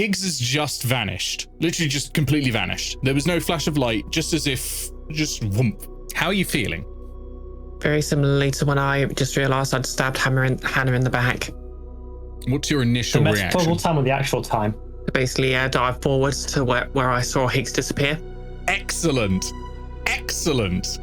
Higgs has just vanished. Literally just completely vanished. There was no flash of light, just as if, just whoomp. How are you feeling? Very similarly to when I just realised I'd stabbed Hannah in the back. What's your initial the reaction? metaphorical time or the actual time? Basically, dive forwards to where I saw Higgs disappear. Excellent. Excellent.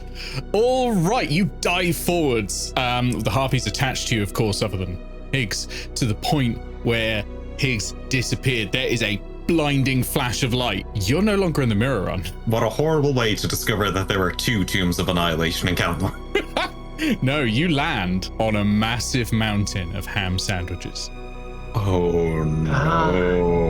All right, you dive forwards. The harpies attached to you, of course, other than Higgs, to the point where Higgs disappeared. There is a blinding flash of light. You're no longer in the mirror run. What a horrible way to discover that there were 2 tombs of annihilation in Canmore. No, you land on a massive mountain of ham sandwiches. Oh no.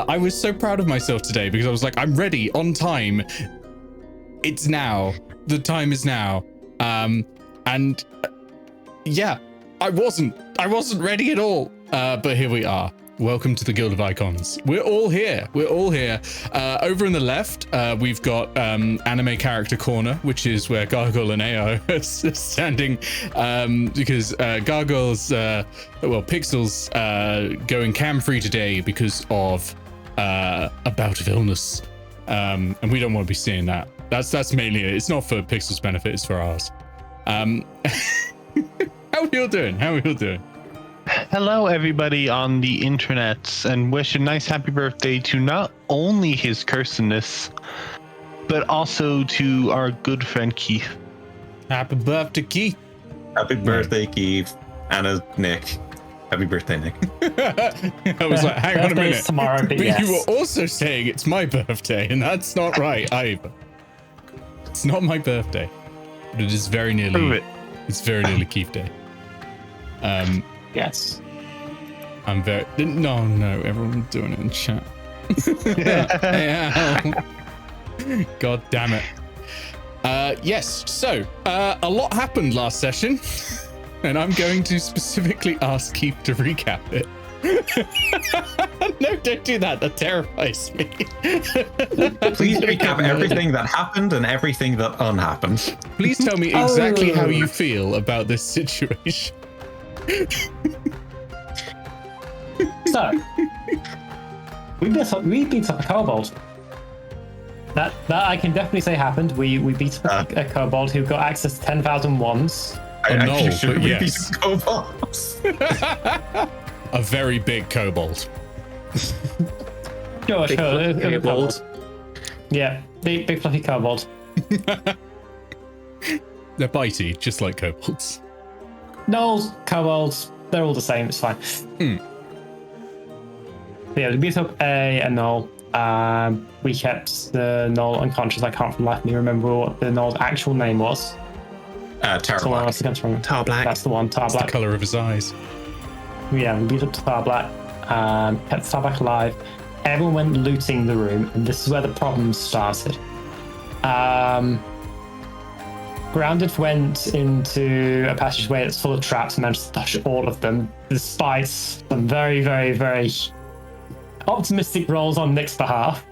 I was so proud of myself today because I was like, I'm ready on time. It's now. The time is now. Yeah, I wasn't ready at all. But here we are. Welcome to the Guild of Icons. We're all here. Over in the left, we've got anime character corner, which is where Gargoyle and Eao are standing, because Gargoyle's, Pixel's going cam-free today because of a bout of illness. And we don't want to be seeing that. That's mainly it. It's not for Pixel's benefit, it's for ours. How are we all doing? Hello, everybody on the internet, and wish a nice happy birthday to not only HisCursedness, but also to our good friend Keith. Happy birthday, Keith. Happy birthday, Keith. Anna, Nick. Happy birthday, Nick. I was like, hang on a minute. Tomorrow, but yes. You were also saying it's my birthday, and that's not right either. It's not my birthday, but it is very nearly. It's very nearly Keith Day. Yes. I'm very... No, everyone's doing it in chat. God damn it. Yes, so, a lot happened last session, and I'm going to specifically ask Keith to recap it. No, don't do that. That terrifies me. Please recap everything that happened and everything that unhappened. Please tell me exactly how you feel about this situation. So, we beat up a kobold. That I can definitely say happened. We beat up a kobold who got access to 10,000 wands. Sure we beat yes. kobolds. A very big kobold. Sure. Kobold. Yeah, big fluffy kobold. They're bitey, just like kobolds. Gnolls, kobolds, they're all the same. It's fine. Yeah, we beat up a gnoll. We kept the gnoll unconscious. I can't for the life of me remember what the gnoll's actual name was. Tar Black. Tar Black. That's the one, Tar It's Black. the colour of his eyes. Yeah, we beat up Tar Black. Kept Tar Black alive. Everyone went looting the room, and this is where the problems started. Grounded went into a passageway that's full of traps and managed to touch all of them, despite some very, very, very optimistic rolls on Nick's behalf.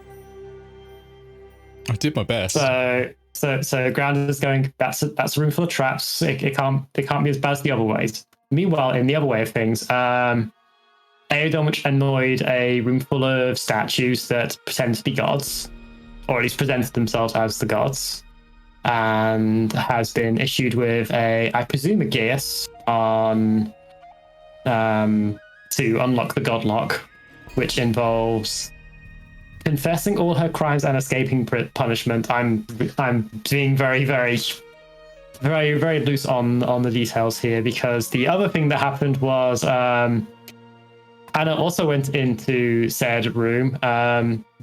I did my best. So Grounded is going, that's a room full of traps. It can't be as bad as the other ways. Meanwhile, in the other way of things, Eao Dunwich annoyed a room full of statues that pretend to be gods, or at least presented themselves as the gods, and has been issued with I presume a geas on to unlock the god lock. which involves confessing all her crimes and escaping punishment. I'm being very, very, very, very loose on the details here, because the other thing that happened was Anna also went into said room,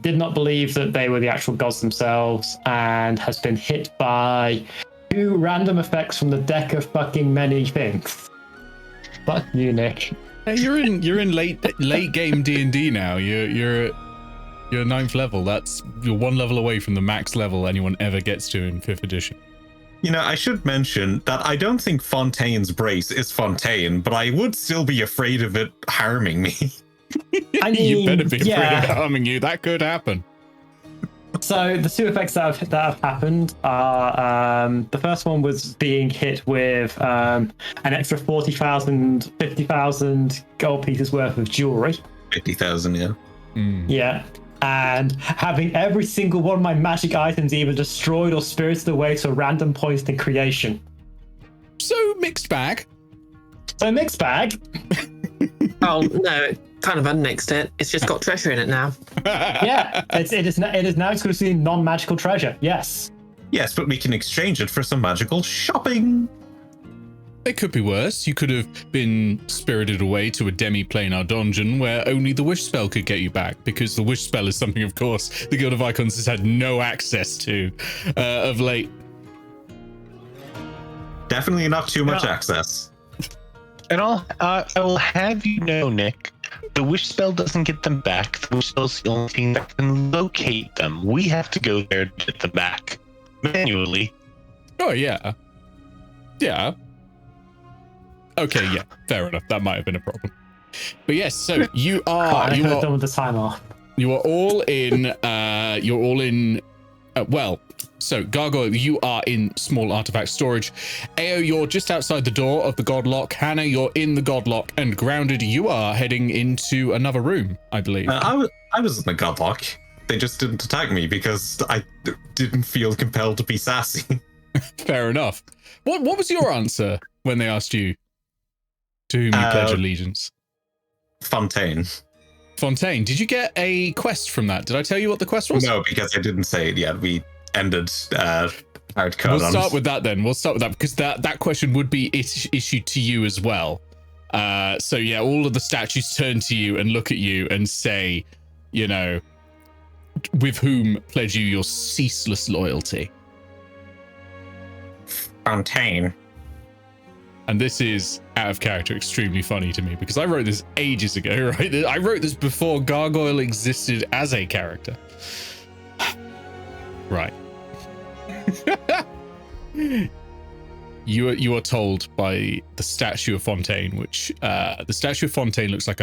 did not believe that they were the actual gods themselves, and has been hit by 2 random effects from the deck of fucking many things. Fuck you, Nick. Hey, you're in late game D&D now. You're 9th level. You're 1 level away from the max level anyone ever gets to in 5th edition. You know, I should mention that I don't think Fontaine's brace is Fontaine, but I would still be afraid of it harming me. I mean, You better be afraid yeah. of harming you. That could happen. So the 2 effects that have happened are the first one was being hit with an extra 50,000 gold pieces worth of jewelry. 50,000, yeah. Yeah. And having every single one of my magic items either destroyed or spirited away to a random point in creation. So mixed bag. So mixed bag. Oh no, it kind of unmixed it. It's just got treasure in it now. Yeah, it is now exclusively non-magical treasure. Yes. Yes, but we can exchange it for some magical shopping. It could be worse. You could have been spirited away to a demi-planar dungeon where only the wish spell could get you back, because the wish spell is something, of course, the Guild of Icons has had no access to of late. Definitely not too much access. And I will have you know, Nick, the wish spell doesn't get them back. The wish spell is the only thing that can locate them. We have to go there to get them back manually. Oh, yeah. Yeah. Okay, yeah, fair enough. That might have been a problem. But yes, so you are done with the time off. You are all in so Gargoyle, you are in small artifact storage. Eao, you're just outside the door of the Godlock. Hannah, you're in the Godlock, and Grounded, you are heading into another room, I believe. I was in the Godlock. They just didn't attack me because I didn't feel compelled to be sassy. Fair enough. What was your answer when they asked you to whom you pledge allegiance? Fontaine. Fontaine. Did you get a quest from that? Did I tell you what the quest was? No, because I didn't say it yet. We ended our code. We'll start with that then. We'll start with that because that question would be issued to you as well. So yeah, all of the statues turn to you and look at you and say, you know, with whom pledge you your ceaseless loyalty? Fontaine. And this is out of character, extremely funny to me because I wrote this ages ago, right? I wrote this before Gargoyle existed as a character. Right. You are told by the statue of Fontaine, which the statue of Fontaine looks like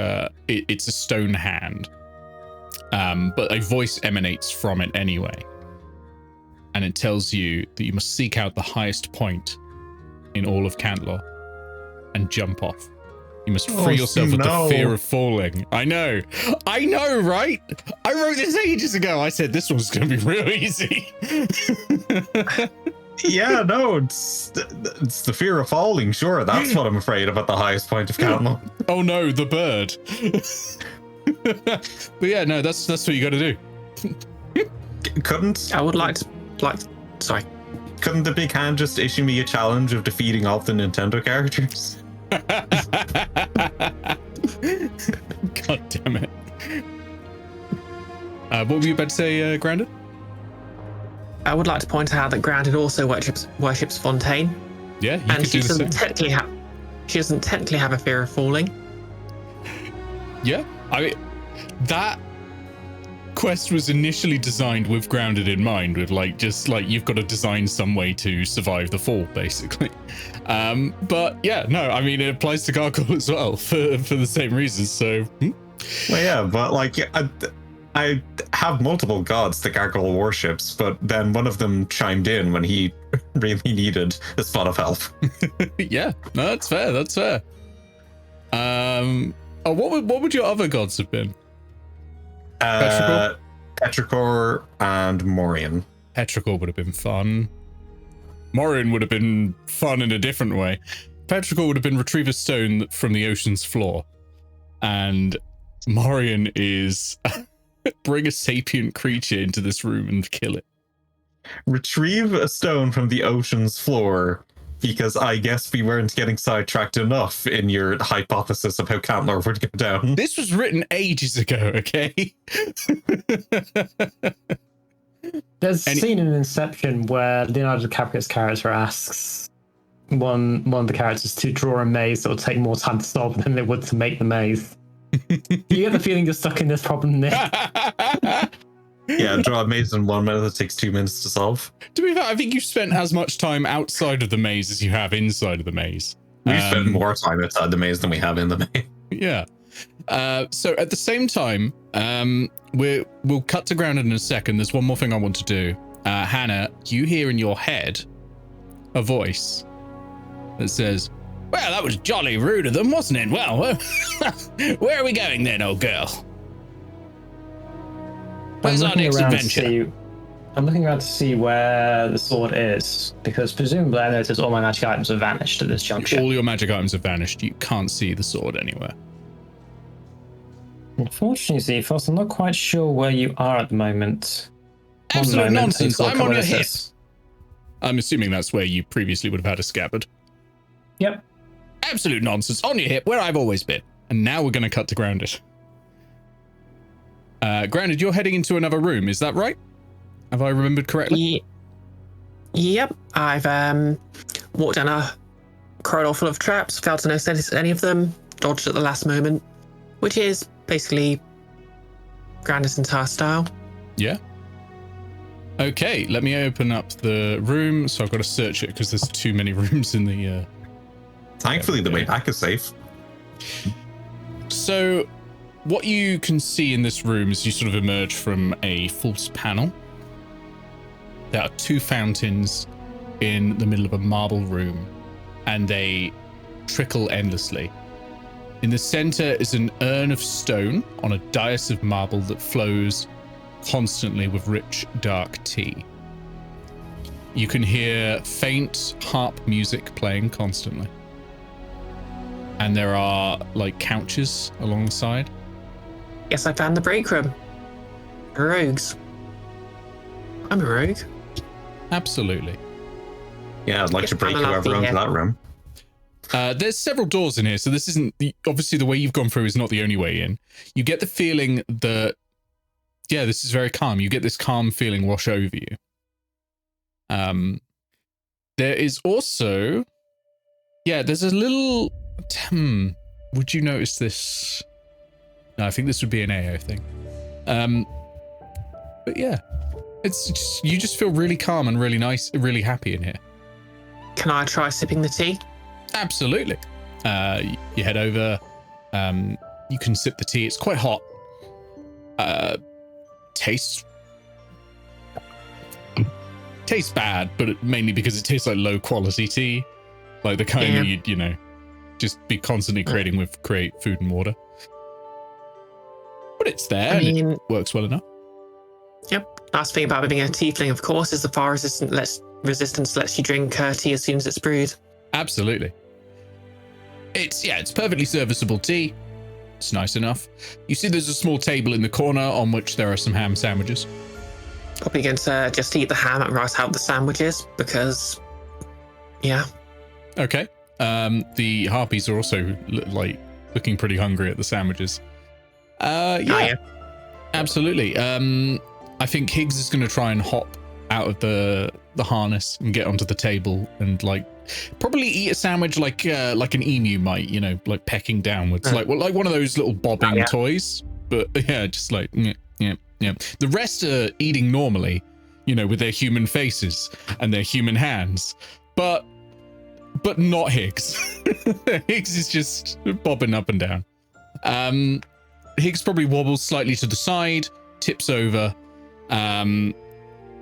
it's a stone hand, but a voice emanates from it anyway, and it tells you that you must seek out the highest point in all of Cantlor and jump off. You must free yourself of the fear of falling. I know, right? I wrote this ages ago. I said this one's going to be real easy. Yeah, no, it's the fear of falling. Sure, that's what I'm afraid of at the highest point of Cantlor. Oh no, the bird. But yeah, no, that's what you got to do. I would like to, sorry. Couldn't the big hand just issue me a challenge of defeating all the Nintendo characters? God damn it. What were you about to say, Grounded? I would like to point out that Grounded also worships Fontaine. Yeah, you and could she do the doesn't same. She doesn't technically have a fear of falling. Yeah, I mean, that quest was initially designed with Grounded in mind, with just you've got to design some way to survive the fall, basically. But yeah, no, I mean, it applies to Gargoyle as well for the same reasons. So, Well, yeah, but I have multiple gods that Gargoyle worships, but then one of them chimed in when he really needed a spot of help. Yeah, no, that's fair. That's fair. What would your other gods have been? Petrichor and Morian. Petrichor would have been fun. Morian would have been fun in a different way. Petrichor would have been retrieve a stone from the ocean's floor. And Marion is bring a sapient creature into this room and kill it. Retrieve a stone from the ocean's floor, because I guess we weren't getting sidetracked enough in your hypothesis of how Cantler would go down. This was written ages ago, okay? There's a scene in Inception where Leonardo DiCaprio's character asks one of the characters to draw a maze that will take more time to solve than it would to make the maze. Do you get the feeling you're stuck in this problem, Nick? Yeah, draw a maze in 1 minute that takes 2 minutes to solve. To be fair, I think you've spent as much time outside of the maze as you have inside of the maze. We've spent more time outside the maze than we have in the maze. Yeah. So at the same time, we'll cut to ground in a second. There's one more thing I want to do. Hannah, you hear in your head a voice that says, "Well, that was jolly rude of them, wasn't it? Well, where are we going then, old girl? Where's our next adventure?" I'm looking around to see where the sword is, because presumably I noticed all my magic items have vanished at this juncture. All your magic items have vanished. You can't see the sword anywhere. Unfortunately, Zephos, I'm not quite sure where you are at the moment. Absolute nonsense. I'm on your hip. I'm assuming that's where you previously would have had a scabbard. Yep. Absolute nonsense. On your hip, where I've always been. And now we're going to cut to Grounded. Grounded, you're heading into another room. Is that right? Have I remembered correctly? Yep. I've walked down a corridor full of traps, failed to notice any of them, dodged at the last moment, which is basically Grounded's entire style. Yeah. Okay, let me open up the room. So I've got to search it because there's too many rooms in the... Thankfully, the way back is safe. So what you can see in this room is you sort of emerge from a false panel. There are 2 fountains in the middle of a marble room, and they trickle endlessly. In the center is an urn of stone on a dais of marble that flows constantly with rich, dark tea. You can hear faint harp music playing constantly. And there are, like, couches along the side. Yes, I found the break room. Rogues. I'm a rogue. Absolutely. Yeah, I'd like Yes, to break I'm allowed whoever to be owns here. that room. There's several doors in here, so this isn't obviously the way you've gone through is not the only way in. You get the feeling that, yeah, this is very calm. You get this calm feeling wash over you. There is also, yeah, there's a little, would you notice this? No, I think this would be an AO thing. But yeah, it's just, you just feel really calm and really nice, really happy in here. Can I try sipping the tea? Absolutely. You head over. You can sip the tea. It's quite hot. Tastes bad, but mainly because it tastes like low quality tea, like the kind that you'd, you know, just be constantly create food and water. But it's there. I mean, and it works well enough. Yep. Nice thing about being a tiefling, of course, is the fire resistance lets you drink tea as soon as it's brewed. Absolutely. It's perfectly serviceable tea. It's nice enough. You see there's a small table in the corner on which there are some ham sandwiches. Probably going to just eat the ham and write out the sandwiches because, yeah. Okay. The harpies are also looking pretty hungry at the sandwiches. Yeah. Absolutely. I think Higgs is going to try and hop out of the harness and get onto the table and probably eat a sandwich like an emu might, you know, like pecking downwards, like one of those little bobbing toys. But yeah, just like yeah. The rest are eating normally, you know, with their human faces and their human hands, but not Higgs. Higgs is just bobbing up and down. Higgs probably wobbles slightly to the side, tips over,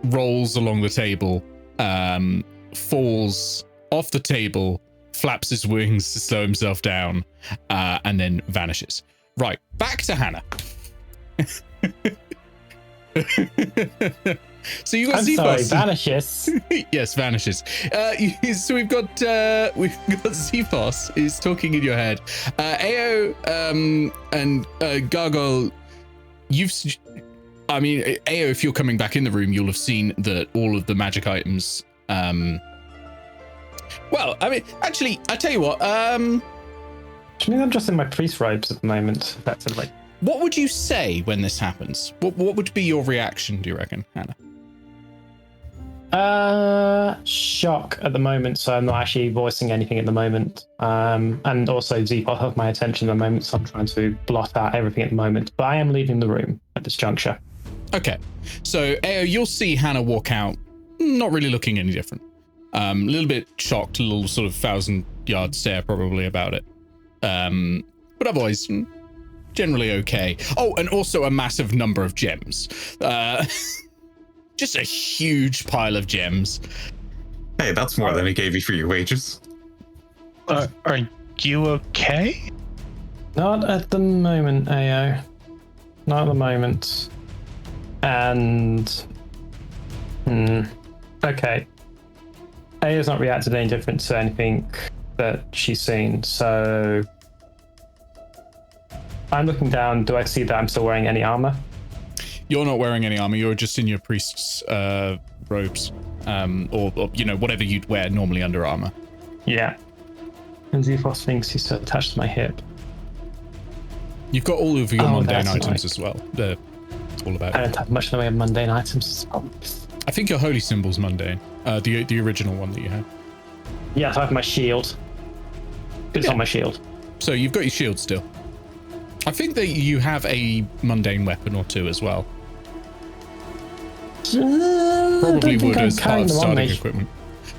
rolls along the table, falls off the table, flaps his wings to slow himself down, and then vanishes. Right, back to Hannah. So you got I'm sorry, Zephos. vanishes. Yes, vanishes. So we've got Zephos is talking in your head. Eao and Gargoyle, Eao, if you're coming back in the room, you'll have seen that all of the magic items. Well, I mean, actually, I tell you what. Which means I'm just in my priest robes at the moment, effectively. What would you say when this happens? What would be your reaction, do you reckon, Hannah? Shock at the moment, so I'm not actually voicing anything at the moment. And also Zephos has my attention at the moment, so I'm trying to blot out everything at the moment. But I am leaving the room at this juncture. Okay. So, Eao, you'll see Hannah walk out, not really looking any different. A little bit shocked, a little sort of 1,000-yard stare probably about it. But otherwise, generally okay. Oh, and also a massive number of gems. Just a huge pile of gems. Hey, that's more than he gave you for your wages. Are you okay? Not at the moment, Eao. Not at the moment. And... Okay. Eao's not reacted any different to anything that she's seen, so... I'm looking down. Do I see that I'm still wearing any armor? You're not wearing any armor. You're just in your priest's robes, or whatever you'd wear normally under armor. Yeah. And Zephos thinks he's still attached to my hip. You've got all of your mundane that's items nice. as well. They're all about I it. don't have much in the way of mundane items. I think your holy symbol's mundane. The original one that you had. Yeah, so I have my shield. It's on my shield. So you've got your shield still. I think that you have a mundane weapon or two as well. Probably would as part of starting equipment.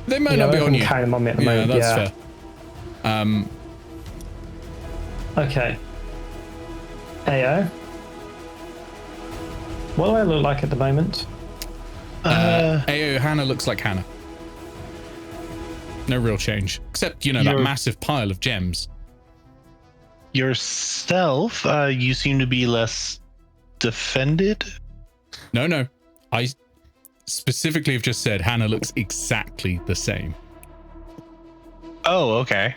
They might not be on you. Carry them on me at the moment. That's fair. Okay. Eao, what do I look like at the moment? Eao, Hannah looks like Hannah. No real change, except that massive pile of gems. Yourself, you seem to be less defended. No. I specifically have just said Hannah looks exactly the same. Oh, okay.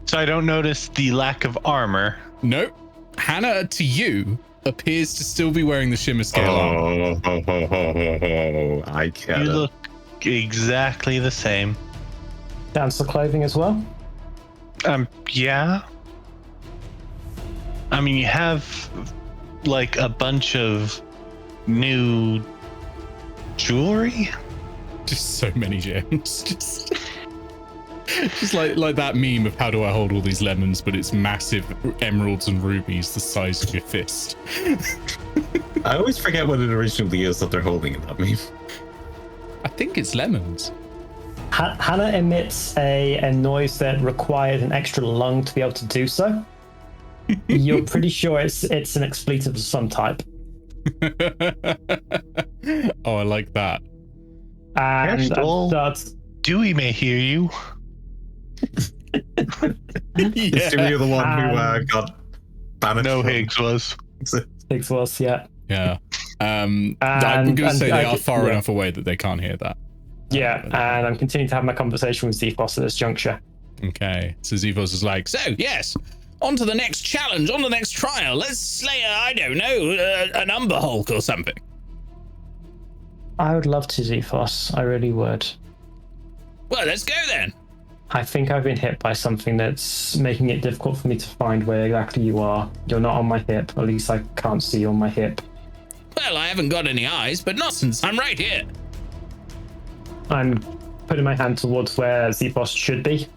So I don't notice the lack of armor. Nope. Hannah, to you, appears to still be wearing the shimmer scale armor. I get You it. look exactly the same. Down to the clothing as well? Yeah. I mean, you have like a bunch of new jewelry. Just so many gems. Just like that meme of how do I hold all these lemons, but it's massive emeralds and rubies the size of your fist. I always forget what it originally is that they're holding in that meme. I think it's lemons. Hannah emits a noise that required an extra lung to be able to do so. You're pretty sure it's an expletive of some type. Oh, I like that. And that's Dewey may hear you. Is Jimmy the one who got banished? No, from- Higgs was. Higgs was, yeah. Yeah. I'm going to say they are far yeah. enough away that they can't hear that. Yeah, and I'm continuing to have my conversation with Zephos at this juncture. Okay. So Zephos is like, so yes, on to the next challenge, on to the next trial. Let's slay I don't know, an Umber Hulk or something. I would love to, Zephos. I really would. Well, let's go then. I think I've been hit by something that's making it difficult for me to find where exactly you are. You're not on my hip. At least I can't see you on my hip. Well, I haven't got any eyes, but nonsense, I'm right here. I'm putting my hand towards where Zephos should be.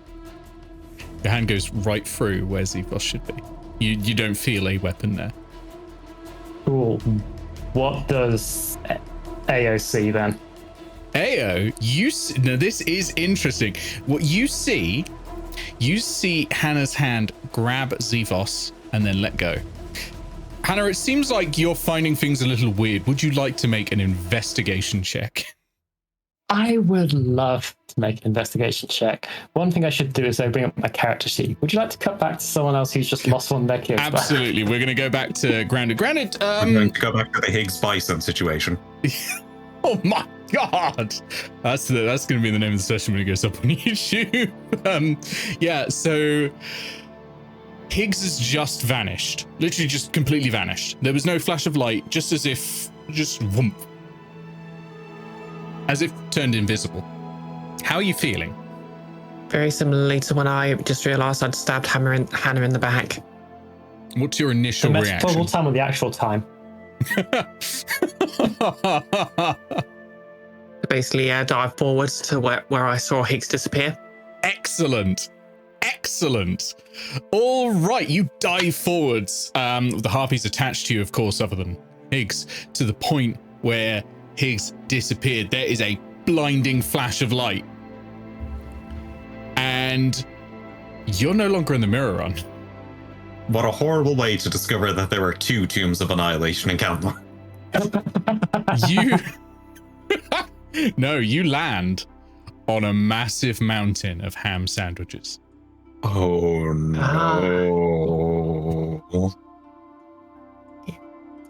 Your hand goes right through where Zephos should be. You don't feel a weapon there. Cool. What does Eao see then? Eao, now this is interesting. What you see Hannah's hand grab Zephos and then let go. Hannah, it seems like you're finding things a little weird. Would you like to make an investigation check? I would love to make an investigation check. One thing I should do is bring up my character sheet. Would you like to cut back to someone else who's just lost one of their kids? Absolutely. We're going to go back to Grounded. Granted, I'm going to go back to the Higgs Bison situation. Oh my god, that's going to be the name of the session when it goes up on YouTube. Yeah, so Higgs has just vanished, literally just completely vanished. There was no flash of light, just as if whoomp, as if turned invisible. How are you feeling? Very similarly to when I just realised I'd stabbed Hannah in the back. What's your initial The reaction? metaphorical time or the actual time? Basically, dive forwards to where I saw Higgs disappear. Excellent. All right, you dive forwards. The harpies attached to you, of course, other than Higgs, to the point where Higgs disappeared. There is a blinding flash of light. And you're no longer in the mirror run. What a horrible way to discover that there were 2 tombs of annihilation in Countdown. You land on a massive mountain of ham sandwiches. Oh no.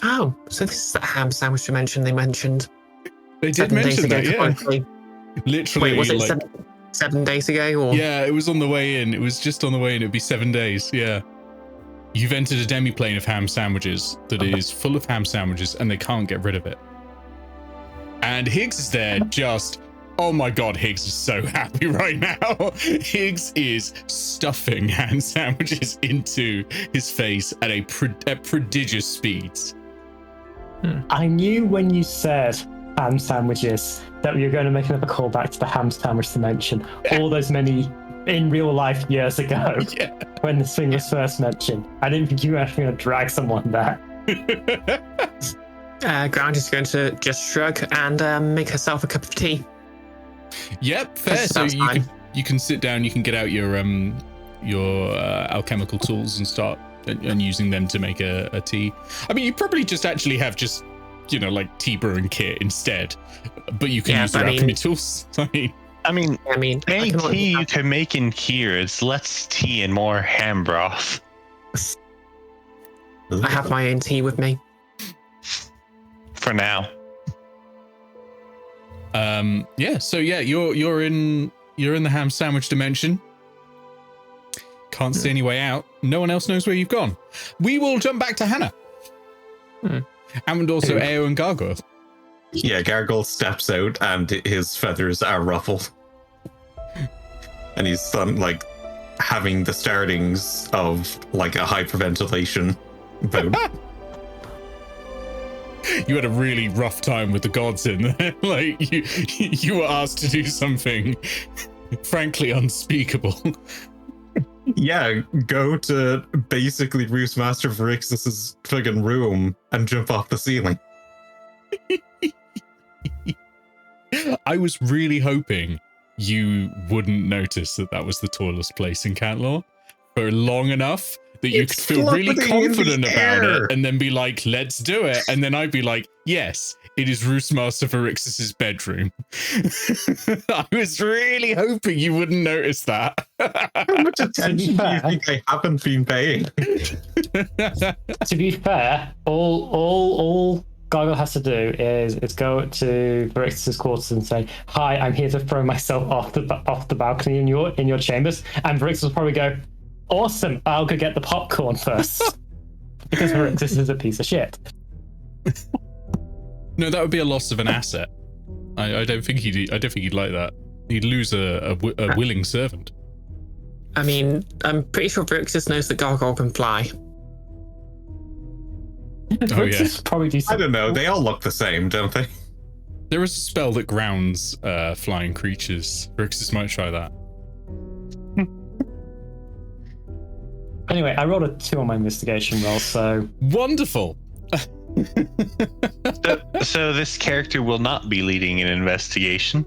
Oh, so this is that ham sandwich they mentioned. They did 7 days mention ago. that, yeah. Literally. Wait, was it like, 7 days ago? Or? yeah, it was on the way in. It was just on the way in. It'd be 7 days. Yeah. You've entered a demi-plane of ham sandwiches that is full of ham sandwiches and they can't get rid of it. And Higgs is there just, oh my god, Higgs is so happy right now. Higgs is stuffing ham sandwiches into his face at prodigious speeds. I knew when you said ham sandwiches that we were going to make another callback to the ham sandwich dimension all those many in real life years ago. Yeah. When this thing was first mentioned. I didn't think you were actually going to drag someone there. Ground is going to just shrug and make herself a cup of tea. Yep, fair. So you can sit down, you can get out your alchemical tools and start and using them to make a tea. I mean, you probably just actually have like tea brewing kit instead, but you can use your alchemy tools. I mean, any tea you can make in here is less tea and more ham broth. I have my own tea with me. For now. You're in the ham sandwich dimension. Can't see any way out. No one else knows where you've gone. We will jump back to Hannah. And also Eao and Gargoyle. Yeah, Gargoyle steps out and his feathers are ruffled. And he's having the startings of a hyperventilation bout. You had a really rough time with the gods in there. You were asked to do something frankly unspeakable. Yeah, go to basically Bruce Master Varixis' friggin' room and jump off the ceiling. I was really hoping you wouldn't notice that was the tallest place in Cantlaw for long enough that you could feel really confident about it and then be like, let's do it. And then I'd be like, yes, it is Roostmaster Varixis' bedroom. I was really hoping you wouldn't notice that. How much attention do you think I haven't been paying? To be fair, all Gargoyle has to do is go to Varixis' quarters and say, "Hi, I'm here to throw myself off the balcony in your chambers," and Varixis will probably go, "Awesome, I'll go get the popcorn first," because Varixis is a piece of shit. No, that would be a loss of an asset. I don't think he'd like that. He'd lose a willing servant. I mean, I'm pretty sure Varixis knows that Gargoyle can fly. Oh yeah. Probably I don't know. They all look the same, don't they? There is a spell that grounds flying creatures. Varixis might try that. Anyway, I rolled a 2 on my investigation roll, so... Wonderful! So this character will not be leading an investigation.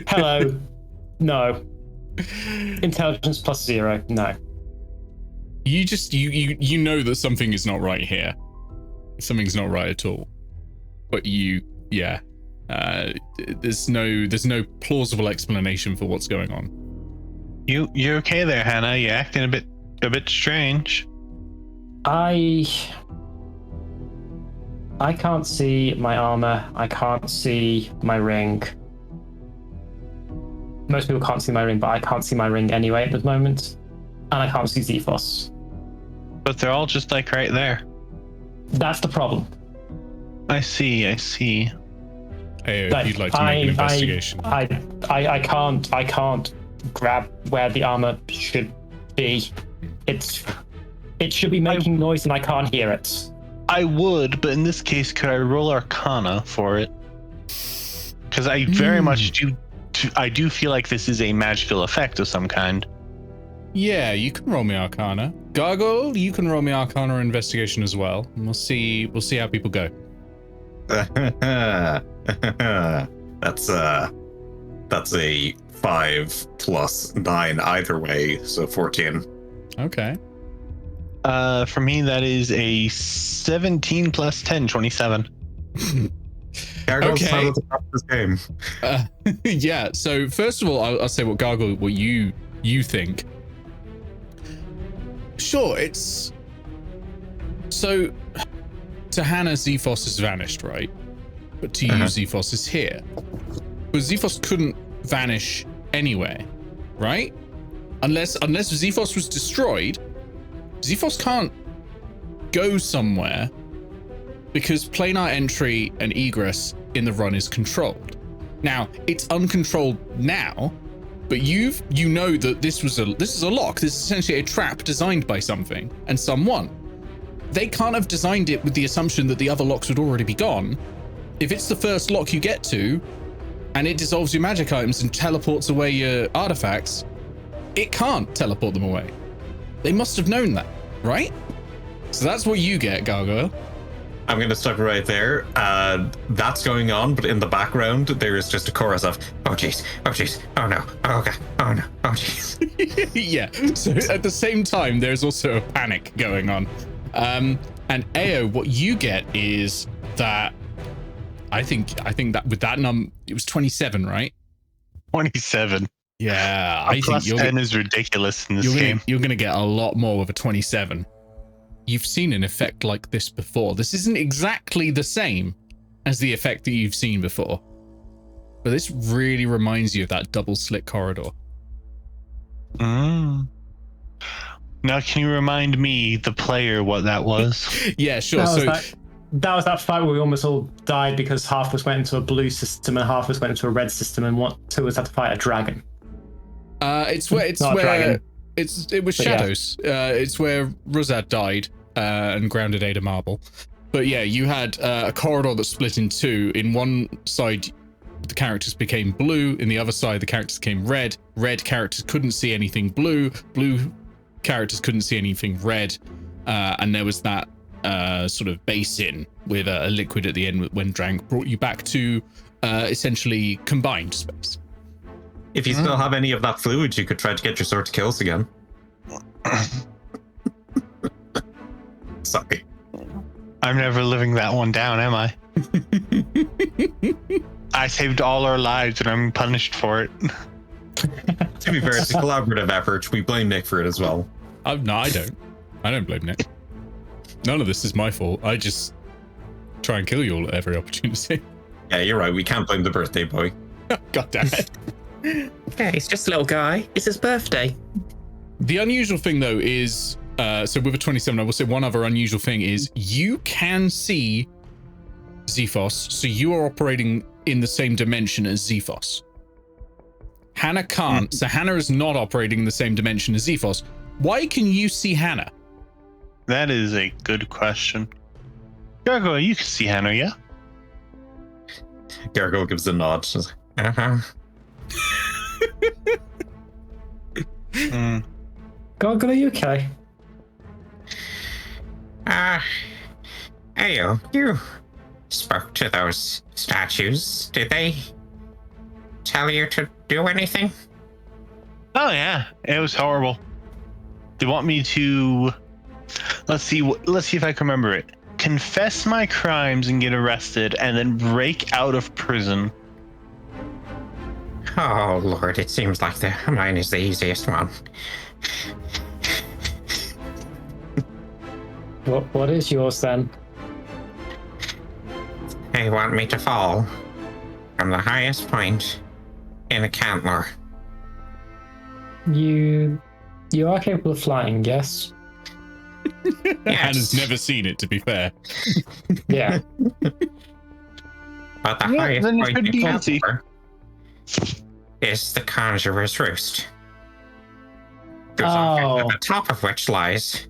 Hello. No. Intelligence plus 0. No. You just you know that something is not right here. Something's not right at all. But there's no plausible explanation for what's going on. You're okay there, Hannah? You're acting a bit strange. I I can't see my armor. I can't see my ring. Most people can't see my ring, but I can't see my ring anyway at the moment. And I can't see Zephos. But they're all just like right there. That's the problem. I see. Hey, if Like, you'd like to make an investigation. I can't grab where the armor should be. It should be making noise and I can't hear it. I would, but in this case, could I roll Arcana for it? Because I very much do. I do feel like this is a magical effect of some kind. Yeah, you can roll me Arcana. Gargoyle, you can roll me Arcana or investigation as well. And we'll see how people go. That's a 5 plus 9 either way, so 14. Okay. For me, that is a 17 plus 10, 27. Gargoyle's Okay. not at the top of this game. Yeah. So first of all, I'll say what Gargoyle, what you think. Sure, it's so to Hannah, Zephos has vanished, right? But to you, Zephos is here. But Zephos couldn't vanish anywhere, right? Unless Zephos was destroyed, Zephos can't go somewhere because planar entry and egress in the run is controlled. Now, it's uncontrolled now, but you know that this is a lock. This is essentially a trap designed by something and someone. They can't have designed it with the assumption that the other locks would already be gone. If it's the first lock you get to, and it dissolves your magic items and teleports away your artifacts, it can't teleport them away. They must have known that, right? So that's what you get, Gargoyle. I'm going to stop right there. That's going on, but in the background, there is just a chorus of, oh jeez, oh no, oh okay, oh no, oh jeez. Yeah, so at the same time, there's also a panic going on. And Eao, what you get is that I think that with that number, it was 27, right? 27. Yeah, A plus 10 is ridiculous in this game. You're going to get a lot more with a 27. You've seen an effect like this before. This isn't exactly the same as the effect that you've seen before, but this really reminds you of that double slit corridor. Now, can you remind me, the player, what that was? Yeah, sure. That was that fight where we almost all died because half of us went into a blue system and half of us went into a red system, and two of us had to fight a dragon. It was Shadows. Yeah. It's where Rosad died and grounded Ada Marble. But yeah, you had a corridor that split in two. In one side, the characters became blue. In the other side, the characters became red. Red characters couldn't see anything blue. Blue characters couldn't see anything red. And there was that sort of basin with a liquid at the end when drank, brought you back to essentially combined space. If you still have any of that fluid, you could try to get your sword to kills again. Sorry. I'm never living that one down, am I? I saved all our lives and I'm punished for it. To be fair, it's a collaborative effort. We blame Nick for it as well. No, I don't. I don't blame Nick. None of this is my fault. I just try and kill you all at every opportunity. Yeah, you're right. We can't blame the birthday boy. God damn it. Yeah, he's just a little guy. It's his birthday. The unusual thing, though, is so with a 27, I will say one other unusual thing is you can see Zephos, so you are operating in the same dimension as Zephos. Hannah can't, so Hannah is not operating in the same dimension as Zephos. Why can you see Hannah? That is a good question. Gargoyle, you can see Hannah, yeah? Gargoyle gives a nod. She's like, Gargoyle, are you okay? Eao, you spoke to those statues. Did they tell you to do anything? Oh yeah, it was horrible. They want me to, let's see if I can remember it. Confess my crimes and get arrested, and then break out of prison. Oh Lord, it seems like mine is the easiest one. What is yours then? They want me to fall from the highest point in a Cantler. You are capable of flying, yes? Hannah's never seen it, to be fair. Yeah. But the Yeah, highest then it point should in be easy. Cantler is the Conjurer's Roost. Whose office Oh. at the top of which lies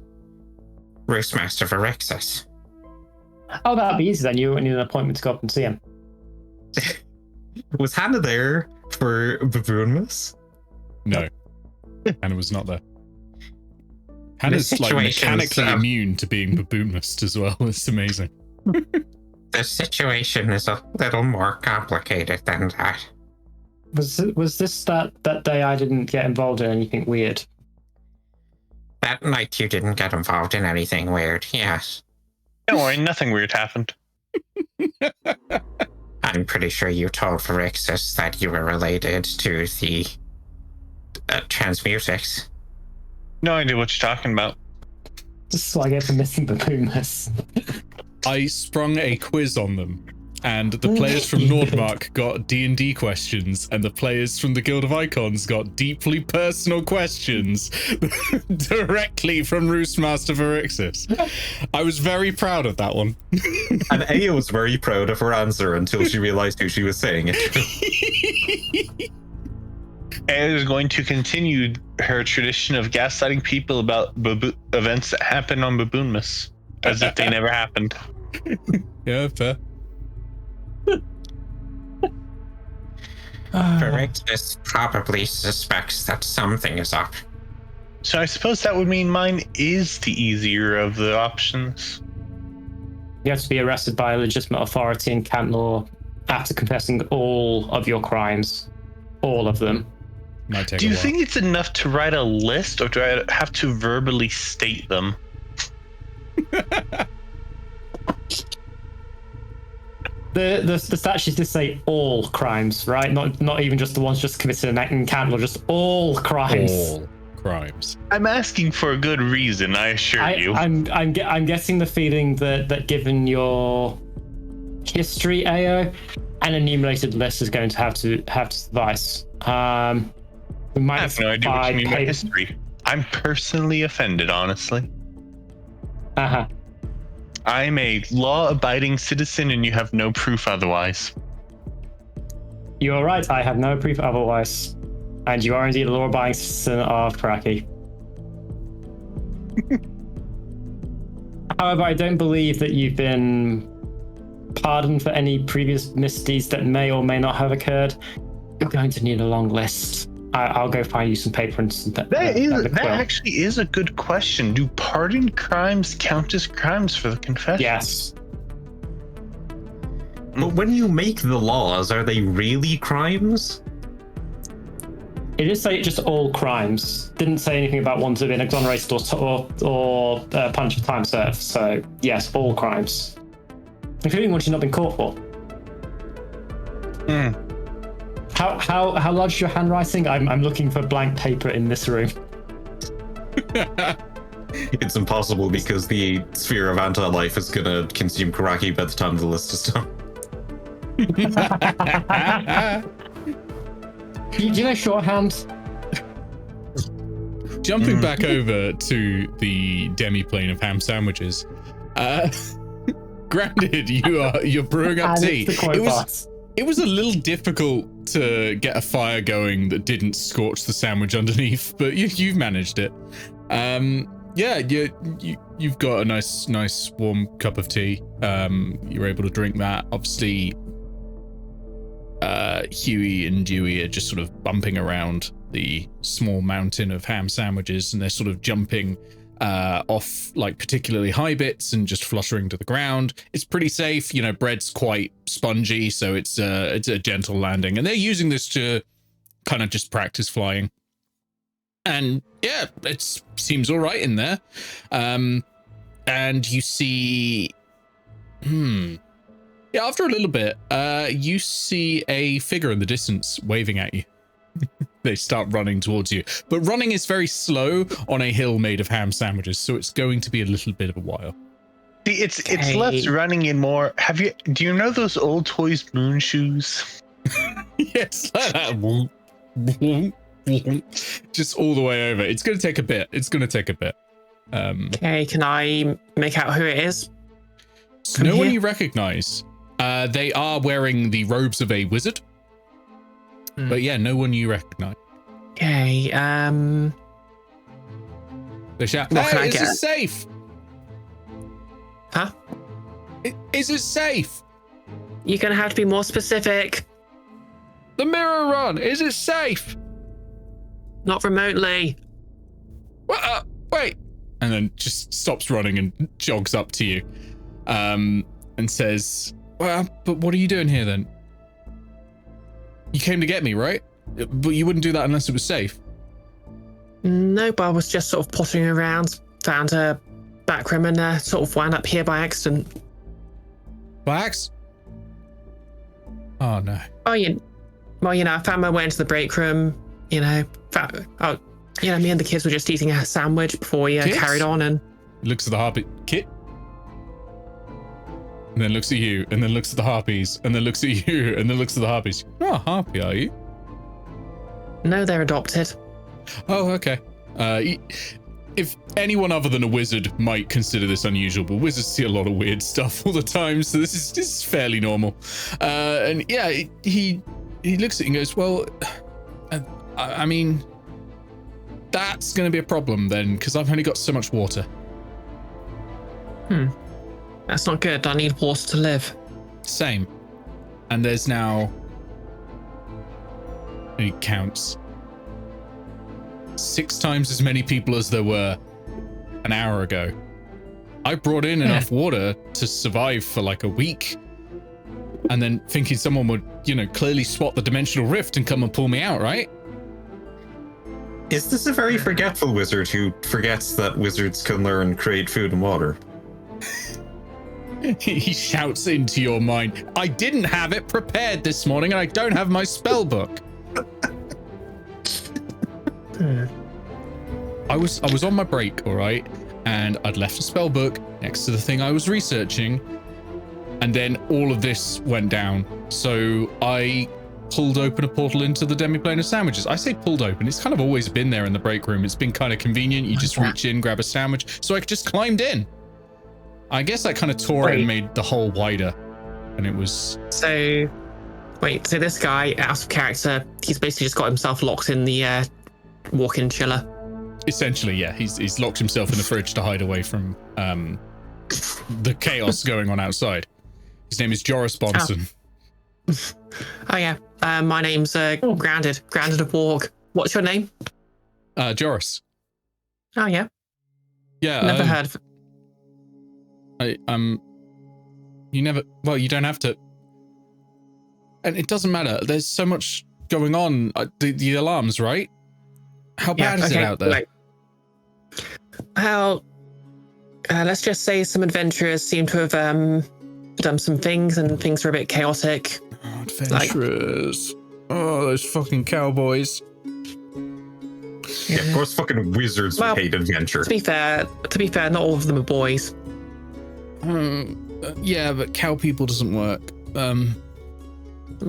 Roostmaster Varixus. Oh, that'd be easy then. You wouldn't need an appointment to go up and see him. Was Hannah there for Baboonmas? No. Hannah was not there. Hannah's like situation's, mechanically immune to being baboonist as well. It's amazing. The situation is a little more complicated than that. Was this that day I didn't get involved in anything weird? That night you didn't get involved in anything weird, yes. Don't worry, nothing weird happened. I'm pretty sure you told Varixus that you were related to the Transmutics. No idea what you're talking about. This is what I get for missing the boomers. I sprung a quiz on them, and the players from Nordmark got D&D questions, and the players from the Guild of Icons got deeply personal questions directly from Roostmaster Varixus. I was very proud of that one. And Eao was very proud of her answer until she realized who she was saying it to. Eao is going to continue her tradition of gaslighting people about events that happen on Baboonmas, as if they never happened. Yeah, fair. Varixus probably suspects that something is up. So I suppose that would mean mine is the easier of the options. You have to be arrested by a legitimate authority in Cant law after confessing all of your crimes. All of them. Might take Do a you while. think it's enough to write a list, or do I have to verbally state them? The statutes just say all crimes, right? Not even just the ones just committed in Cant law, just all crimes. All crimes. I'm asking for a good reason, I assure you. I'm getting the feeling that given your history, Eao, an enumerated list is going to have to suffice. We might I have no idea what you mean by history. I'm personally offended, honestly. Uh-huh. I'm a law-abiding citizen, and you have no proof otherwise. You are right. I have no proof otherwise, and you are indeed a law-abiding citizen of Karaki. However, I don't believe that you've been pardoned for any previous misdeeds that may or may not have occurred. You're going to need a long list. I'll go find you some paper and some. That actually is a good question. Do pardoned crimes count as crimes for the confession? Yes. But when you make the laws, are they really crimes? It did say just all crimes. Didn't say anything about ones that have been exonerated or punished for time served. So yes, all crimes, including ones you've not been caught for. Hmm. How large is your handwriting? I'm looking for blank paper in this room. It's impossible because the sphere of anti-life is gonna consume Karaki by the time the list is done. Do you know shorthand? Jumping back over to the demi-plane of ham sandwiches. Granted, you're brewing up tea. It was a little difficult to get a fire going that didn't scorch the sandwich underneath, but you've managed it. Yeah, you've got a nice warm cup of tea. You're able to drink that. Obviously, Huey and Dewey are just sort of bumping around the small mountain of ham sandwiches, and they're sort of jumping off like particularly high bits and just fluttering to the ground. It's pretty safe. You know, bread's quite spongy, so it's a gentle landing, and they're using this to kind of just practice flying. And yeah, it seems all right in there. And you see, yeah, after a little bit, you see a figure in the distance waving at you. They start running towards you, but running is very slow on a hill made of ham sandwiches, so it's going to be a little bit of a while. It's less running and more. Do you know those old toys moon shoes? Yes, like that. Just all the way over. It's going to take a bit. Okay, can I make out who it is? So no one you recognize. They are wearing the robes of a wizard. But yeah, no one you recognize. Okay, They shout, What can I is get? it safe? Huh? Is it safe? You're gonna have to be more specific. The mirror run, is it safe? Not remotely. Wait. And then just stops running and jogs up to you. And says, well, but what are you doing here then? You came to get me, right? But you wouldn't do that unless it was safe. Nope, I was just sort of pottering around, found a back room and sort of wound up here by accident. By accident? Oh no. Oh, I found my way into the break room. Me and the kids were just eating a sandwich before we carried on, and looks at the harpy. Kit? And then looks at you, and then looks at the harpies, and then looks at you, and then looks at the harpies. You're not a harpy, are you? no, they're adopted. Oh, okay. If anyone other than a wizard might consider this unusual, but wizards see a lot of weird stuff all the time, so this is fairly normal. And yeah, he looks at it and goes, well, I mean, that's going to be a problem then, because I've only got so much water. That's not good. I need water to live. Same. And there's now, and he counts, 6 times as many people as there were an hour ago. I brought in enough water to survive for like a week, and then thinking someone would, clearly spot the dimensional rift and come and pull me out, right? Is this a very forgetful wizard who forgets that wizards can learn, create food and water? He shouts into your mind, I didn't have it prepared this morning and I don't have my spell book. I was on my break, all right, and I'd left a spell book next to the thing I was researching, and then all of this went down. So I pulled open a portal into the demiplane of sandwiches. I say pulled open, it's kind of always been there in the break room. It's been kind of convenient. You just reach in, grab a sandwich. So I just climbed in. I guess that kind of tore it and made the hole wider, and it was... So this guy, out of character, he's basically just got himself locked in the walk-in chiller. Essentially, yeah. He's locked himself in the fridge to hide away from the chaos going on outside. His name is Joris Bonson. Oh yeah. My name's Grounded of Walk. What's your name? Joris. Oh yeah. Yeah. Never heard of it. You never... Well, you don't have to... And it doesn't matter. There's so much going on. The alarms, right? How bad is it out there? Well, let's just say some adventurers seem to have done some things, and things are a bit chaotic. Oh, adventurers. Those fucking cowboys. Yeah, of course fucking wizards would hate adventure. To be fair, not all of them are boys. Yeah, but cow people doesn't work. I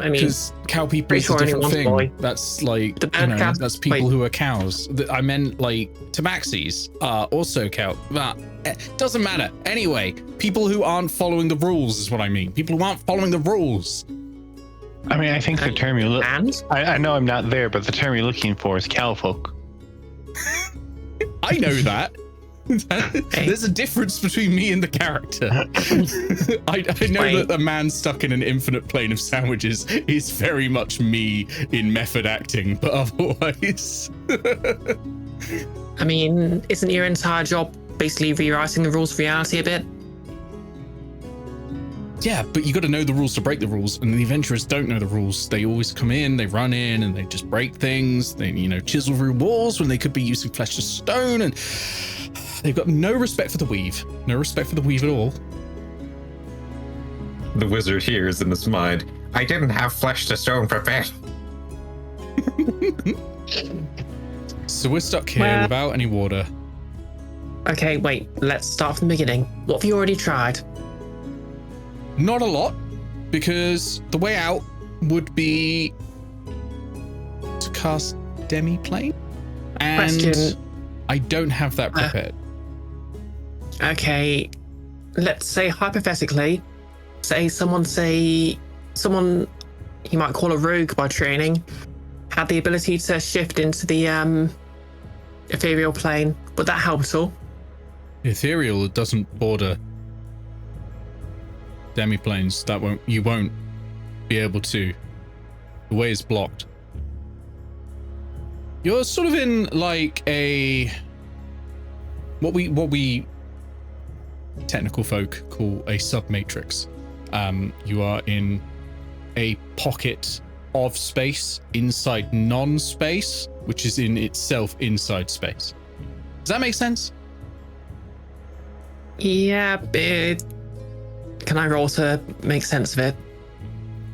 mean, because cow people is a different thing. Boy. That's like, that's people who are cows. I meant like tabaxis are also cow. But it doesn't matter. Anyway, people who aren't following the rules is what I mean. People who aren't following the rules. I mean, I think the term you're I know I'm not there, but the term you're looking for is cowfolk. I know that. There's a difference between me and the character. I know that the man stuck in an infinite plane of sandwiches is very much me in method acting, but otherwise... I mean, isn't your entire job basically rewriting the rules of reality a bit? Yeah, but you got to know the rules to break the rules, and the adventurers don't know the rules. They always come in, they run in, and they just break things. They, chisel through walls when they could be using flesh to stone, and they've got no respect for the weave. No respect for the weave at all. The wizard hears in his mind, I didn't have flesh to stone prepared. So we're stuck here without any water. Okay, wait. Let's start from the beginning. What have you already tried? Not a lot, because the way out would be to cast demi-plane, and Question. I don't have that prepared. Okay, let's say hypothetically, someone you might call a rogue by training, had the ability to shift into the ethereal plane. Would that help at all? Ethereal doesn't border demi-planes. You won't be able to. The way is blocked. You're sort of in like a what we technical folk call a submatrix. You are in a pocket of space inside non-space, which is in itself inside space. Does that make sense? Yeah, can I roll to make sense of it?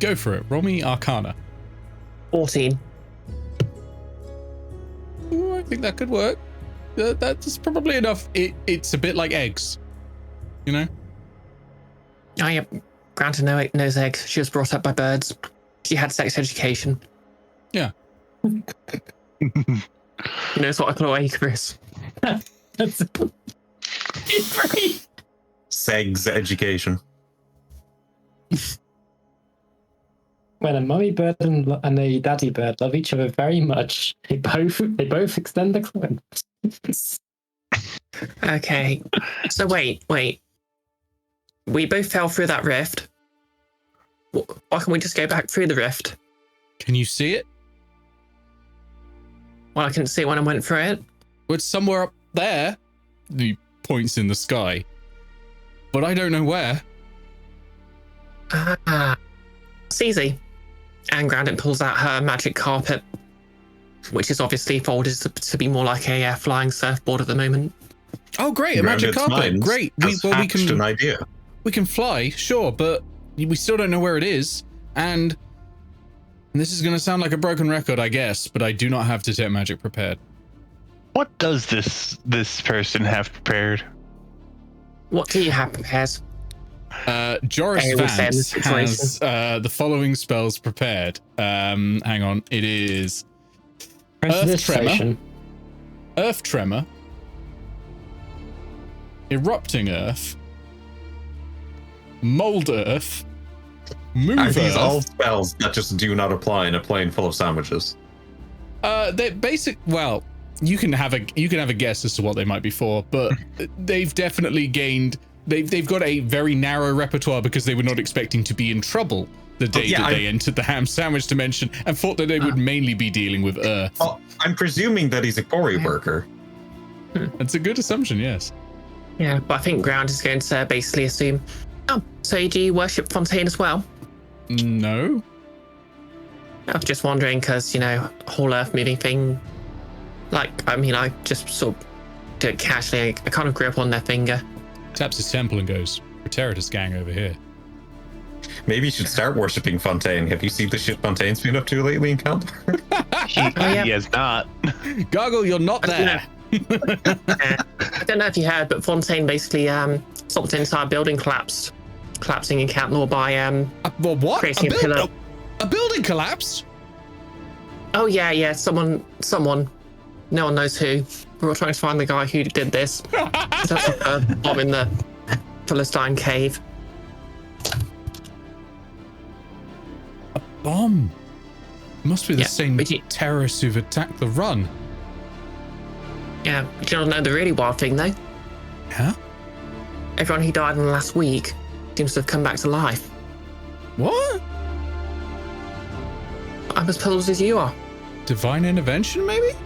Go for it. Roll me Arcana. 14. Ooh, I think that could work. That's probably enough. It's a bit like eggs, you know? Oh, yeah. Granted, knows eggs. She was brought up by birds. She had sex education. Yeah. She knows what a cloaca is. Segs education. When a mummy bird and a daddy bird love each other very much, they both extend the claws. Okay. So wait. We both fell through that rift. Why can't we just go back through the rift? Can you see it? Well, I couldn't see it when I went through it. Well, it's somewhere up there. He points in the sky. But I don't know where. It's easy. And Grandin pulls out her magic carpet, which is obviously folded to be more like a flying surfboard at the moment. Oh, great! A magic carpet. Great. We can an idea. We can fly, sure, but we still don't know where it is. And this is going to sound like a broken record, I guess, but I do not have detect magic prepared. What does this person have prepared? What do you have prepared? Joris Vance has the following spells prepared. Hang on. It is Earth Tremor, Erupting Earth, Mold Earth, Move Are these Earth. all spells that just do not apply in a plane full of sandwiches? They basic. Well, you can have a guess as to what they might be for, but they've definitely gained. They've got a very narrow repertoire because they were not expecting to be in trouble the day they entered the ham sandwich dimension and thought that they would mainly be dealing with Earth. Oh, I'm presuming that he's a quarry worker. That's a good assumption, yes. Yeah, but I think Ground is going to basically assume. Oh, so do you worship Fontaine as well? No. I was just wondering because, whole earth moving thing. I just sort of do it casually. I kind of grew up on their finger. Taps his temple and goes, Preteritus gang over here. Maybe you should start worshipping Fontaine. Have you seen the shit Fontaine's been up to lately in Calendar? He has not. Gargle, you're not there. I don't know if you heard, but Fontaine basically stopped an entire building collapsing in Cantnor by Well, what? creating a pillar. A building collapsed? Oh yeah, someone. No one knows who. We were trying to find the guy who did this. That's a bomb in the Philistine cave. A bomb? Must be the same but terrorists who've attacked the run. Yeah, you don't know the really wild thing though. Huh? Everyone who died in the last week seems to have come back to life. What? I'm as puzzled as you are. Divine intervention, maybe?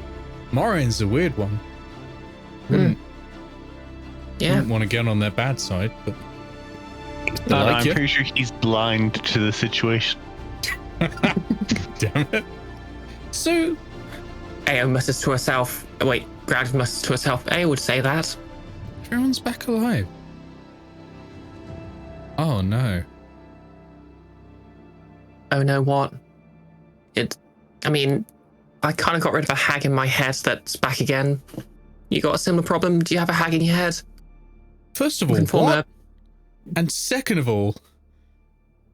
Morain's a weird one. Wouldn't want to get on their bad side, but I'm pretty sure he's blind to the situation. Damn it. So Eao mutters to herself. Wait, Ground mutters to herself. Eao would say that. everyone's back alive. Oh no. Oh no, what? I kind of got rid of a hag in my head that's back again. You got a similar problem? Do you have a hag in your head? First of all, what? And second of all,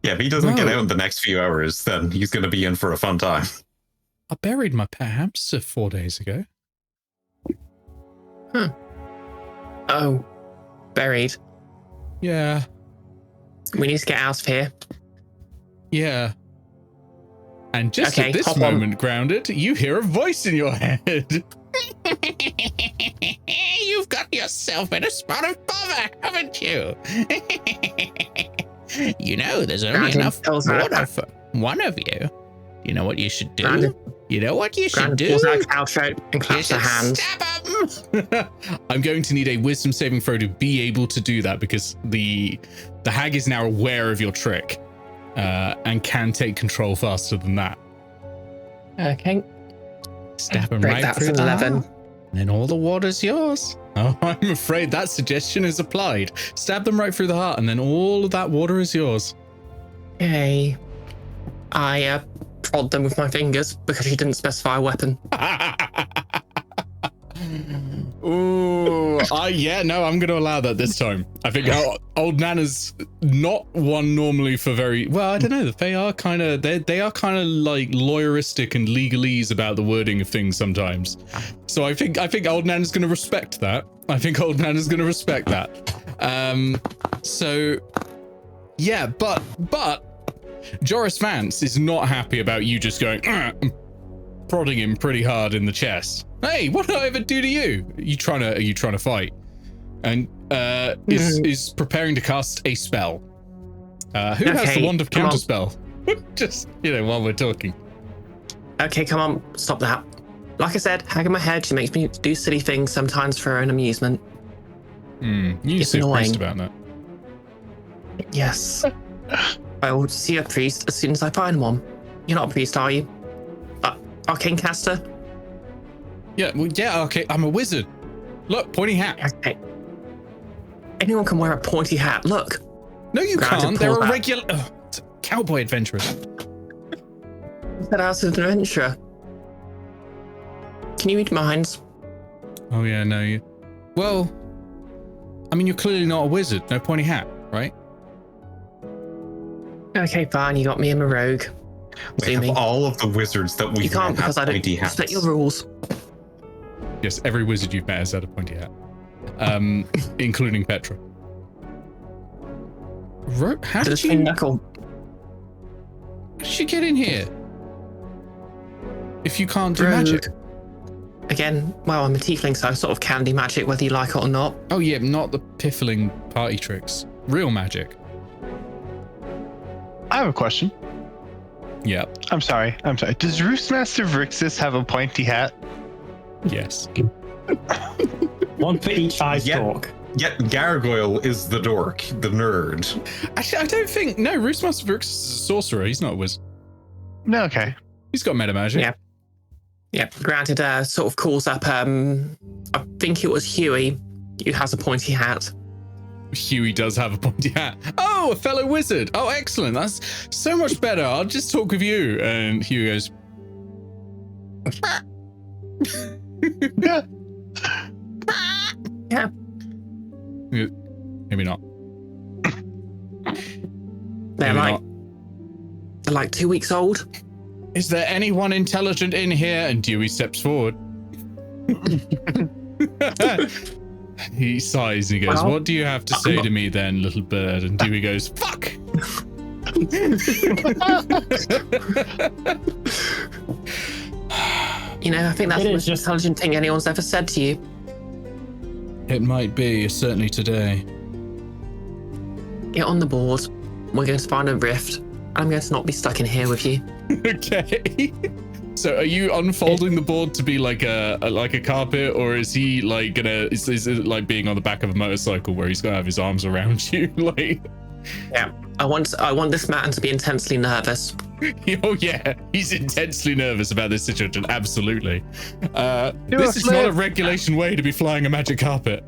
yeah, if he doesn't get out in the next few hours, then he's going to be in for a fun time. I buried my pet hamster 4 days ago. Oh, buried. Yeah. We need to get out of here. Yeah. And just Okay, at this hop moment, on. Grounded, you hear a voice in your head. You've got yourself in a spot of bother, haven't you? You know, there's only Brandon enough pulls out water a- for one of you. You know what you should do? Brandon- You know what you should Brandon do? pulls out a cow throat and You claps her should hands. stab him. I'm going to need a wisdom saving throw to be able to do that because the hag is now aware of your trick and can take control faster than that. Okay. Stab him Great, right that's through an the 11. heart, and then all the water's yours. Oh, I'm afraid that suggestion is applied. Stab them right through the heart, and then all of that water is yours. Okay. I prod them with my fingers because she didn't specify a weapon. Ooh, I'm going to allow that this time. I think old Nana's not one normally for very well. I don't know. They are kind of they are kind of like lawyeristic and legalese about the wording of things sometimes. So I think old Nana's going to respect that. So yeah, but Joris Vance is not happy about you just going prodding him pretty hard in the chest. Hey, what did I ever do to you? Are you trying to fight? And is preparing to cast a spell. Who has the wand of counterspell? Just while we're talking. Okay, come on, stop that. Like I said, hag in my head, she makes me do silly things sometimes for her own amusement. You It's see a priest annoying. about that. Yes. I will see a priest as soon as I find one. You're not a priest, are you? Arcane caster? Yeah, well, yeah, okay, I'm a wizard. Look, pointy hat. Okay. Anyone can wear a pointy hat. Look. No, you Granted, can't. They're pull a back. regular cowboy adventurers. Set out an adventure. Can you read minds? Oh yeah, no, you. Well, I mean, you're clearly not a wizard. No pointy hat, right? Okay, fine. You got me in a rogue. We have all of the wizards that we You can't because I don't pointy hats. respect your rules. Yes, every wizard you've met has had a pointy hat, including Petra. How did you get in here? If you can't do magic. Again, well, I'm a tiefling, so I sort of can do magic whether you like it or not. Oh yeah, not the piffling party tricks. Real magic. I have a question. Yeah. I'm sorry. Does Roostmaster Vrixis have a pointy hat? Yes. One for each eye Yeah. stalk. Yeah, Gargoyle is the dork, the nerd. Actually, I don't think. No, Roostmaster Vrixis is a sorcerer. He's not a wizard. No, okay. He's got meta magic. Yeah. Yep. Granted, sort of calls up. I think it was Huey, who has a pointy hat. Huey does have a pointy hat. Oh, a fellow wizard. Oh, excellent. That's so much better. I'll just talk with you. And Huey goes. Yeah. Maybe not. They're Maybe like, they're like 2 weeks old. Is there anyone intelligent in here? And Dewey steps forward. He sighs and he goes, Well, what do you have to say to me then, little bird? And Dewey goes, fuck! You know, I think that's It the is most just- intelligent thing anyone's ever said to you. It might be, certainly today. Get on the board. We're going to find a rift. I'm going to not be stuck in here with you. Okay. So are you unfolding the board to be like a carpet, or is he like gonna is it like being on the back of a motorcycle where he's gonna have his arms around you? Like, Yeah. I want this man to be intensely nervous. oh yeah, he's intensely nervous about this situation. Absolutely. This is not a regulation way to be flying a magic carpet.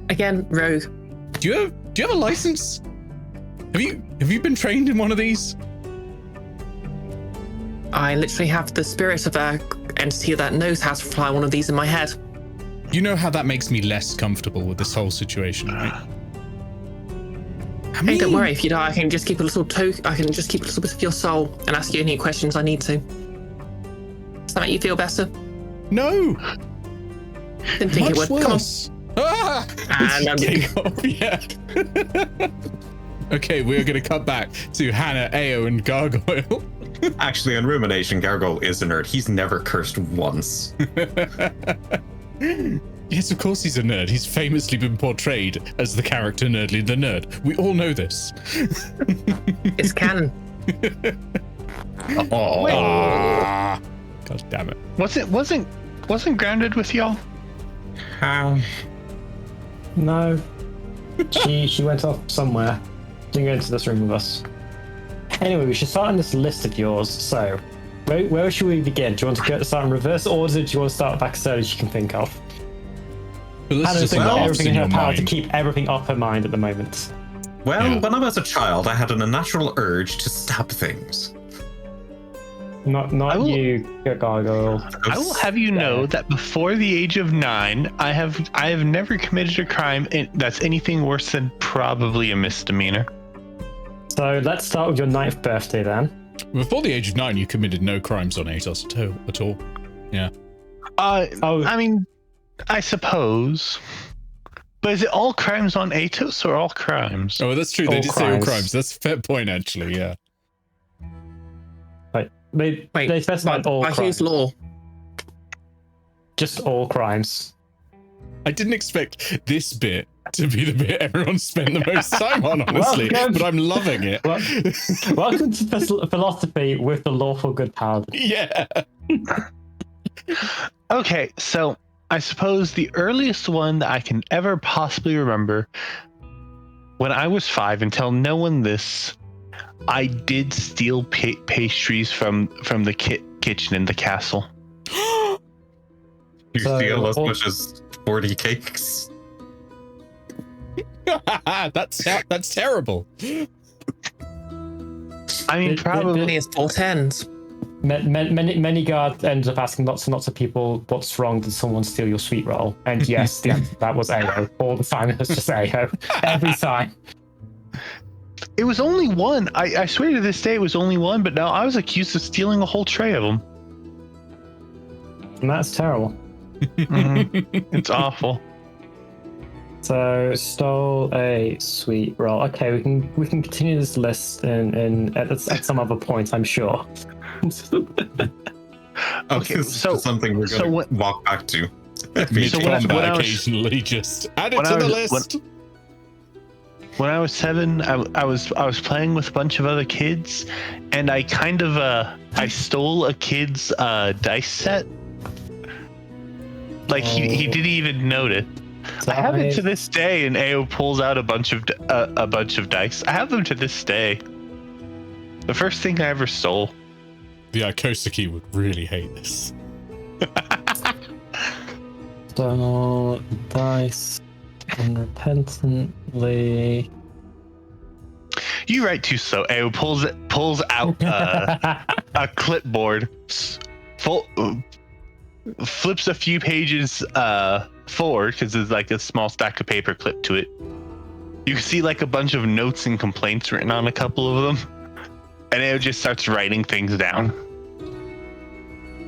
Again, rogue. Do you have a license? Have you been trained in one of these? I literally have the spirit of entity that knows how to fly one of these in my head. You know how that makes me less comfortable with this whole situation, right? Hey, don't worry. If you die, I can just keep a little I can just keep a little bit of your soul and ask you any questions I need to. Does that make you feel better? No. Didn't think it would. Worse. Come on. And Take off, yeah. Okay, we're going to cut back to Hannah, Eao, and Gargoyle. Actually, on rumination, Gargoyle is a nerd. He's never cursed once. Yes, of course he's a nerd. He's famously been portrayed as the character Nerdly the Nerd. We all know this. It's canon. Oh. God damn it. Wasn't Grounded with y'all? No. She went off somewhere. Didn't go into this room with us. Anyway, we should start on this list of yours. So, where should we begin? Do you want to start in reverse order? Do you want to start back as early as you can think of? But let's Hannah's just got laughs everything in in her your power to mind. keep everything off her mind at the moment. Well, Yeah. when I was a child, I had an unnatural urge to stab things. Not you, Gargoyle. I will have you know that before the age of 9, I have never committed a crime that's anything worse than probably a misdemeanor. So let's start with your 9th birthday then. Before the age of 9, you committed no crimes on Atos at all. Yeah. I mean, I suppose. But is it all crimes on Atos or all crimes? Oh, that's true. They All did say all crimes. crimes. That's a fair point, actually. Yeah. They Wait, specified all by crimes. whose law? Just all crimes. I didn't expect this bit to be the bit everyone spent the most time on, honestly. Welcome. But I'm loving it. Welcome to philosophy with the lawful good paladin. Yeah. Okay, so I suppose the earliest one that I can ever possibly remember, when I was 5, and tell no one this, I did steal pastries from the kitchen in the castle. You So, steal as all- much as 40 cakes. That's terrible. I mean, probably. Only as 4 tens. Many guards ended up asking lots and lots of people, what's wrong? Did someone steal your sweet roll? And yes, the answer to that was Eao. All the time it was just Eao. Every time. It was only one. I swear to this day it was only one, but now I was accused of stealing a whole tray of them. And that's terrible. It's awful. So stole a sweet roll. Okay, we can continue this list at some other point, I'm sure. Okay, This is so- something we're so going what- to walk back to. Mid-combat when I was- occasionally just add it when to I the was- list. When I was 7, I was playing with a bunch of other kids, and I kind of I stole a kid's dice set. Like he didn't even notice. I have it to this day, and Eao pulls out a bunch of dice. I have them to this day. The first thing I ever stole. The Ikosaki would really hate this. Stole dice unrepentantly. You write too slow. Eao pulls out a clipboard, flips a few pages forward because there's like a small stack of paper clipped to it. You can see like a bunch of notes and complaints written on a couple of them, and Eao just starts writing things down.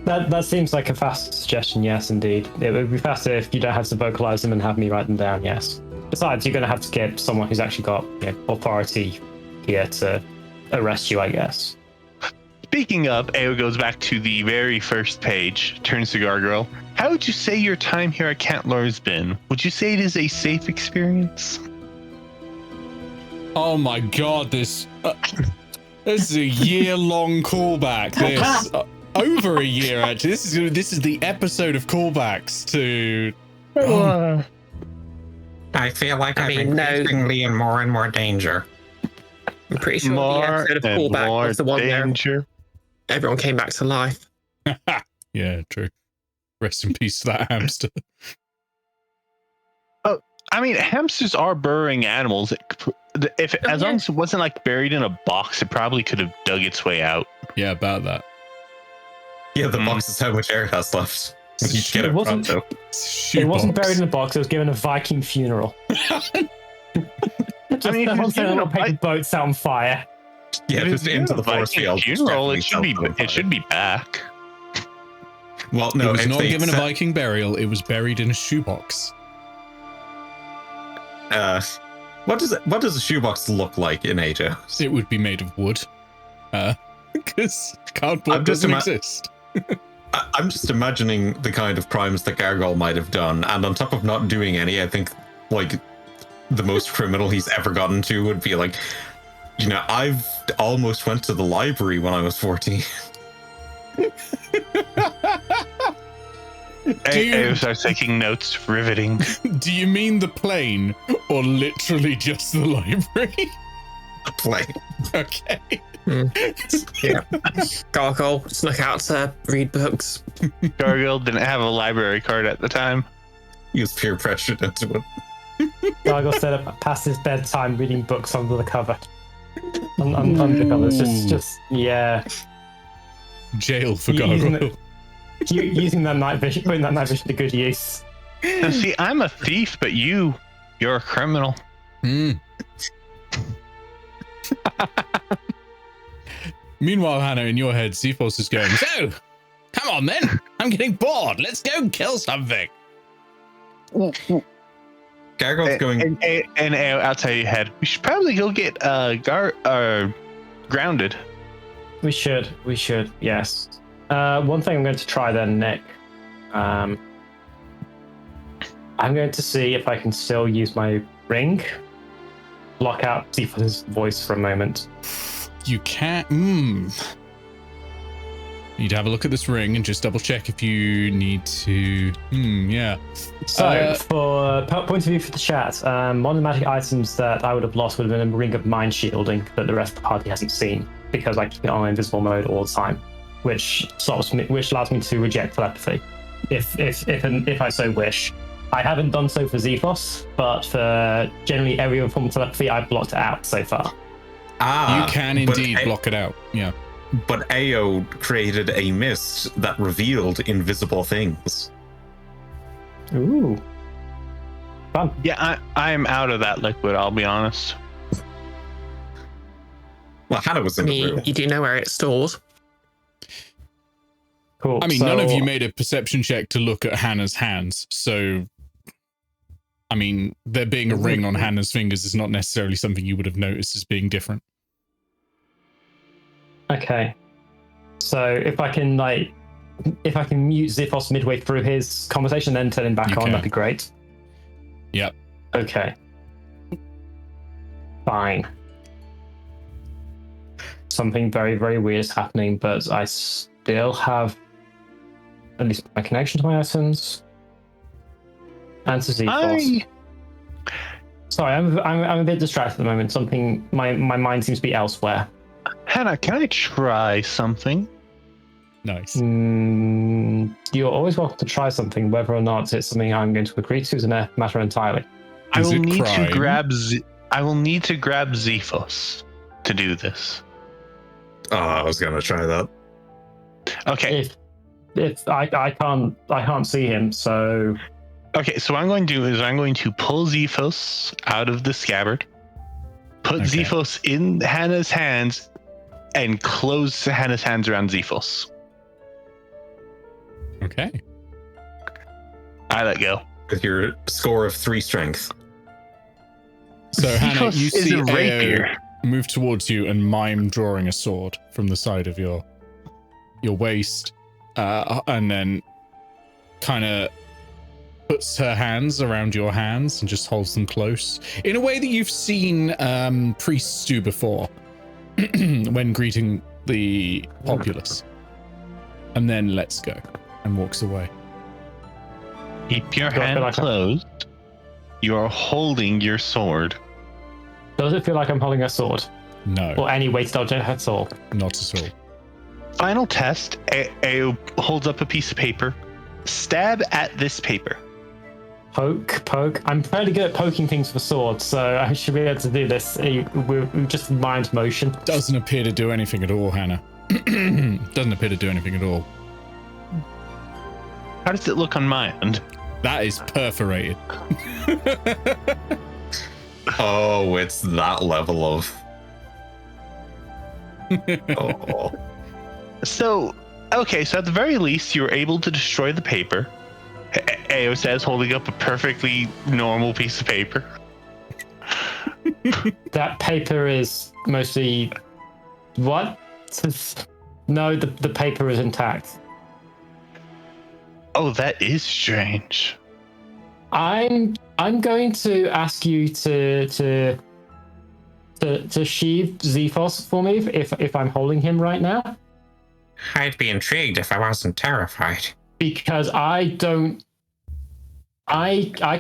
That seems like a fast suggestion, yes, indeed. It would be faster if you don't have to vocalize them and have me write them down, yes. Besides, you're going to have to get someone who's actually got authority here to arrest you, I guess. Speaking of, Eao goes back to the very first page, turns to Gargoyle. How would you say your time here at Cantler has been? Would you say it is a safe experience? Oh my god, this is a year-long callback. This over a year actually. This is the episode of callbacks to. I feel like I I'm mean, no. increasingly in more and more danger. I'm pretty sure the More episode of and Callback more was the one where danger. everyone came back to life. Yeah, true. Rest in peace to that hamster. I mean, hamsters are burrowing animals. As long as it wasn't like buried in a box, it probably could have dug its way out. Yeah, about that. Yeah, the box is how much air it has left. You get It it wasn't- pronto. It wasn't buried in a box. It was given a Viking funeral. Just mean, if someone it's setting given a a paper boat set on fire. Yeah, If just it's into a the force Viking field. funeral, It it should be back. Well, It no, was if not they given a accept- Viking burial. It was buried in a shoebox. What does a shoebox look like in Ajo? It would be made of wood. Because cardboard I'm just doesn't exist. I'm just imagining the kind of crimes that Gargoyle might have done, and on top of not doing any, I think like the most criminal he's ever gotten to would be like, you know, I've almost went to the library when I was 14. I start taking notes, riveting. Do you mean the plane or literally just the library? Play. Okay. Yeah. Gargoyle snuck out to read books. Gargoyle didn't have a library card at the time. He was peer pressured into it. Gargoyle set up past his bedtime reading books under the cover. Under the covers, just yeah. Jail for Using Gargoyle. Using that night vision, putting that night vision to good use. Now, see, I'm a thief, but you're a criminal. Meanwhile, Hannah, in your head, Zephos is going, so, come on then. I'm getting bored. Let's go and kill something. Gargoyle's going. And outside your head, we should probably go get grounded. We should, yes. One thing I'm going to try then, Nick. I'm going to see if I can still use my ring. Block out Zephos' voice for a moment. You can't. Need to have a look at this ring and just double check if you need to. Yeah. So, for point of view for the chat, one of the magic items that I would have lost would have been a ring of mind shielding that the rest of the party hasn't seen because I keep it on invisible mode all the time, which allows me to reject telepathy, if I so wish. I haven't done so for Zephos, but for generally every other form of telepathy, I've blocked it out so far. You can indeed block it out. Yeah. But Eao created a mist that revealed invisible things. Ooh. Fun. Yeah, I am out of that liquid, I'll be honest. Well, Hannah was I in the mean, room. you do know where it's stored. Cool. I mean, So, none of you made a perception check to look at Hannah's hands. So, I mean, there being a ring on Hannah's fingers is not necessarily something you would have noticed as being different. Okay. So if I can mute Zephos midway through his conversation, then turn him back You on, can. that'd be great. Yep. Okay. Fine. Something very, very weird is happening, but I still have at least my connection to my items. And to Zephos. Sorry, I'm a bit distracted at the moment. My mind seems to be elsewhere. Hannah, can I try something? Nice. You're always welcome to try something, whether or not it's something I'm going to agree to is a matter entirely. I Is will it need crime? to grab Zephos to do this. Oh, I was gonna try that. Okay. If I can't see him, so Okay, so what I'm going to do is I'm going to pull Zephos out of the scabbard, put Okay. Zephos in Hannah's hands, and close Hannah's hands around Zephos. Okay. I let go. With your score of 3 strength. So, Hannah, Zephos you is see a Eao rapier. move towards you and mime drawing a sword from the side of your waist, and then kind of puts her hands around your hands and just holds them close in a way that you've seen priests do before when greeting the populace, and then lets go and walks away. Keep your Do I feel hand like closed. You are holding your sword. does it feel like I'm holding a sword No, or any weighted object at all? not at all. Final test. Eao holds up a piece of paper. Stab at this paper. Poke. I'm fairly good at poking things with a sword, so I should be able to do this. We're just mind motion. Doesn't appear to do anything at all, Hannah. Doesn't appear to do anything at all. How does it look on my end? That is perforated. Oh, it's that level of. Oh. So, okay, so at the very least, you were able to destroy the paper. Eao says, holding up a perfectly normal piece of paper. That paper is mostly what? No, the paper is intact. Oh, that is strange. I'm going to ask you to sheathe Zephos for me if I'm holding him right now, I'd be intrigued if I wasn't terrified. because I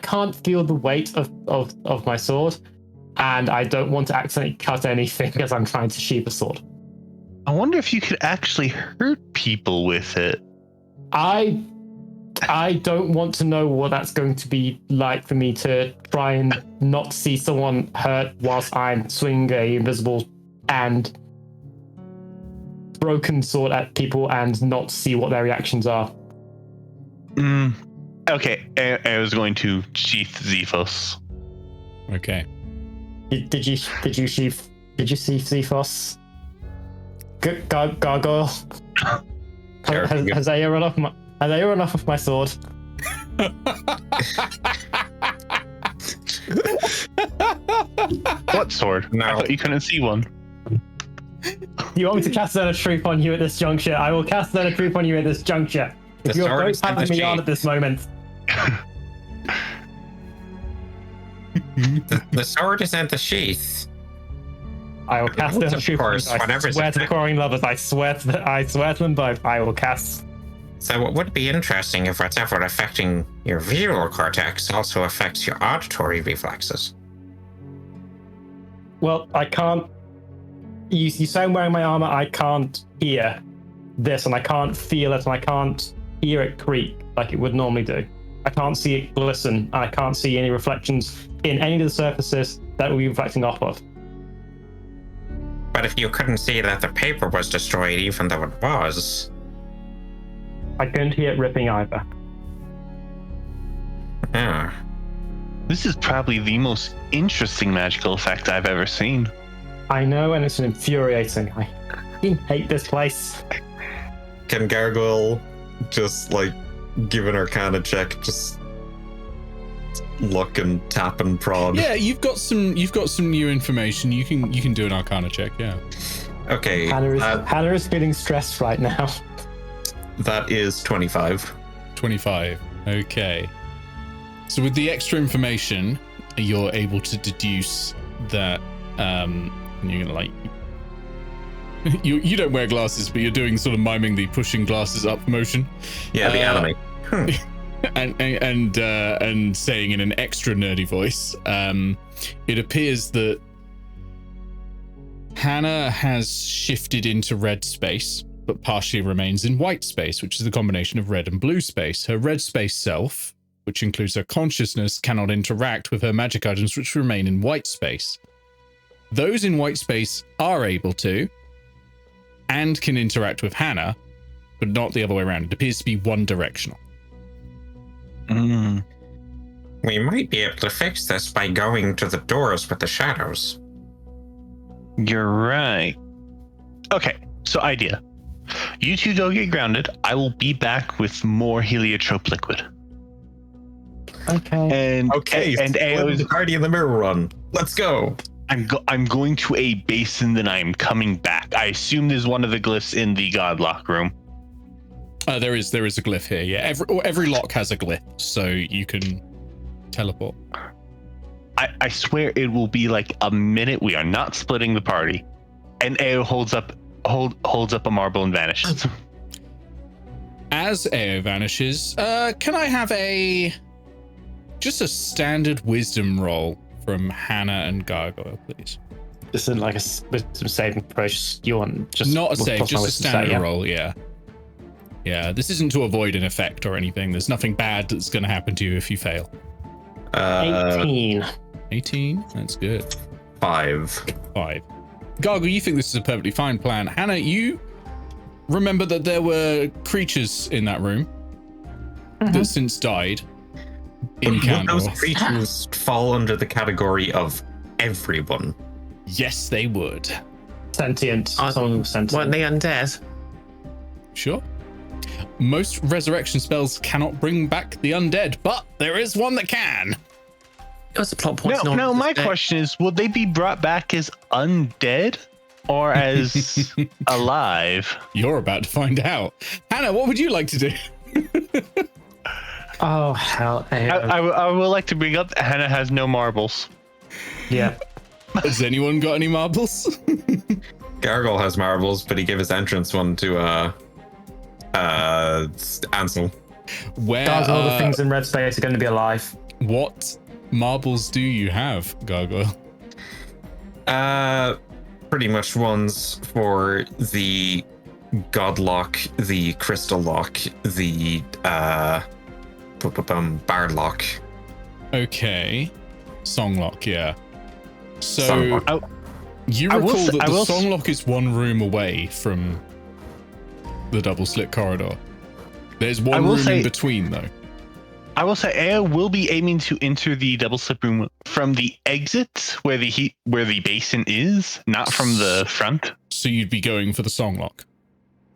can't feel the weight of my sword, and I don't want to accidentally cut anything as I'm trying to sheathe the sword. I wonder if you could actually hurt people with it. I don't want to know what that's going to be like for me to try and not see someone hurt whilst I'm swinging a invisible and broken sword at people and not see what their reactions are. Okay, I was going to sheath Zephos. Okay. Did you sheath Zephos? Gargoyle. Has Eao run off my? Has Eao run off of my sword? What sword? No. I thought you couldn't see one. You want me to cast Zone of Truth on you at this juncture? I will cast Zone of Truth on you at this juncture. If The you're sword both is in the having me on sheath. at this moment. The sword is in the sheath. I will cast Zone of Of Truth on you. course, I whatever's swear to the effect- Coring Lovers. I swear to them both. I will cast. So it would be interesting if whatever affecting your visual cortex also affects your auditory reflexes. Well, I can't. You say I'm wearing my armor. I can't hear this, and I can't feel it, and I can't hear it creak like it would normally do. I can't see it glisten, and I can't see any reflections in any of the surfaces that we're reflecting off of. But if you couldn't see that the paper was destroyed, even though it was, I couldn't hear it ripping either. yeah. This is probably the most interesting magical effect I've ever seen. I know, and it's infuriating. I fucking hate this place. Can Gargoyle just like give an Arcana check? Just look and tap and prod. Yeah, you've got some new information. You can do an Arcana check. Yeah. Okay. Hannah is feeling stressed right now. That is 25. 25. Okay. So with the extra information, you're able to deduce that you're gonna like you don't wear glasses, but you're doing sort of miming the pushing glasses up motion. Yeah, the anime. and saying in an extra nerdy voice, it appears that Hannah has shifted into red space, but partially remains in white space, which is the combination of red and blue space. Her red space self, which includes her consciousness, cannot interact with her magic items, which remain in white space. Those in white space are able to, and can interact with Hannah, but not the other way around. It appears to be one directional. We might be able to fix this by going to the doors with the shadows. You're right. Okay, so idea. You two go get grounded. I will be back with more heliotrope liquid. Okay. And Okay, and the party in the mirror run. Let's go. I'm going to a basin, then I'm coming back. I assume there's one of the glyphs in the Godlock room. There is a glyph here. Yeah, every lock has a glyph, so you can teleport. I swear it will be like a minute. We are not splitting the party. And Eao holds up a marble and vanishes. As Eao vanishes, can I have just a standard wisdom roll from Hannah and Gargoyle, please? This isn't like a saving approach. You want just Not a save, plus my just a wisdom stat, standard yeah? roll. Yeah. Yeah, this isn't to avoid an effect or anything. There's nothing bad that's going to happen to you if you fail. 18. 18? That's good. 5. 5. Gargoyle, you think this is a perfectly fine plan. Hannah, you remember that there were creatures in that room. that's since died in Would Candor. those creatures fall under the category of everyone? Yes, they would. Sentient. Uh, Some sentient. Weren't they undead? Sure. Most resurrection spells cannot bring back the undead, but there is one that can. It was a plot point. No, my question is, will they be brought back as undead or as alive? You're about to find out. Hannah, what would you like to do? Oh, hell. I would like to bring up that Hannah has no marbles. Yeah. Has anyone got any marbles? Gargoyle has marbles, but he gave his entrance one to Ansel. Where Guys, all the things in red space are going to be alive. what marbles do you have, Gargoyle? Pretty much ones for the Godlock, the Crystal Lock, the Bard Lock. Okay. Songlock, yeah. So Songlock. you I will recall s- that I the will s- Songlock is one room away from the double slit corridor. There's one will room say- in between, though. I will say Eao will be aiming to enter the double slip room from the exit where the basin is, not from the front. So you'd be going for the Songlock.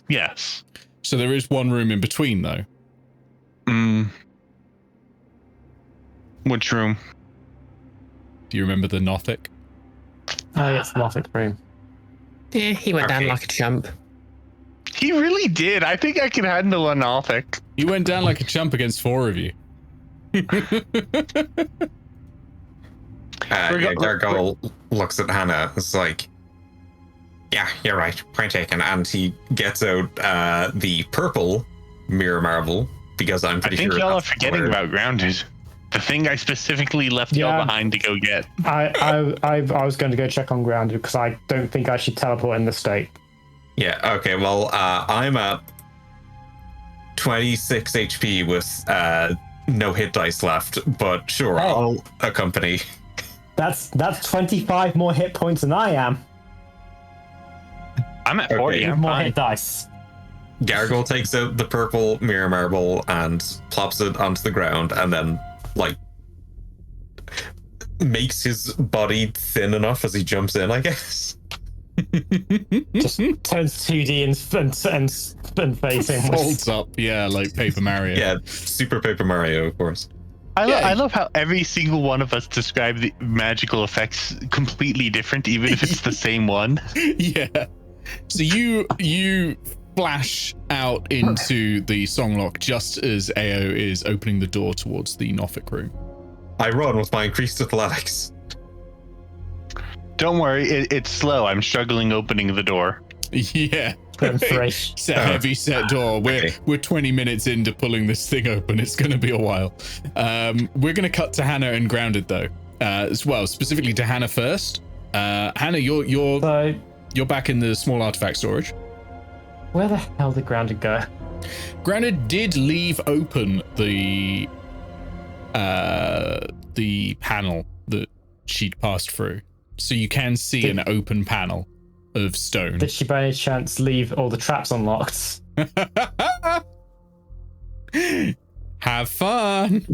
Yes. So there is one room in between, though. Which room? Do you remember the Nothic? Oh, yeah, it's the Moffat room. Yeah, he went down Okay. like a chump. He really did. I think I can handle a Nothic. You went down like a chump against 4 of you. Gargoyle looks at Hannah. It's like, yeah, you're right. Point taken. And he gets out the purple mirror marble because I'm I pretty think sure y'all are that's forgetting where- about Grounded. The thing I specifically left Yeah. y'all behind to go get. I was going to go check on Grounded because I don't think I should teleport in the state. Yeah. Okay. Well, I'm at 26 HP with no hit dice left, but sure, Oh. I'll accompany. That's 25 more hit points than I am. I'm at Okay. 40. With I'm more fine. hit dice. Gargoyle takes out the purple mirror marble and plops it onto the ground, and then like makes his body thin enough as he jumps in, I guess. Just turns 2D and facing. Folds up, yeah, like Paper Mario. Yeah, Super Paper Mario, of course. I love how every single one of us describe the magical effects completely different, even if it's the same one. Yeah. So you flash out into the Songlock just as Eao is opening the door towards the Nothic room. I run with my increased athletics. Don't worry, it's slow. I'm struggling opening the door. Yeah. Thrash. It's a heavy set door. We're 20 minutes into pulling this thing open. It's going to be a while. We're going to cut to Hannah and Grounded though, as well. Specifically to Hannah first. Hannah, you're back in the small artifact storage. Where the hell did Grounded go? Grounded did leave open the panel that she'd passed through, so you can see an open panel of stone. Did she by any chance leave all the traps unlocked? Have fun.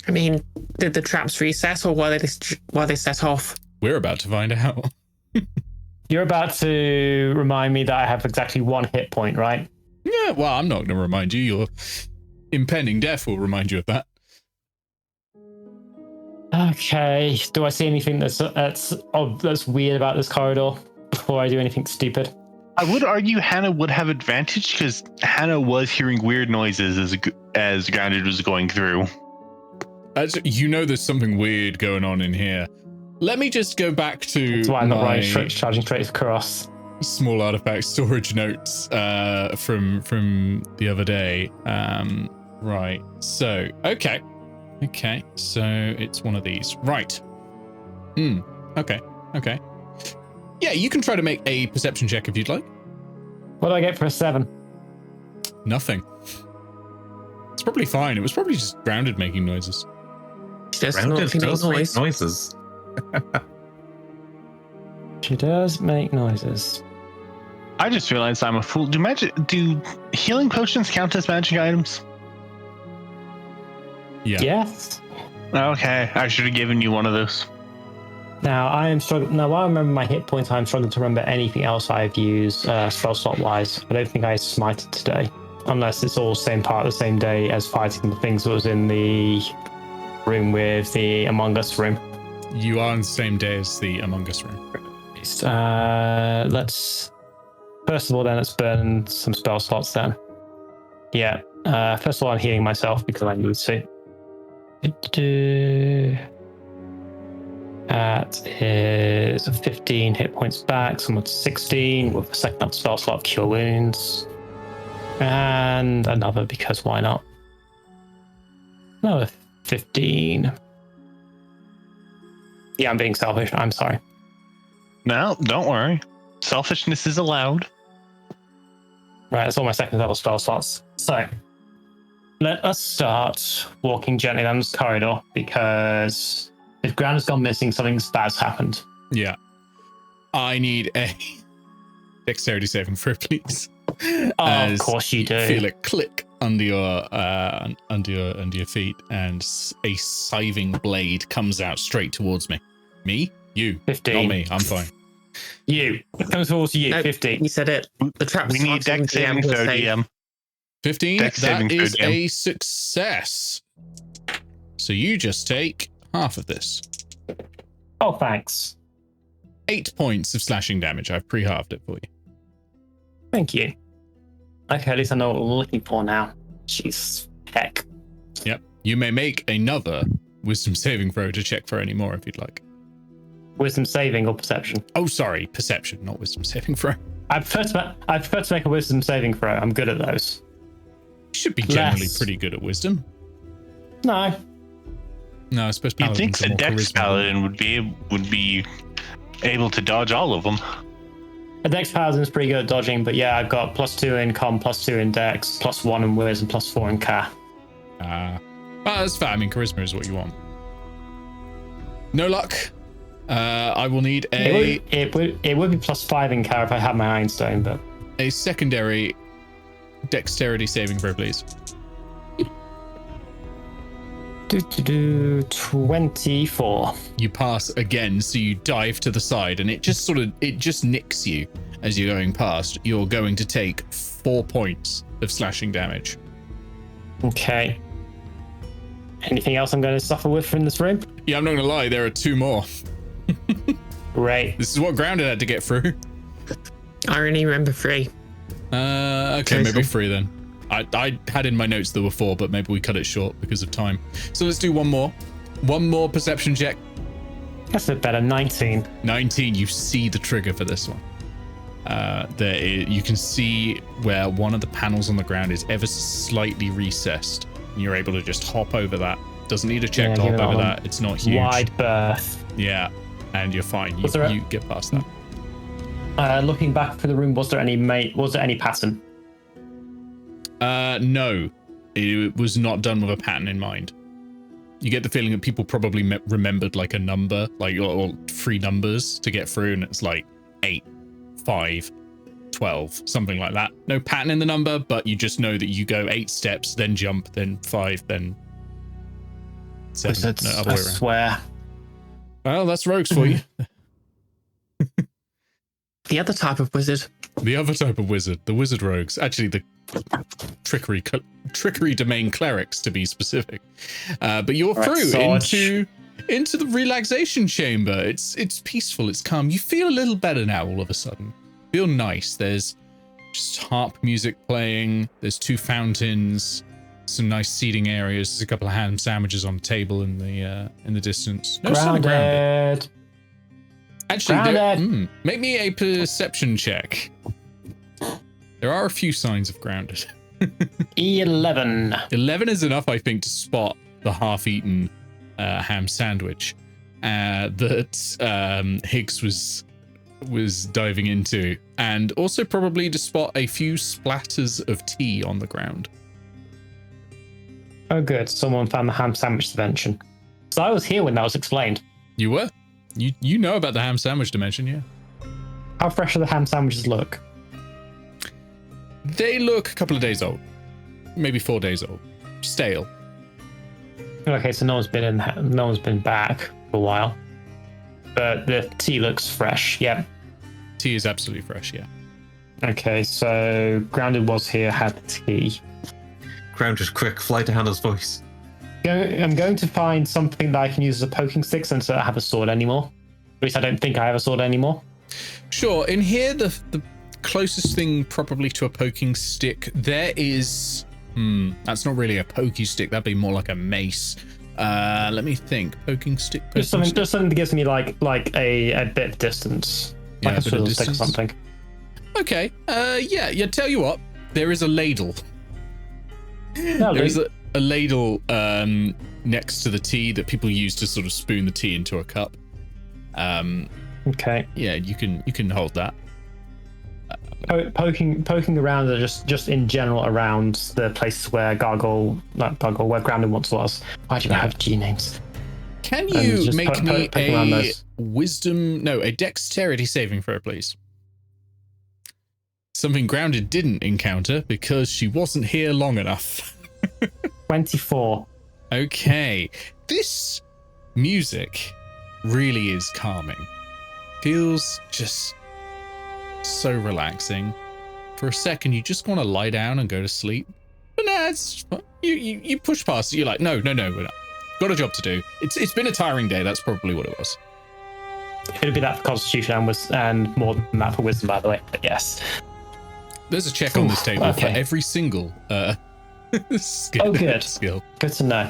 I mean, did the traps reset or were they set off? We're about to find out. You're about to remind me that I have exactly 1 hit point, right? Yeah, well, I'm not going to remind you. Your impending death will remind you of that. Okay. Do I see anything that's weird about this corridor before I do anything stupid? I would argue Hannah would have advantage because Hannah was hearing weird noises as Grounded was going through. You know there's something weird going on in here. Let me just go back to That's why I'm not my charging straight across. small artifact storage notes from the other day. Right. So, okay. So it's one of these. Right. Okay. Yeah, you can try to make a perception check if you'd like. What do I get for a 7? Nothing. It's probably fine. It was probably just Grounded making noises. Just Grounded not making does make noise. noises. She does make noises. I just realized I'm a fool. Do healing potions count as magic items? Yeah. Yes. Okay, I should have given you one of those. Now I am struggling. Now while I remember my hit points, I'm struggling to remember anything else I've used spell slot wise. I don't think I smited today, unless it's all same part of the same day as fighting the things that was in the room with the Among Us room. You are on the same day as the Among Us room. Let's first of all then let's burn some spell slots then. Yeah. First of all, I'm healing myself because I need to. That is 15 hit points back, so I'm at 16 with a second up spell slot of Cure Wounds. And another, because why not? Another 15. Yeah, I'm being selfish. I'm sorry. No, don't worry. Selfishness is allowed. Right, that's all my second level spell slots. So, let us start walking gently down this corridor, because if ground has gone missing, something bad's happened. Yeah. I need a dexterity saving throw, please. Of course you do. Feel it click under your feet, and a scything blade comes out straight towards me. Me? You. 15. Not me. I'm fine. You. It comes towards you. No, 15. You said it. The trap's We need starting, dex saving will throw, save. DM. 15. Dex saving That throw, is DM. a success. So you just take half of this. Oh, thanks. 8 points of slashing damage. I've pre-halved it for you. Thank you. Okay, at least I know what we're looking for now. Jeez. Heck. Yep. You may make another wisdom saving throw to check for any more if you'd like. Wisdom saving or perception? Oh, sorry. Perception, not wisdom saving throw. I prefer to make a wisdom saving throw. I'm good at those. You should be generally Less. pretty good at wisdom. No. No, I suppose You'd think paladins are the more dex charisma. paladin would be able to dodge all of them. A dex paladin is pretty good at dodging, but yeah, I've got +2 in com, +2 in dex, +1 in wiz, and +4 in ca. Well, that's fair. I mean, charisma is what you want. No luck. I will need It would be +5 in ca if I had my Ironstone, but a secondary dexterity saving throw, please. 24. You pass again, so you dive to the side, and it just nicks you as you're going past. You're going to take 4 points of slashing damage. Okay. Anything else I'm going to suffer with from this room? Yeah, I'm not gonna lie, there are 2 more. Great. This is what Grounded had to get through. I only remember 3. Okay, Okay, maybe so- 3 then. I had in my notes there were 4, but maybe we cut it short because of time. So let's do one more. One more perception check. That's a bit better. 19. 19, you see the trigger for this one. You can see where one of the panels on the ground is ever slightly recessed. And you're able to just hop over that. Doesn't need a check to give hop it over a that. It's not huge. Wide berth. Yeah, and you're fine. Was there You get past that. Looking back through the room, was there any pattern? No, it was not done with a pattern in mind. You get the feeling that people probably remembered like a number, like or 3 numbers to get through, and it's like 8, 5, 12, something like that. No pattern in the number, but you just know that you go 8 steps, then jump, then 5, then 7. Wizards, No, other I way around. swear. Well, that's rogues for you. The other type of wizard. The other type of wizard, the wizard rogues. Actually, the trickery domain clerics, to be specific. But you're Right, through Sarge. into the relaxation chamber. It's peaceful. It's calm. You feel a little better now. All of a sudden, feel nice. There's just harp music playing. There's 2 fountains. Some nice seating areas. There's a couple of ham sandwiches on the table in the distance. No sign of Grounded. Grounded. Actually, make me a perception check. There are a few signs of Grounded. 11. 11 is enough, I think, to spot the half-eaten ham sandwich that Higgs was diving into, and also probably to spot a few splatters of tea on the ground. Oh, good. Someone found the ham sandwich dimension. So I was here when that was explained. You were? You know about the ham sandwich dimension, yeah? How fresh do the ham sandwiches look? They look a couple of days old, maybe 4 days old, stale. Okay, so no one's been back for a while, but the tea looks fresh. Yep. Tea is absolutely fresh, yeah. Okay, so Grounded was here, had the tea. Grounded, quick, fly to Hannah's voice. I'm going to find something that I can use as a poking stick since I don't have a sword anymore. At least I don't think I have a sword anymore. Sure. In here, the closest thing probably to a poking stick there is... that's not really a pokey stick. That'd be more like a mace. Let me think. Poking stick. Just something that gives me like a bit of distance, Yeah, like a swivel stick or something. Okay. Yeah. Tell you what, there is a ladle. There is a ladle next to the tea that people use to sort of spoon the tea into a cup. Okay. Yeah, you can hold that. Poking around just in general around the places where where Grounded once was. Why do you have G names? Can you make me a a dexterity saving throw, please? Something Grounded didn't encounter because she wasn't here long enough. 24. Okay. This music really is calming. Feels just so relaxing. For a second, you just want to lie down and go to sleep. But nah, it's you push past it. You're like, no, we're not. Got a job to do. It's been a tiring day. That's probably what it was. It'd be that for Constitution and more than that for Wisdom, by the way. But yes. There's a check on this table for every single skill. Oh, good. Skill. Good to know.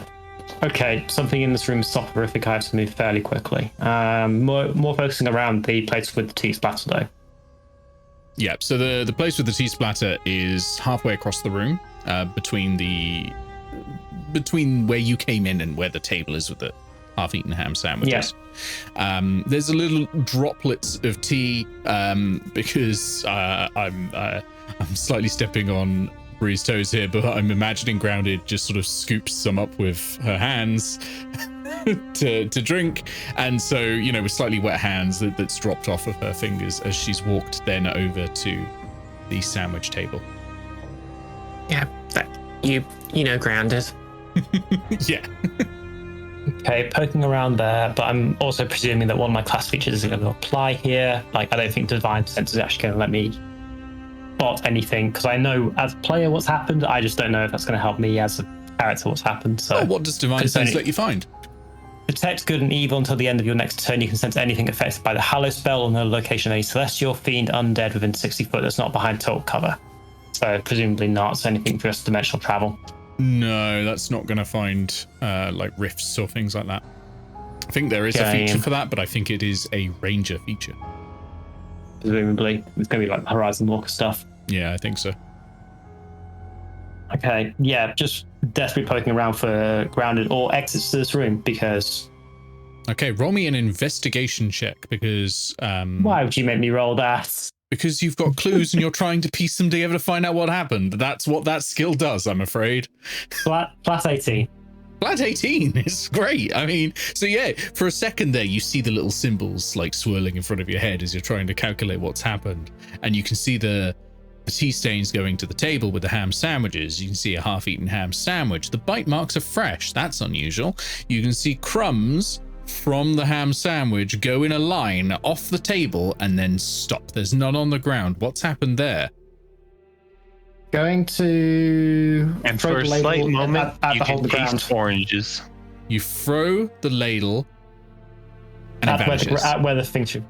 Okay, something in this room is soporific. I have to move fairly quickly. More focusing around the place with the tea splatter, though. Yeah, so the place with the tea splatter is halfway across the room, between where you came in and where the table is with the half-eaten ham sandwiches. Yeah. There's a little droplets of tea because I'm slightly stepping on Bree's toes here, but I'm imagining Grounded just sort of scoops some up with her hands to drink, and so with slightly wet hands that's dropped off of her fingers as she's walked then over to the sandwich table. Yeah, you know Grounded. Yeah. Okay, poking around there, but I'm also presuming that one of my class features isn't going to apply here. Like, I don't think Divine Sense is actually going to let me spot anything, because I know as a player what's happened. I just don't know if that's going to help me as a character what's happened. So, what does Divine Sense let you find? Detect good and evil until the end of your next turn. You can sense anything affected by the Hallow spell on the location of any celestial, fiend, undead within 60 foot that's not behind total cover. So presumably not. So anything for just dimensional travel. No, that's not going to find like rifts or things like that. I think there is a feature for that, but I think it is a ranger feature. Presumably, it's going to be like Horizon Walker stuff. Yeah, I think so. Okay, yeah, just desperately poking around for Grounded or exits to this room because... Okay, roll me an investigation check because... Why would you make me roll that? Because you've got clues and you're trying to piece them together to find out what happened. That's what that skill does, I'm afraid. Flat 18. Flat 18 is great. I mean, so yeah, for a second there, you see the little symbols like swirling in front of your head as you're trying to calculate what's happened. And you can see the tea stains going to the table with the ham sandwiches. You can see a half-eaten ham sandwich. The bite marks are fresh. That's unusual. You can see crumbs from the ham sandwich go in a line off the table and then stop. There's none on the ground. What's happened there? Going to... And for a slight moment, you can taste oranges. You throw the ladle and it vanishes. At where the thing should...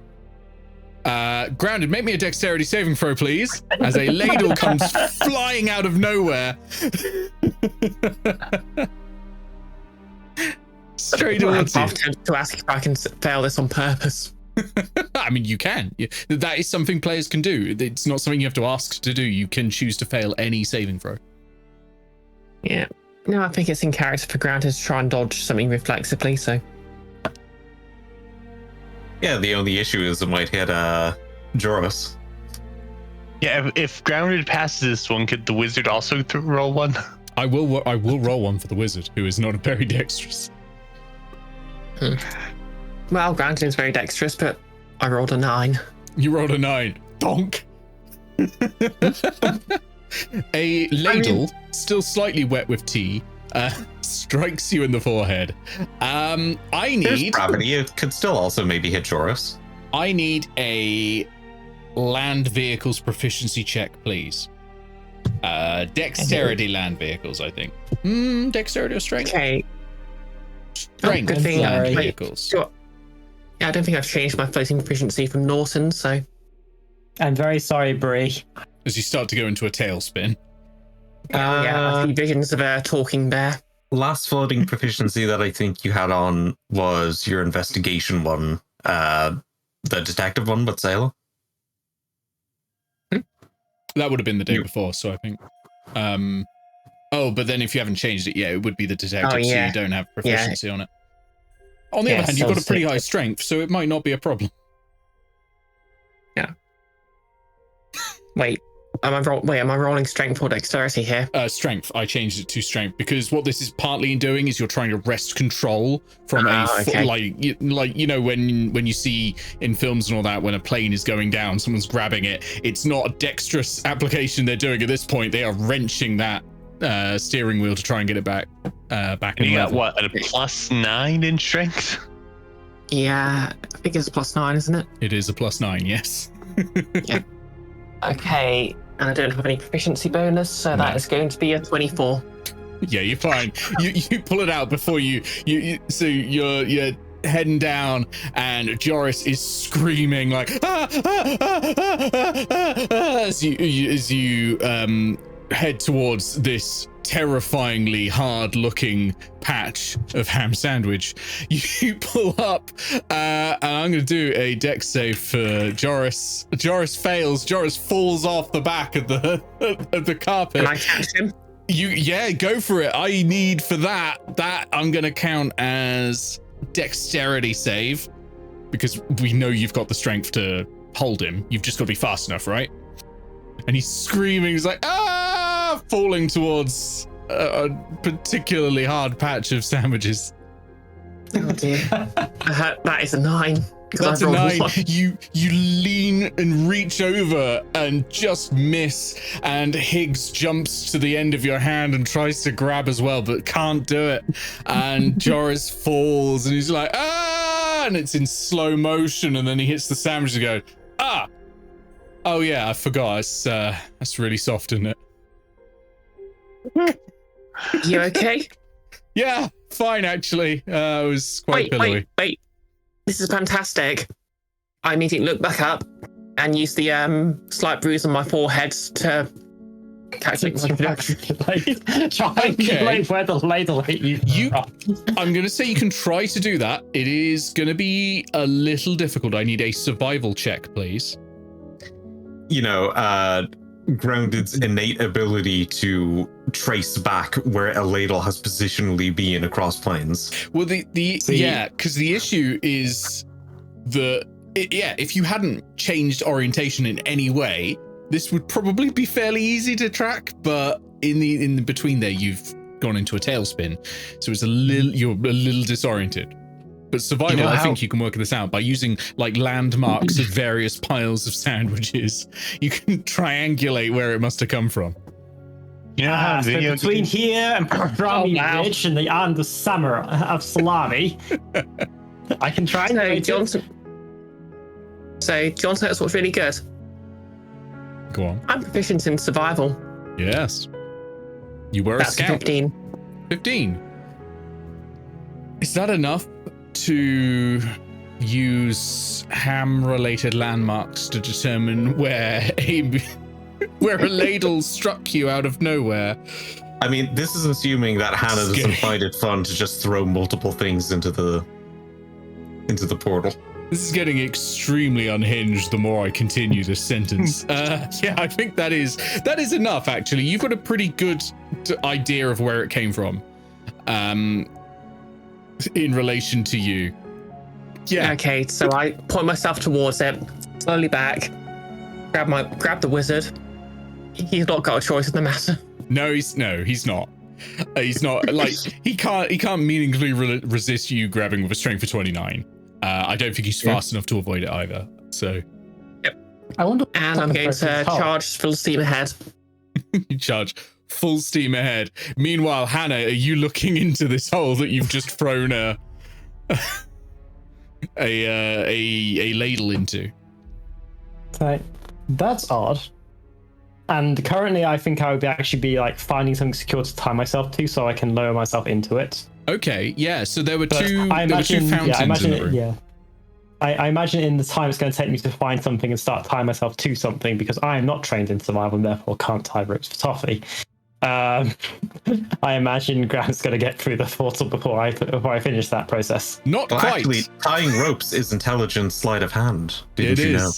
Grounded, make me a dexterity saving throw, please, as a ladle comes flying out of nowhere. Straight towards you. I'm tempted to ask if I can fail this on purpose. I mean, you can. That is something players can do. It's not something you have to ask to do. You can choose to fail any saving throw. Yeah. No, I think it's in character for Grounded to try and dodge something reflexively, so... Yeah, the only issue is it might hit Joris. Yeah, if Grounded passes this one, could the wizard also roll one? I will roll one for the wizard, who is not very dexterous. Well, Grounded is very dexterous, but I rolled a 9. You rolled a 9. Donk. A ladle, still slightly wet with tea, strikes you in the forehead. I There's need gravity. It could still also maybe hit Joris. I need a land vehicles proficiency check, please. Dexterity land vehicles, I think. Dexterity or strength? Okay. Strength Good thing land I- vehicles. Sure. Yeah, I don't think I've changed my floating proficiency from Norton, so I'm very sorry, Bree. As you start to go into a tailspin. yeah, I see visions of a talking bear. Last floating proficiency that I think you had on was your investigation one, the detective one with Sailor. That would have been the day before, so I think. But then if you haven't changed it, it would be the detective, so yeah. you don't have proficiency on it. On the Yeah, other hand, you've so got a pretty sick. high strength, so it might not be a problem. Wait, am I rolling strength or dexterity here? Strength. I changed it to strength because what this is partly in doing is you're trying to wrest control from okay. like you know when you see in films and all that when a plane is going down, someone's grabbing it. It's not a dexterous application they're doing at this point. They are wrenching that steering wheel to try and get it back And in you got level. what, a +9 in strength? Yeah, I think it's +9, isn't it? It is a +9, yes. Okay, and I don't have any proficiency bonus, so No. that is going to be a 24. Yeah, you're fine. you pull it out before you so you're heading down and Joris is screaming like as you head towards this terrifyingly hard looking patch of ham sandwich. You pull up and I'm gonna do a dex save for Joris. Joris fails. Joris falls off the back of the carpet. Can I catch him? Go for it. I need for that I'm gonna count as dexterity save because we know you've got the strength to hold him. You've just got to be fast enough, right? And he's screaming. He's like, falling towards a particularly hard patch of sandwiches. Oh dear. That is a 9. 'cause That's a I've rolled 9. one. You lean and reach over and just miss, and Higgs jumps to the end of your hand and tries to grab as well, but can't do it. And Joris falls, and he's like, and it's in slow motion, and then he hits the sandwich and goes, oh yeah, I forgot. That's really soft, isn't it? You okay? Yeah, fine actually. It was quite pillowy. Wait. This is fantastic. I immediately look back up and use the slight bruise on my forehead to calculate my projection. Triangulate where the ladle hit you. I'm going to say you can try to do that. It is going to be a little difficult. I need a survival check, please. You know, Grounded's innate ability to trace back where a ladle has positionally been across planes. Well, because the issue is if you hadn't changed orientation in any way, this would probably be fairly easy to track. But in the between there, you've gone into a tailspin, so you're a little disoriented. But survival, You know I how- think you can work this out by using like landmarks of various piles of sandwiches. You can triangulate where it must have come from. You know how in So video between games- here and Brahmovich and the summer of salami, I can try and So make it. Johnson knows what's really good. Go on. I'm proficient in survival. Yes. You were a That's scout. 15. 15. Is that enough to use ham-related landmarks to determine where a ladle struck you out of nowhere? I mean, this is assuming that Hannah doesn't Scary. find it fun to just throw multiple things into the portal. This is getting extremely unhinged the more I continue this sentence. I think that is enough, actually. You've got a pretty good idea of where it came from. In relation to you. Yeah. Okay, so I point myself towards it, slowly back, grab the wizard. He's not got a choice in the matter. No, he's not. He's not like he can't meaningfully resist you grabbing with a strength of 29. I don't think he's fast enough to avoid it either. So I wonder. And I'm going to charge full steam ahead. You charge full steam ahead. Meanwhile, Hannah, are you looking into this hole that you've just thrown a ladle into? Okay. That's odd. And currently, I think I would actually be like finding something secure to tie myself to, so I can lower myself into it. Okay, yeah. So there were But two fountains in the room. Yeah. I imagine in the time it's going to take me to find something and start tying myself to something, because I am not trained in survival and therefore can't tie ropes for toffee. I imagine Graham's going to get through the portal before I finish that process. Not Well, quite. actually, tying ropes is intelligent sleight of hand. Didn't you know?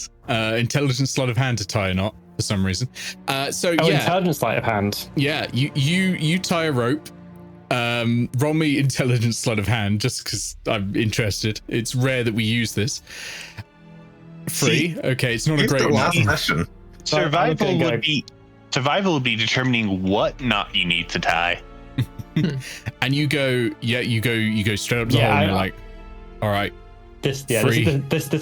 Intelligent sleight of hand to tie a knot for some reason. Intelligent sleight of hand. Yeah, you tie a rope. Roll me intelligent sleight of hand just because I'm interested. It's rare that we use this. 3. Okay, it's not a great Last one. session. Survival would be determining what knot you need to tie. And you go straight up to the hole and you're like, all right. This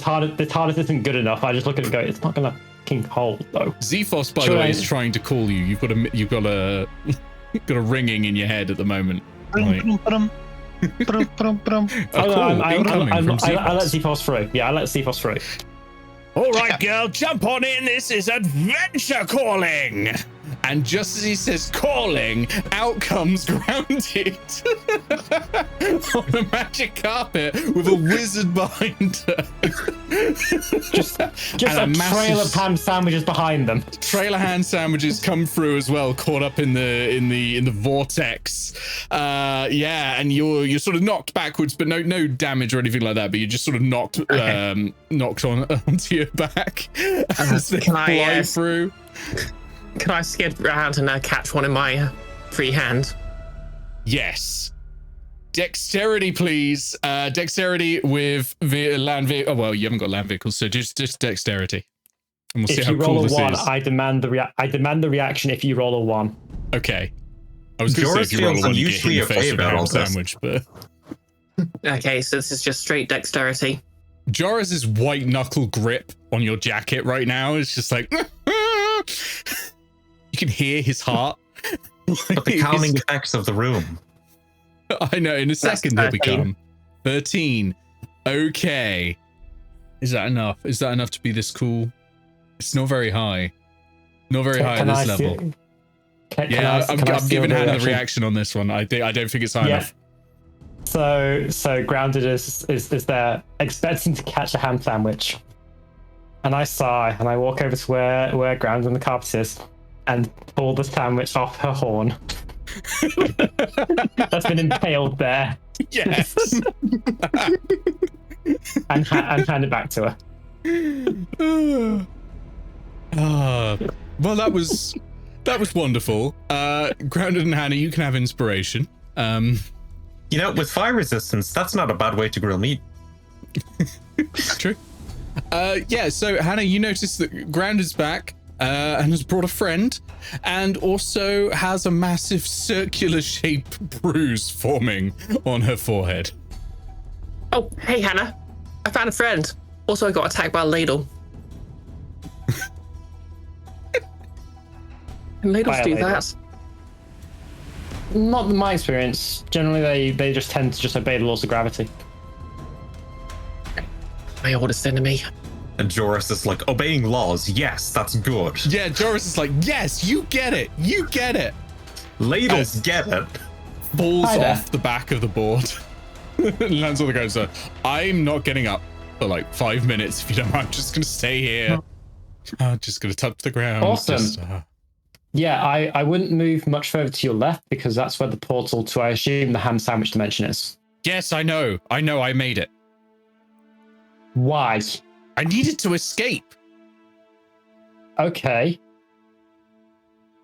hardest isn't good enough. I just look at it and go, it's not gonna fucking hold though. Zephos, by the way, is trying to call you. You've got a got a ringing in your head at the moment. Like, I let Zephos through. Yeah, I let Zephos through. all right, girl, jump on in. This is adventure calling. And just as he says calling, out comes Grounded on a magic carpet with a wizard behind her. Just a trail of ham sandwiches behind them. Trail of hand sandwiches come through as well, caught up in the vortex. And you're sort of knocked backwards, but no damage or anything like that. But you're just sort of knocked onto your back as they fly through. Can I skid around and catch one in my free hand? Yes. Dexterity, please. Dexterity with land vehicle. Oh, well, you haven't got land vehicles, so just dexterity. And we'll see If how you cool roll a this 1, is. I demand the reaction if you roll a 1. Okay. I was going to say if you roll a 1, you get hit in the face with a ham sandwich, but... Okay, so this is just straight dexterity. Joris's white knuckle grip on your jacket right now is just like... You can hear his heart. But the calming effects of the room. I know, in a second they'll 13. become 13. Okay. Is that enough? Is that enough to be this cool? It's not very high. Not very high at this level. I'm giving Hannah the reaction on this one. I don't think it's high enough. So Grounded is there expecting to catch a ham sandwich. And I sigh and I walk over to where Grounded on the carpet is and pull the sandwich off her horn. That's been impaled there. Yes. and hand it back to her. Well, that was wonderful. Grounded and Hannah, you can have inspiration. With fire resistance, that's not a bad way to grill meat. It's true. So Hannah, you notice that Grounded's back and has brought a friend, and also has a massive circular-shaped bruise forming on her forehead. Oh, hey Hannah, I found a friend. Also, I got attacked by a ladle. And ladles do that. Not in my experience. Generally, they just tend to just obey the laws of gravity. My oldest enemy. And Joris is like, obeying laws, yes, that's good. Yeah, Joris is like, yes, you get it. You get it. Ladles get it. Falls Hi there. off the back of the board. Lands on the ground. So I'm not getting up for like 5 minutes if you don't mind. I'm just going to stay here. I'm just going to touch the ground. Awesome. Yeah, I wouldn't move much further to your left because that's where the portal to, I assume, the ham sandwich dimension is. Yes, I know. I made it. Why? I needed to escape. Okay.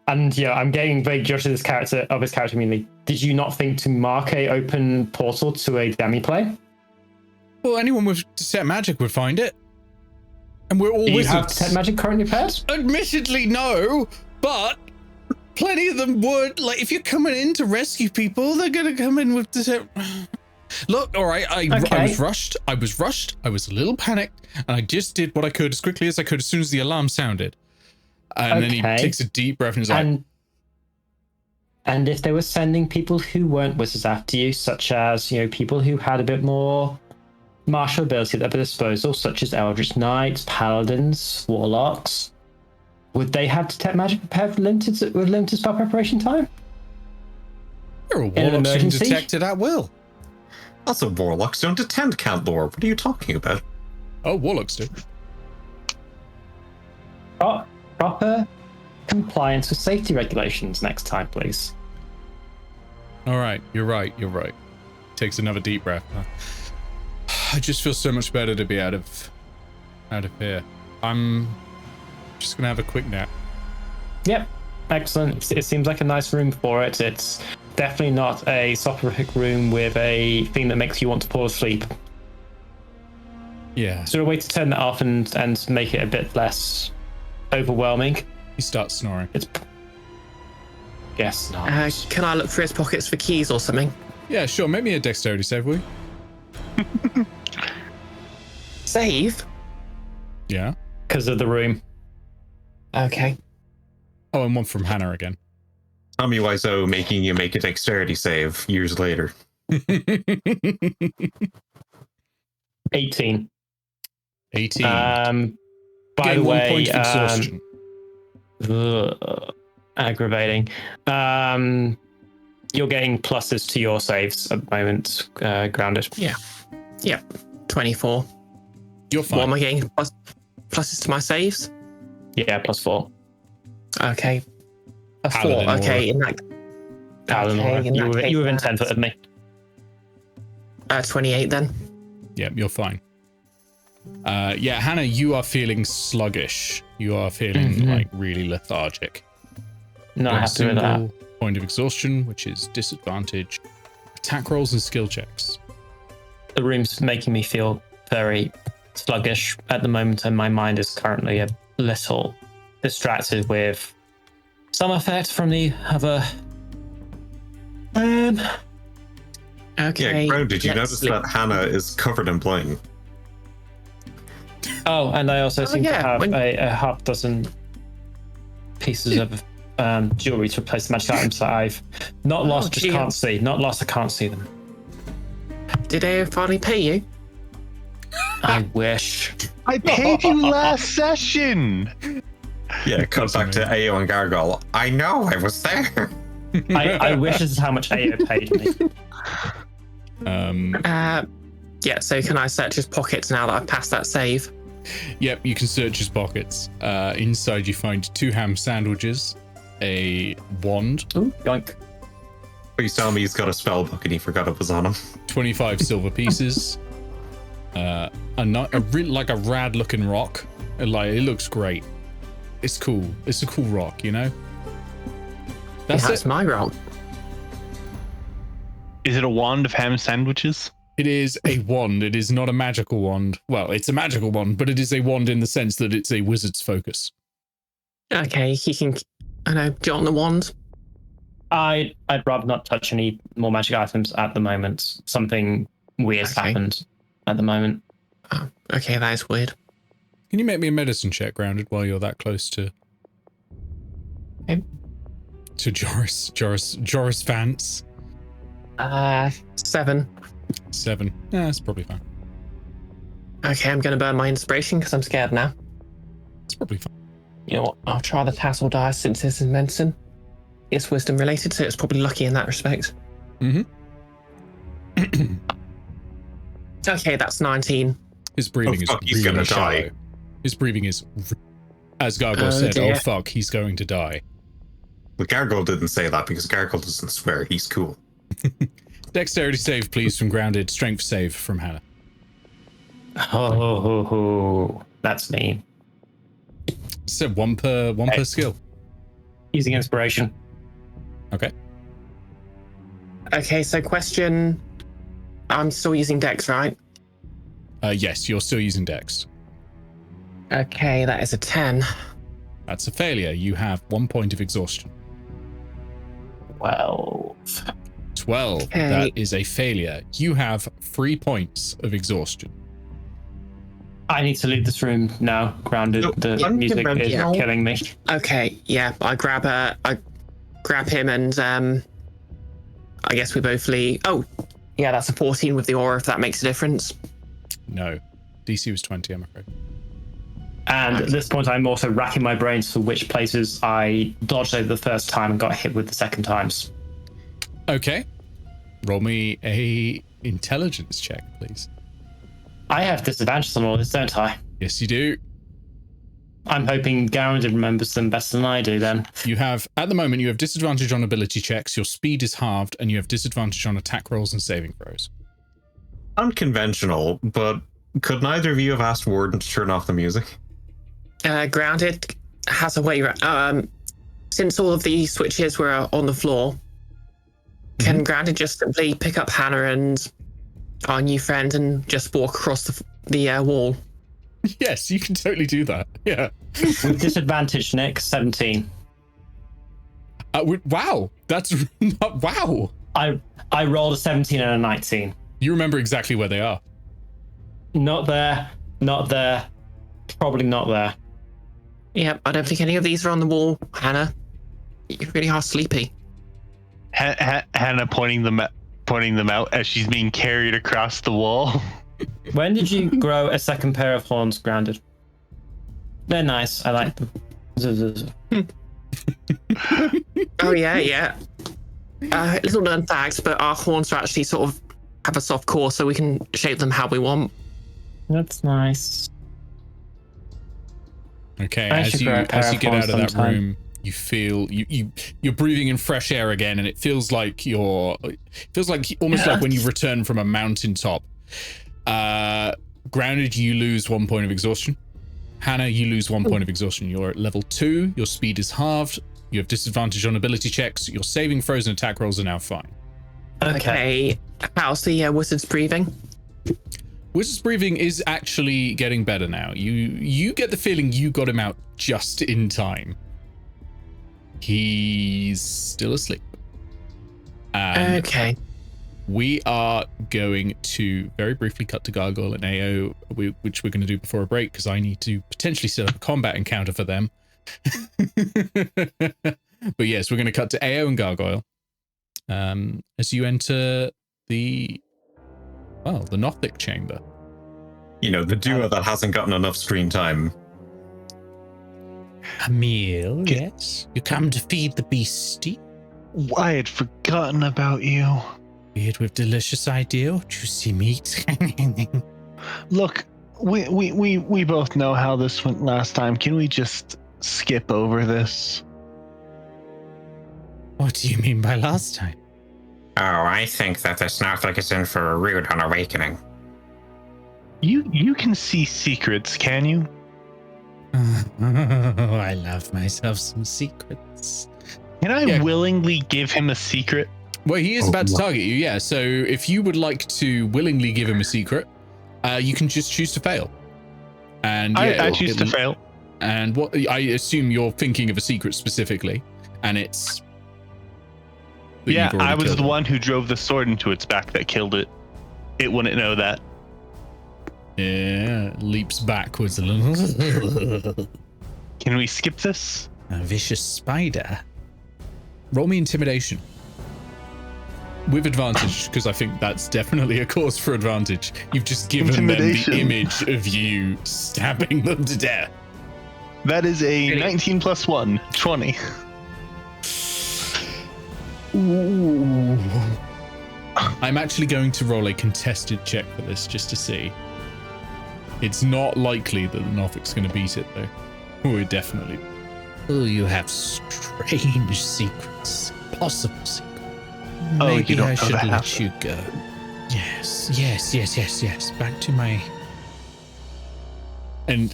And yeah, I'm getting very judged of his character immediately. Did you not think to mark a open portal to a demi-plane? Well, anyone with detect magic would find it. And we're all Do you wizards. have detect magic currently paired? Admittedly, no, but plenty of them would. Like, if you're coming in to rescue people, they're going to come in with detect... Look, all right, I was rushed. I was a little panicked, and I just did what I could as quickly as I could as soon as the alarm sounded. And then he takes a deep breath and he's like, And if they were sending people who weren't wizards after you, such as, people who had a bit more martial ability at their disposal, such as Eldritch Knights, Paladins, Warlocks, would they have detect magic prepared with limited spell preparation time? You're a In an warlock, so you can emergency? detect it at will. Also, warlocks don't attend Count Lore. What are you talking about? Oh, warlocks do. Proper compliance with safety regulations next time, please. All right, you're right. Takes another deep breath. I just feel so much better to be out of here. I'm just gonna have a quick nap. Yep, excellent. It seems like a nice room for it. It's definitely not a soporific room with a thing that makes you want to fall asleep. Yeah. Is there a way to turn that off and make it a bit less overwhelming? He starts snoring. Guess not. Can I look through his pockets for keys or something? Yeah, sure. Make me a dexterity save, will you? Save? Yeah. Because of the room. Okay. Oh, and one from Hannah again. Tommy Wiseau making you make a dexterity save years later. 18. 18. By Gain the 1 way, point of exhaustion. aggravating. You're getting pluses to your saves at the moment, Grounded. Yeah. Yep. 24. You're fine. What am I getting? Pluses to my saves? Yeah, +4. Okay. A 4. Paladin Okay. In that. Okay, in you that were case, within 10 foot of me. 28 then. Yep, you're fine. Yeah, Hannah, you are feeling sluggish. You are feeling like really lethargic. Not One happy with that. single point of exhaustion, which is disadvantage. Attack rolls and skill checks. The room's making me feel very sluggish at the moment, and my mind is currently a little distracted with some effect from the other. Okay. Yeah, Crow, did you let's notice look- that Hannah is covered in bling? Oh, and I also seem to yeah, have when- a half dozen pieces of jewelry to replace the magic items that I've not lost, just gee. can't see. Not lost, I can't see them. Did they finally pay you? I wish. I paid you last session. Yeah, cut back to Eao and Gargoyle. I know, I was there. I wish this is how much Eao paid me. Yeah, so can I search his pockets now that I've passed that save? Yep, you can search his pockets. Inside you find 2 ham sandwiches, a wand, Ooh, yoink. Please tell me he's got a spell book and he forgot it was on him. 25 silver pieces, a rad looking rock. Like, it looks great. It's cool. It's a cool rock, you know? That's That's it. my roll. Is it a wand of ham sandwiches? It is a wand. It is not a magical wand. Well, it's a magical wand, but it is a wand in the sense that it's a wizard's focus. Okay, he can, get on the wand. I'd rather not touch any more magic items at the moment. Something weird's Okay. happened at the moment. Oh, okay, that is weird. Can you make me a medicine check, Grounded, while you're that close to... Okay. To Joris Vance? 7. 7. Yeah, that's probably fine. Okay, I'm going to burn my inspiration because I'm scared now. It's probably fine. You know what? I'll try the tassel dice since this is medicine. It's wisdom related, so it's probably lucky in that respect. Mm-hmm. Okay, that's 19. His breathing fuck, is he's really gonna shallow. die. His breathing is... As Gargoyle Oh, said, dear. oh fuck, he's going to die. But Gargoyle didn't say that because Gargoyle doesn't swear. He's cool. Dexterity save, please, from Grounded. Strength save from Hannah. Oh, that's me. So one per skill. Using inspiration. Okay. Okay, so question. I'm still using Dex, right? Yes, you're still using Dex. Okay, that is a 10. That's a failure. You have 1 point of exhaustion. 12. 12. Okay. That is a failure. You have 3 points of exhaustion. I need to leave this room now, Grounded. Nope, The I'm music is conventional. killing me. Okay, yeah, I grab a grab him and I guess we both leave. Oh, yeah, that's a 14 with the aura, if that makes a difference. No. DC was 20, I'm afraid. And at this point, I'm also racking my brains for which places I dodged over the first time and got hit with the second times. Okay. Roll me a intelligence check, please. I have disadvantages on all this, don't I? Yes, you do. I'm hoping Garandid remembers them better than I do then. You have, at the moment, you have disadvantage on ability checks, your speed is halved, and you have disadvantage on attack rolls and saving throws. Unconventional, but could neither of you have asked Warden to turn off the music? Grounded has a way. Since all of the switches were on the floor, can Grounded just simply pick up Hannah and our new friend and just walk across the wall? Yes, you can totally do that. Yeah. With disadvantage, Nick, 17. Wow. That's wow. I rolled a 17 and a 19. You remember exactly where they are. Not there. Not there. Probably not there. Yep, I don't think any of these are on the wall, Hannah. You really are sleepy. Hannah pointing them out as she's being carried across the wall. When did you grow a second pair of horns, Grounded? They're nice. I like them. Oh, yeah. Little known fact, but our horns are actually sort of have a soft core, so we can shape them how we want. That's nice. Okay, as you get out of that room, you feel you're breathing in fresh air again, and it feels like almost like when you return from a mountaintop. Grounded, you lose 1 point of exhaustion. Hannah, you lose 1 point of exhaustion. You're at level 2. Your speed is halved. You have disadvantage on ability checks. Your saving throws and attack rolls are now fine. Okay. How's the wizard's breathing? Wizard's breathing is actually getting better now. You get the feeling you got him out just in time. He's still asleep. Okay. We are going to very briefly cut to Gargoyle and Eao, which we're going to do before a break because I need to potentially set up a combat encounter for them. But yes, we're going to cut to Eao and Gargoyle as you enter the Nothic chamber. You know, the duo that hasn't gotten enough screen time. A meal, yes. You come to feed the beastie. I had forgotten about you. Feed with delicious idea or juicy meat. Look, we both know how this went last time. Can we just skip over this? What do you mean by last time? Oh, I think that the Snowflake is in for a rude awakening. You can see secrets, can you? Oh, I love myself some secrets. Can I willingly give him a secret? Well, he is about to target you, yeah. So if you would like to willingly give him a secret, you can just choose to fail. And I choose to fail. And what I assume you're thinking of a secret specifically, and it's. Yeah, I was the one who drove the sword into its back that killed it. It wouldn't know that. Yeah, leaps backwards a little. Can we skip this? A vicious spider. Roll me intimidation. With advantage, because I think that's definitely a cause for advantage. You've just given them the image of you stabbing them to death. That is a 19 plus 1, 20. Ooh. I'm actually going to roll a contested check for this just to see. It's not likely that the Nothic's going to beat it, though. Oh, it definitely. Oh, you have strange secrets. Possible secrets. Maybe I should let you go. Yes. Back to my... And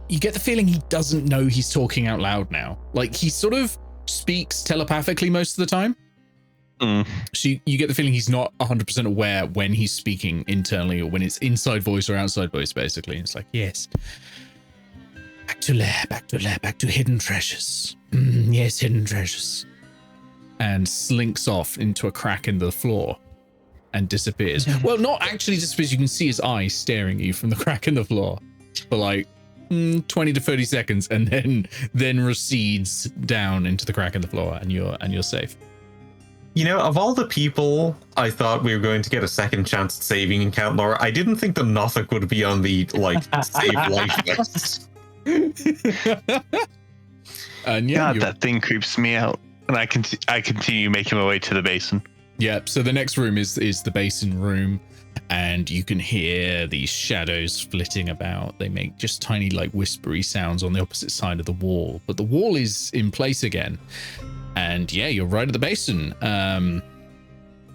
you get the feeling he doesn't know he's talking out loud now. Like, he sort of speaks telepathically most of the time. So you get the feeling he's not 100% aware when he's speaking internally or when it's inside voice or outside voice, basically. It's like, yes. Back to lair, back to hidden treasures. Yes, hidden treasures. And slinks off into a crack in the floor and disappears. Well, not actually disappears. You can see his eyes staring at you from the crack in the floor for like 20 to 30 seconds, and then recedes down into the crack in the floor, and you're safe. You know, of all the people I thought we were going to get a second chance at saving in Count Laura, I didn't think the Nothic would be on the, save life list. And yeah, God, that thing creeps me out. And I continue making my way to the basin. Yeah, so the next room is the basin room, and you can hear these shadows flitting about. They make just tiny, whispery sounds on the opposite side of the wall, but the wall is in place again. And yeah, you're right at the basin. And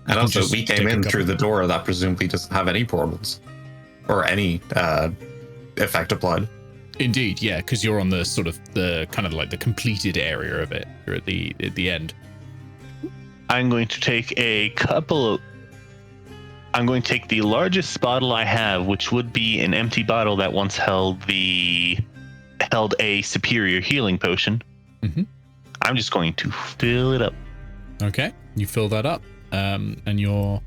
also, we came in through the door that presumably doesn't have any portals or any effect applied. Indeed, yeah, because you're on the sort of the kind of the completed area of it. You're at the end. I'm going to take I'm going to take the largest bottle I have, which would be an empty bottle that once held a superior healing potion. Mm-hmm. I'm just going to fill it up. Okay, you fill that up, and you've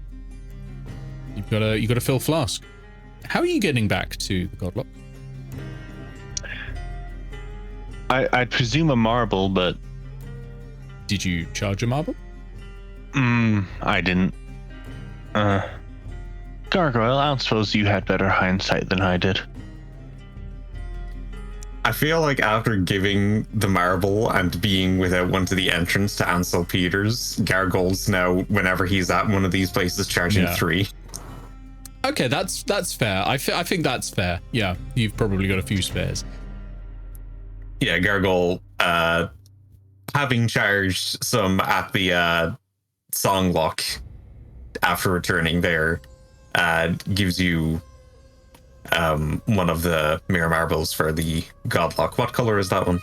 got a fill flask. How are you getting back to the Godlock? I'd presume a marble, but did you charge a marble? I didn't. Gargoyle, I don't suppose you had better hindsight than I did. I feel like after giving the marble and being without one to the entrance to Ansel Peters, Gargoyle's now, whenever he's at one of these places, charging 3. Okay, that's fair. I think that's fair. Yeah, you've probably got a few spares. Yeah, Gargoyle, having charged some at the song lock after returning there, gives you one of the mirror marbles for the Godlock. What color is that one?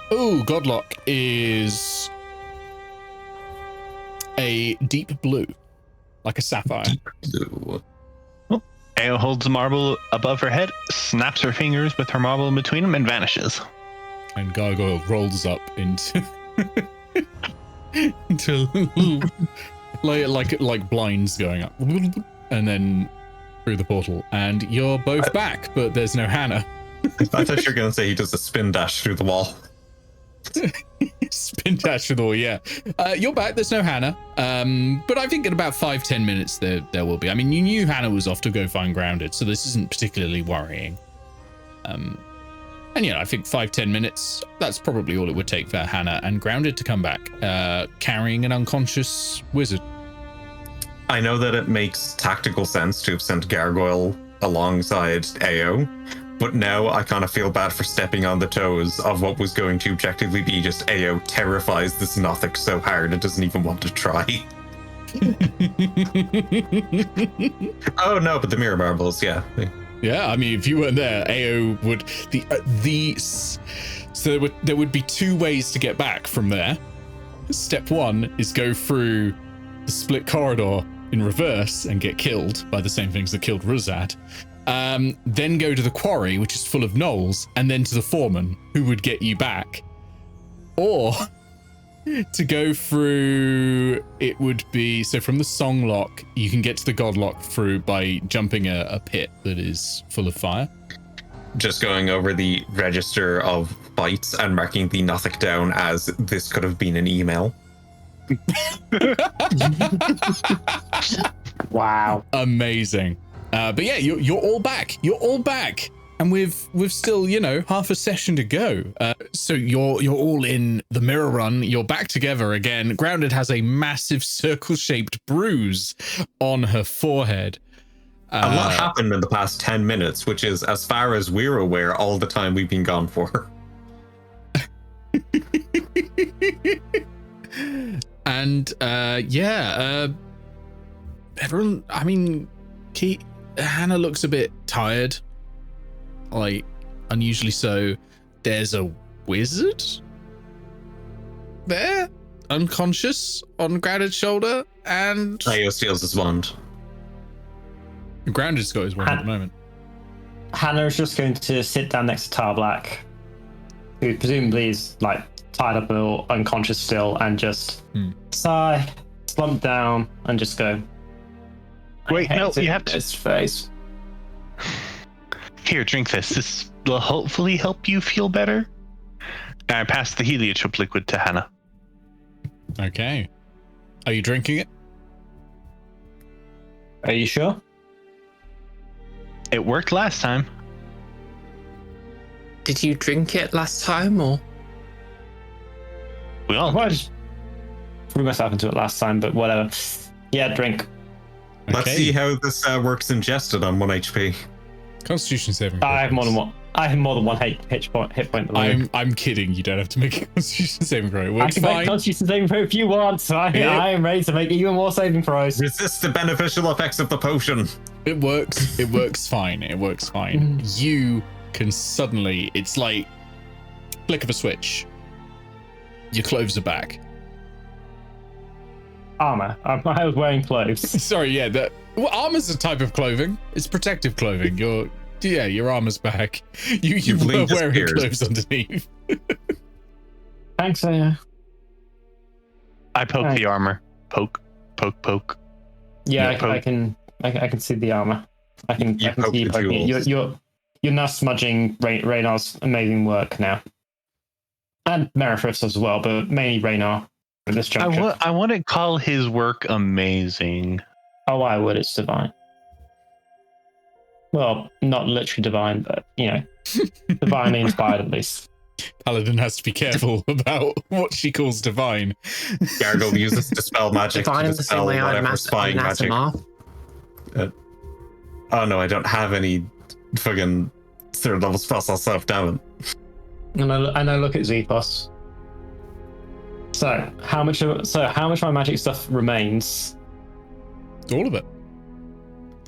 Oh, Godlock is a deep blue, like a sapphire. Deep blue. Eao holds the marble above her head, snaps her fingers with her marble in between them, and vanishes. And Gargoyle rolls up into like blinds going up, and then through the portal, and you're both back, but there's no Hannah. I thought you were going to say he does a spin dash through the wall. Spin dash through the wall, yeah. You're back, there's no Hannah. But I think in about 5-10 minutes there will be. I mean, you knew Hannah was off to go find Grounded, so this isn't particularly worrying. And yeah, I think 5-10 minutes, that's probably all it would take for Hannah and Grounded to come back, carrying an unconscious wizard. I know that it makes tactical sense to have sent Gargoyle alongside Eao, but now I kind of feel bad for stepping on the toes of what was going to objectively be just Eao terrifies this Nothic so hard it doesn't even want to try. Oh no, but the mirror marbles, yeah. Yeah, I mean, if you weren't there, Eao would so there would be 2 ways to get back from there. Step 1 is go through the split corridor in reverse and get killed by the same things that killed Ruzad. Then go to the quarry, which is full of gnolls, and then to the foreman, who would get you back. Or to go through, it would be, so from the song lock, you can get to the Godlock through by jumping a pit that is full of fire. Just going over the register of bytes and marking the Nothic down as this could have been an email. Wow. Amazing. But yeah, you're all back. You're all back. And we've still, half a session to go. So you're all in the mirror run. You're back together again. Grounded has a massive circle-shaped bruise on her forehead. A lot happened in the past 10 minutes, which is, as far as we're aware, all the time we've been gone for. And everyone, I mean, Hannah looks a bit tired, like unusually so. There's a wizard there, unconscious on Grounded's shoulder, and Eao steals his wand. Grounded's got his wand at the moment. Hannah is just going to sit down next to Tar Black, who presumably is tied up or unconscious still, and just sigh, slump down, and just go. Wait, no, you have to. His face. Here, drink this. This will hopefully help you feel better. And I pass the heliotrope liquid to Hannah. Okay. Are you drinking it? Are you sure? It worked last time. Did you drink it last time, or? We all I just threw myself into it last time, but whatever. Yeah, drink. Let's Okay. see how this works ingested on 1 HP. Constitution saving. I have throw, more than please. one. I have more than one hit point. At the moment. I'm kidding. You don't have to make a Constitution saving throw. It I works can make fine. Constitution saving throw if you want. So I am ready to make even more saving throws. Resist the beneficial effects of the potion. It works. It works fine. It works fine. You can suddenly. It's like flick of a switch. Your clothes are back. Armor. I was wearing clothes. Sorry, yeah. Armor's a type of clothing. It's protective clothing. Your armor's back. You You've were leaned wearing disappeared. clothes underneath. Thanks, I poke Right. the armor. Poke. Yeah, Yeah, I can see the armor. I can You poke see you the poking it. jewels. You're now smudging Raynar's amazing work now, and Merithris as well, but mainly Raynar at this juncture. I wouldn't call his work amazing. Oh, I would. It's divine. Well, not literally divine, but divinely inspired at least. Paladin has to be careful about what she calls divine. Gargle uses dispel magic Divine to in the same dispel way I'm whatever spying magic. Anathema. Oh no, I don't have any fucking third level spells myself, damn it. And I look at Xephos. So how much of my magic stuff remains? All of it.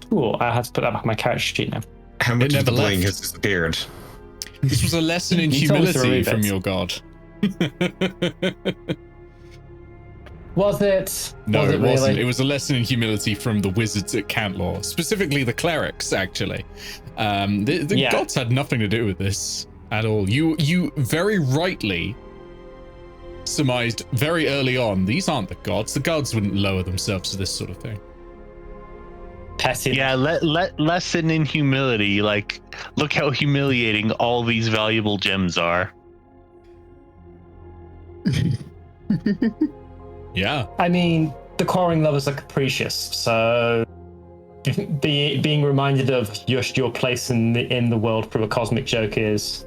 Cool. I have to put that back on my character sheet now. How much of never the bling left. has disappeared? This was a lesson in You told us to humility remove from it. your god. Was it? No, was it wasn't. really? It was a lesson in humility from the wizards at Cantlore, specifically the clerics, actually. The Yeah. gods had nothing to do with this at all. You very rightly surmised very early on, these aren't the gods. The gods wouldn't lower themselves to this sort of thing. Petty. Yeah, lesson in humility. Like, look how humiliating all these valuable gems are. Yeah. I mean, the quarrying lovers are capricious, so being reminded of your place in the world through a cosmic joke is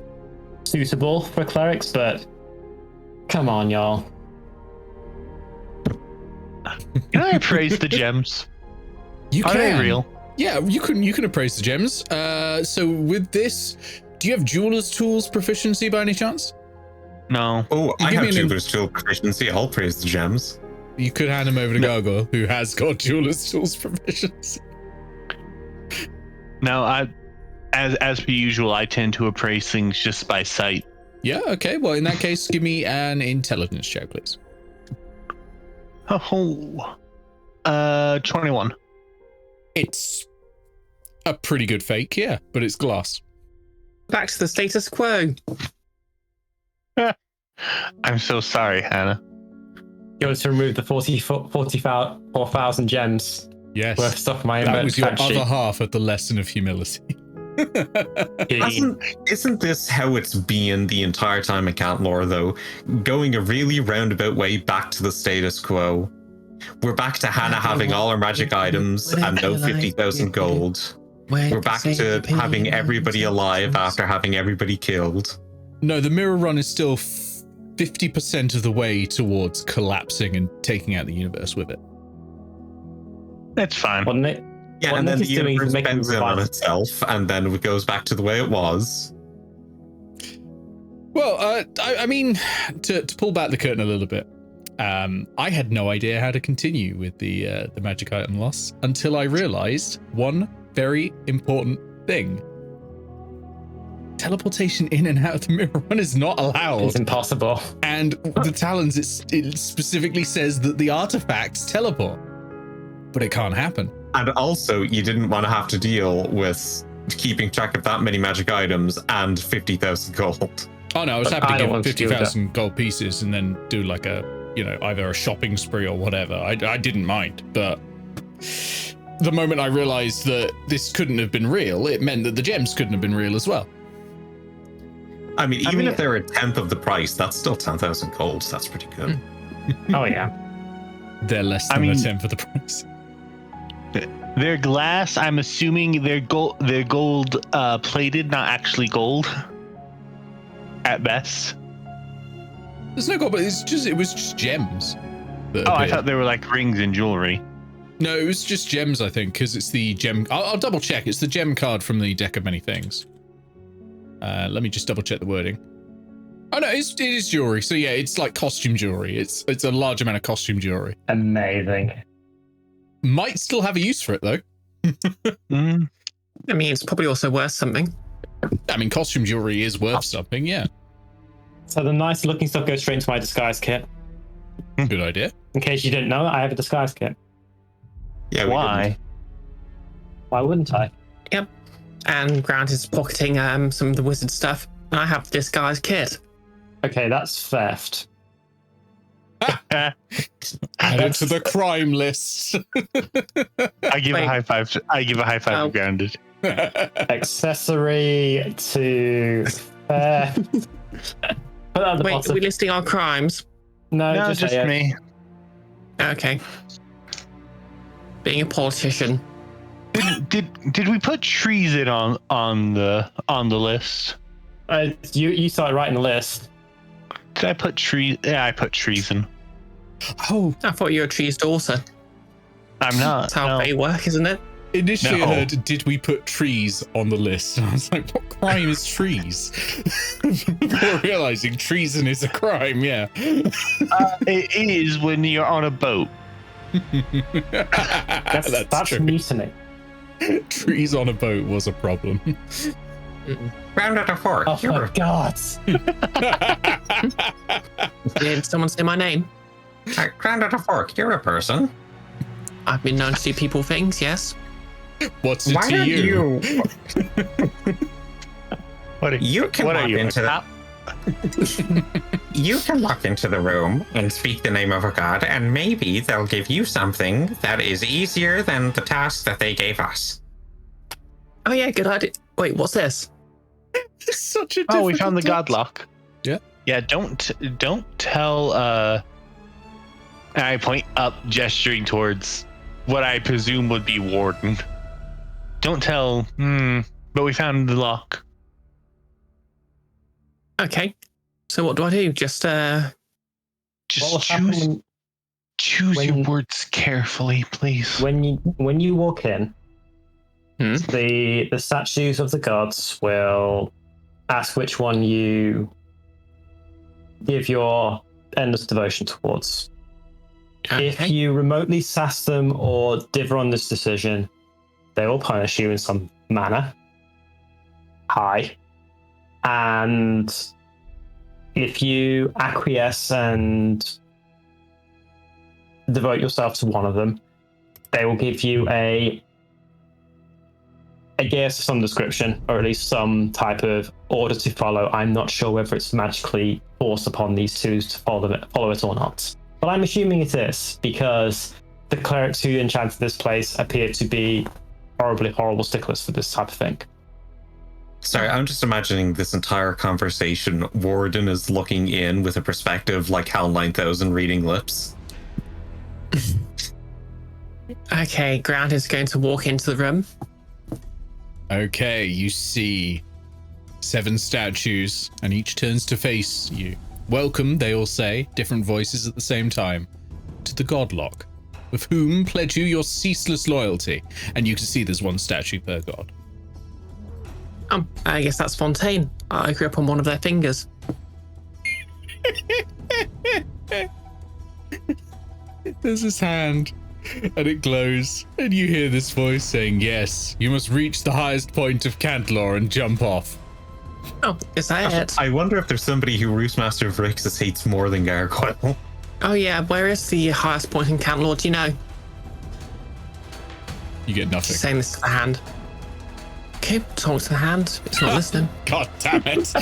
suitable for clerics, but come on, y'all. Can I praise the gems? You Are can. they real? Yeah, you can appraise the gems. So with this, do you have jeweler's tools proficiency by any chance? No. Oh, I Give have me an jeweler's tool proficiency. I'll praise the gems. You could hand him over to Gargoyle, who has got jeweler's tools proficiency. No, as per usual, I tend to appraise things just by sight. Yeah, okay. Well, in that case, give me an intelligence check, please. Oh, 21. It's a pretty good fake, yeah, but it's glass. Back to the status quo. I'm so sorry, Hannah. You want to remove the 44,000 gems Yes. worth of stuff in my That was your fact sheet. other half of the lesson of humility. Isn't this how it's been the entire time at Cantlore, though? Going a really roundabout way back to the status quo. We're back to Hannah having all her magic items and no 50,000 gold. We're back to having everybody alive after having everybody killed. No, the mirror run is still 50% of the way towards collapsing and taking out the universe with it. That's fine. Wasn't it? Yeah, What and then Nick the is doing is universe making bends in on revival. itself, and then it goes back to the way it was. Well, I mean, to pull back the curtain a little bit, I had no idea how to continue with the magic item loss until I realized one very important thing. Teleportation in and out of the mirror run is not allowed. It's impossible. And the Talons, it specifically says that the artifacts teleport. But it can't happen. And also, you didn't want to have to deal with keeping track of that many magic items and 50,000 gold. Oh no, I was But happy I to don't give want to deal with 50,000 gold pieces and then do like a, either a shopping spree or whatever. I didn't mind, but the moment I realized that this couldn't have been real, it meant that the gems couldn't have been real as well. I mean, even if they're a tenth of the price, that's still 10,000 gold. That's pretty good. Oh yeah. They're less than a tenth of the price. They're glass. I'm assuming they're gold. They're gold plated, not actually gold. At best. There's no gold, but it was just gems. I thought they were like rings and jewelry. No, it was just gems, I think, because it's the gem. I'll double check. It's the gem card from the deck of many things. Let me just double check the wording. Oh no, it is jewelry. So yeah, it's like costume jewelry. It's a large amount of costume jewelry. Amazing. Might still have a use for it though. I mean, it's probably also worth something. I mean, costume jewelry is worth something, yeah. So the nice looking stuff goes straight into my disguise kit. Good idea. In case you didn't know, I have a disguise kit. Yeah. Why? Why wouldn't I? Yep. And Grant is pocketing some of the wizard stuff, and I have the disguise kit. Okay, that's theft. Add it to the crime list. I give a high five. I give a high five to Grounded. Accessory to theft. Put that at the Wait, bottom. are we listing our crimes? No, No, just just me. Okay. Being a politician. Did we put treason on the list? You started writing the list. Did I put Yeah, I put treason. Oh, I thought you were a tree's daughter. I'm not. That's how No. they work, isn't it? initially No. I heard, did we put trees on the list? And I was like, what crime is trees? Before realizing treason is a crime, yeah. It is when you're on a boat. That's true. mutiny. Trees on a boat was a problem. Round out of four. Oh my god. Did someone say my name? Round out of fork. You're a person. I've been known to do people things, yes. What's it Why to don't you? You can what walk are you, into a the cop? You can walk into the room and speak the name of a god, and maybe they'll give you something that is easier than the task that they gave us. Oh yeah, good idea. Wait, what's this? It's such a Oh, we difficult found the task. godlock. Yeah. Yeah, don't tell and I point up, gesturing towards what I presume would be Warden. Don't tell, but we found the lock. Okay. So what do I do? Just What will Just happen choose when- your words carefully, please. when you walk in? Hmm? The statues of the gods will ask which one you give your endless devotion towards. If okay. you remotely sass them or differ on this decision, they will punish you in some manner. High. And if you acquiesce and devote yourself to one of them, they will give you I guess some description, or at least some type of order to follow. I'm not sure whether it's magically forced upon these two to follow it or not. But I'm assuming it is, because the clerics who enchanted this place appear to be horrible sticklers for this type of thing. Sorry, I'm just imagining this entire conversation. Warden is looking in with a perspective like HAL 9000 reading lips. Okay, Grant is going to walk into the room. Okay, you see 7 statues, and each turns to face you. Welcome, they all say, different voices at the same time, to the Godlock, with whom pledge you your ceaseless loyalty. And you can see there's 1 statue per god. I guess that's Fontaine. I grew up on one of their fingers. There's his hand, and it glows, and you hear this voice saying, yes, you must reach the highest point of Cantlor and jump off. Oh, is that it? I wonder if there's somebody who Roostmaster of Rixus hates more than Gargoyle. Oh yeah, where is the highest point in Cantlor? Do you know? You get nothing. Just saying this to the hand. Okay, talk to the hand. It's not listening. God damn it.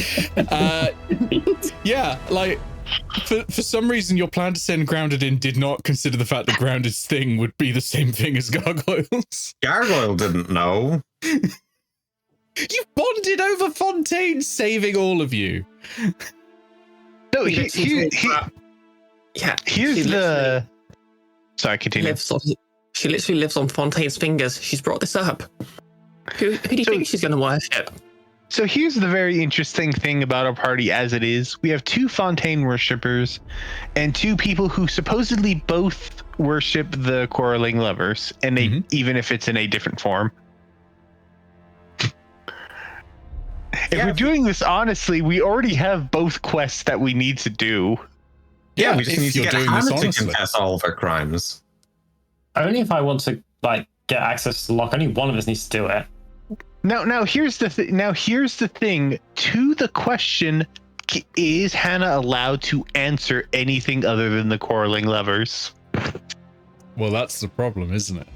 Yeah, like, For some reason, your plan to send Grounded in did not consider the fact that Grounded's thing would be the same thing as Gargoyles. Gargoyle didn't know. You bonded over Fontaine saving all of you. No, Yeah, here's the. Sorry, continue. She literally lives on Fontaine's fingers. She's brought this up. Who do you think she's going to worship? So here's the very interesting thing about our party as it is. We have 2 Fontaine worshippers and 2 people who supposedly both worship the quarreling lovers, and they even if it's in a different form. If we're doing this honestly, we already have both quests that we need to do. Yeah, we just if need to you're get doing this Hannah to honestly. confess all of her crimes. Only if I want to get access to the lock. Only one of us needs to do it. Now here's the thing. To the question, is Hannah allowed to answer anything other than the quarreling lovers? Well, that's the problem, isn't it?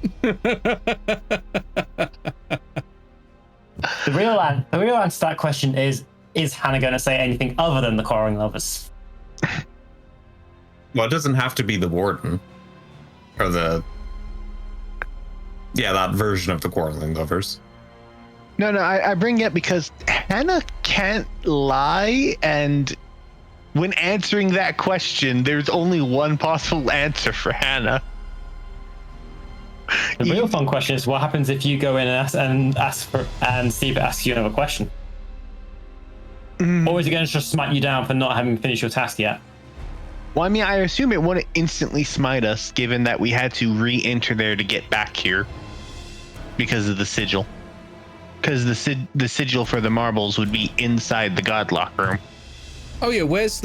The real answer to that question is Hannah going to say anything other than the quarreling lovers? Well, it doesn't have to be the warden. Or that version of the quarreling lovers. No, I bring it up because Hannah can't lie, and when answering that question, there's only one possible answer for Hannah. The real fun question is, what happens if you go in and Steve asks you another question? Or is it going to just smite you down for not having finished your task yet? Well, I mean, I assume it wouldn't instantly smite us, given that we had to re-enter there to get back here because of the sigil. Because the sigil for the marbles would be inside the Godlock room. Oh yeah, where's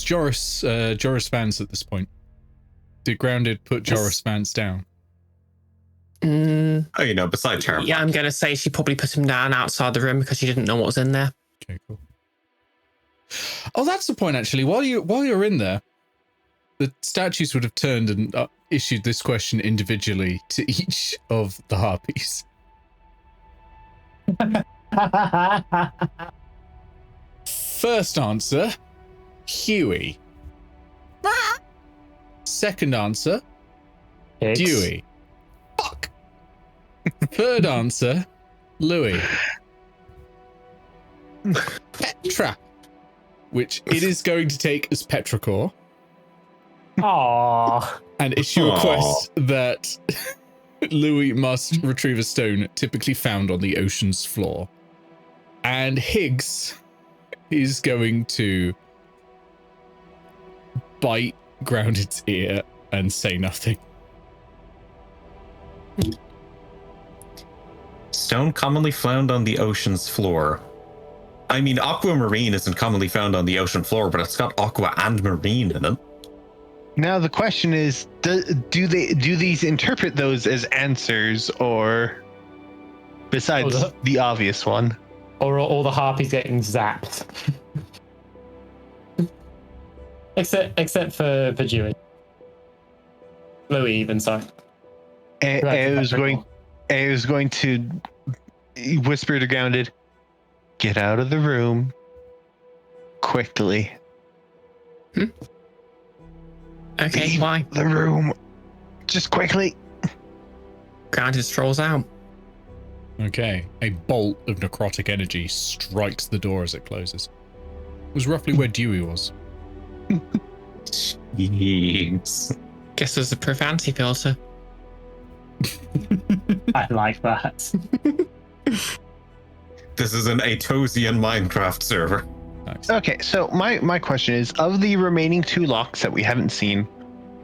Joris Vance at this point? Did Grounded put Joris Vance down? Besides her. Yeah, I'm going to say she probably put him down outside the room because she didn't know what was in there. Okay, cool. Oh, that's the point actually. While you're in there, the statues would have turned and issued this question individually to each of the harpies. First answer, Huey. Second answer, Hicks. Dewey. Fuck. Third answer, Louis. Petra, which it is going to take as Petrichor Aww. and issue a quest that Louis must retrieve a stone typically found on the ocean's floor. And Higgs is going to bite Grounded's ear and say nothing. Stone commonly found on the ocean's floor. I mean, aquamarine isn't commonly found on the ocean floor, but it's got aqua and marine in it. Now the question is, do these interpret those as answers, or besides the obvious one? Or all the harpies getting zapped. except for Dewey. Louis even, sorry. I was going to whisper to Grounded, get out of the room quickly. Okay, Leave why? the room. Just quickly. Grounded strolls out. Okay, a bolt of necrotic energy strikes the door as it closes. It was roughly where Dewey was. Jeez. Guess there's a profanity filter. I like that. This is an Atosian Minecraft server. Nice. Okay, so my question is, of the remaining 2 locks that we haven't seen,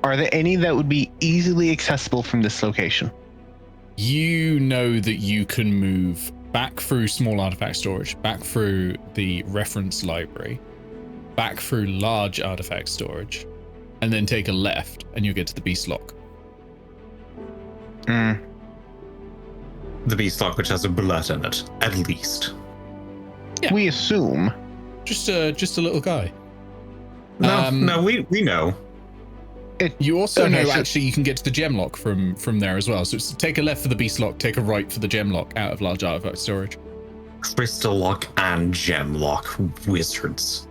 are there any that would be easily accessible from this location? You know that you can move back through small artifact storage, back through the reference library, back through large artifact storage, and then take a left and you'll get to the beast lock. The beast lock, which has a bullet in it, at least. Yeah. We assume. Just a little guy. No, we know. You also Okay, know so- actually you can get to the gem lock from there as well. So it's take a left for the beast lock, take a right for the gem lock out of large artifact storage. Crystal lock and gem lock wizards.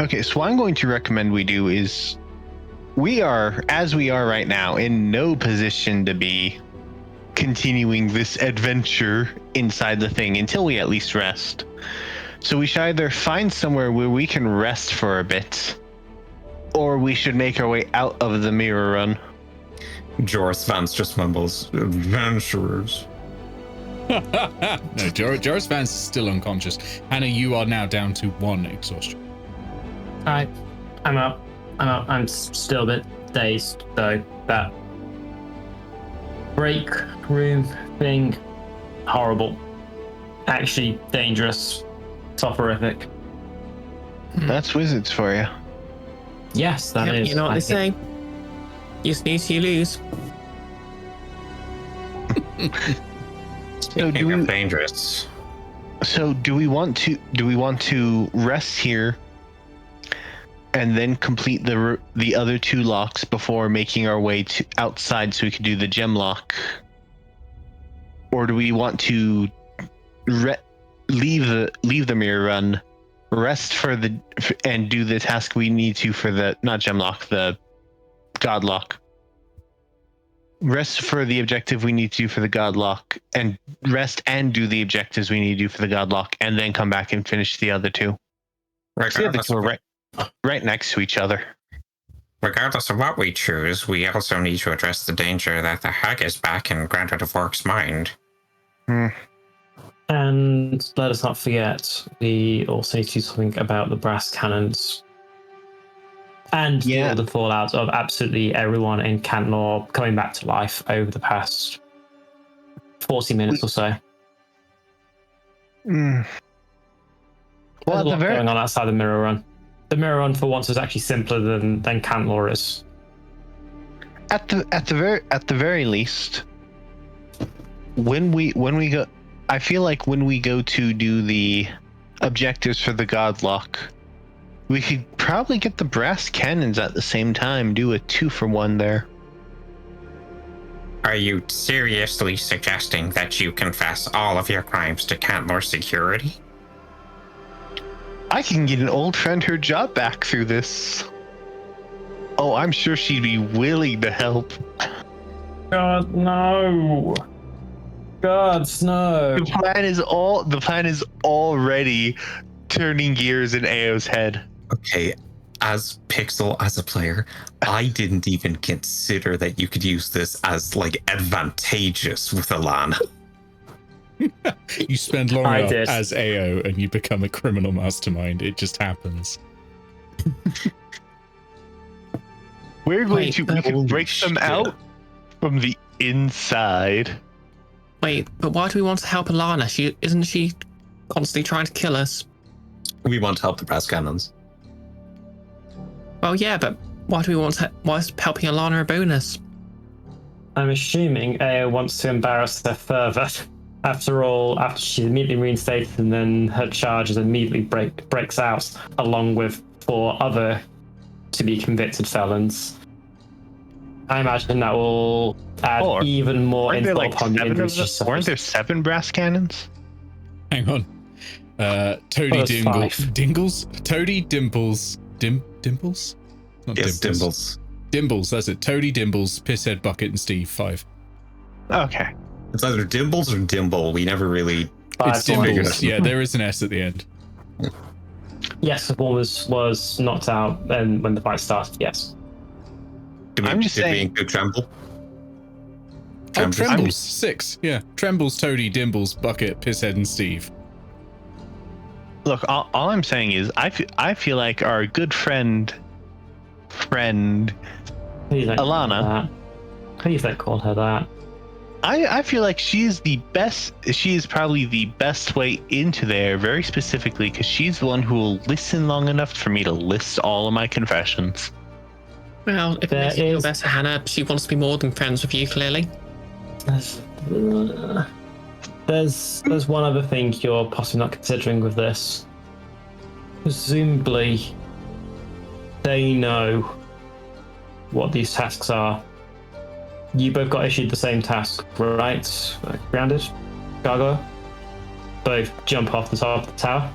Okay, so what I'm going to recommend we do is we are, as we are right now, in no position to be continuing this adventure inside the thing until we at least rest. So we should either find somewhere where we can rest for a bit, or we should make our way out of the mirror run. Joris Vance just mumbles, adventurers. No, Joris Vance is still unconscious. Hannah, you are now down to 1 exhaustion. Alright, I'm up. I'm still a bit dazed, though. That break room thing, horrible. Actually dangerous. Soporific. That's wizards for you. Yes, that is. You know what they say. You snooze, you lose. So Speaking of dangerous. So do we want to rest here and then complete the other 2 locks before making our way to outside so we can do the gem lock? Or do we want to leave the mirror run, rest and do the task we need to for the not gem lock, the god lock? Rest for the objective we need to for the god lock, and rest and do the objectives we need to do for the god lock, and then come back and finish the other 2. The other 2 are right next to each other. Regardless of what we choose, we also need to address the danger that the hag is back and granted of Orc's mind. And let us not forget, we also need to do something about the brass cannons. And the fallout of absolutely everyone in Cantnor coming back to life over the past 40 minutes or so. Well, There's a lot going on outside the mirror run. The mirror run for once was actually simpler than Cantnor is. At the very least, when we go, I feel like when we go to do the objectives for the godlock, we could probably get the brass cannons at the same time, do a 2-for-1 there. Are you seriously suggesting that you confess all of your crimes to Cantnor security? I can get an old friend her job back through this. Oh, I'm sure she'd be willing to help. God, no. God, no. The plan is already turning gears in Eao's head. Okay, as Pixel, as a player, I didn't even consider that you could use this as, like, advantageous with Alana. You spend long enough as Eao and you become a criminal mastermind. It just happens. We can break them out from the inside. Wait, but why do we want to help Alana? Isn't she constantly trying to kill us? We want to help the brass cannons. Well, yeah, but why is helping Alana a bonus? I'm assuming Eao wants to embarrass her further. After all, after she's immediately reinstated and then her charges immediately breaks out, along with 4 other to-be-convicted felons. I imagine that will add even more insult upon the injuries she suffers. Weren't there 7 brass cannons? Hang on. Toady Dimples? Dimples? Not yes, Dimples. Dimbles, that's it. Toady, Dimbles, Pisshead, Bucket, and Steve, 5. Okay. It's either Dimbles or Dimble. We never really... It's Dimbles. Yeah, there is an S at the end. Yes, the ball was knocked out and when the fight started, yes. Did we include Tremble? Trembles, 6. Yeah. Trembles, Toady, Dimbles, Bucket, Pisshead, and Steve. Look, all I'm saying is I feel like our good friend Alana. Please don't call her that. I feel like she is probably the best way into there, very specifically because she's the one who will listen long enough for me to list all of my confessions. Well, if it makes you feel better, Hannah, she wants to be more than friends with you, clearly. There's one other thing you're possibly not considering with this. Presumably, they know what these tasks are. You both got issued the same task, right? Grounded? Gargoyle? Both jump off the top of the tower?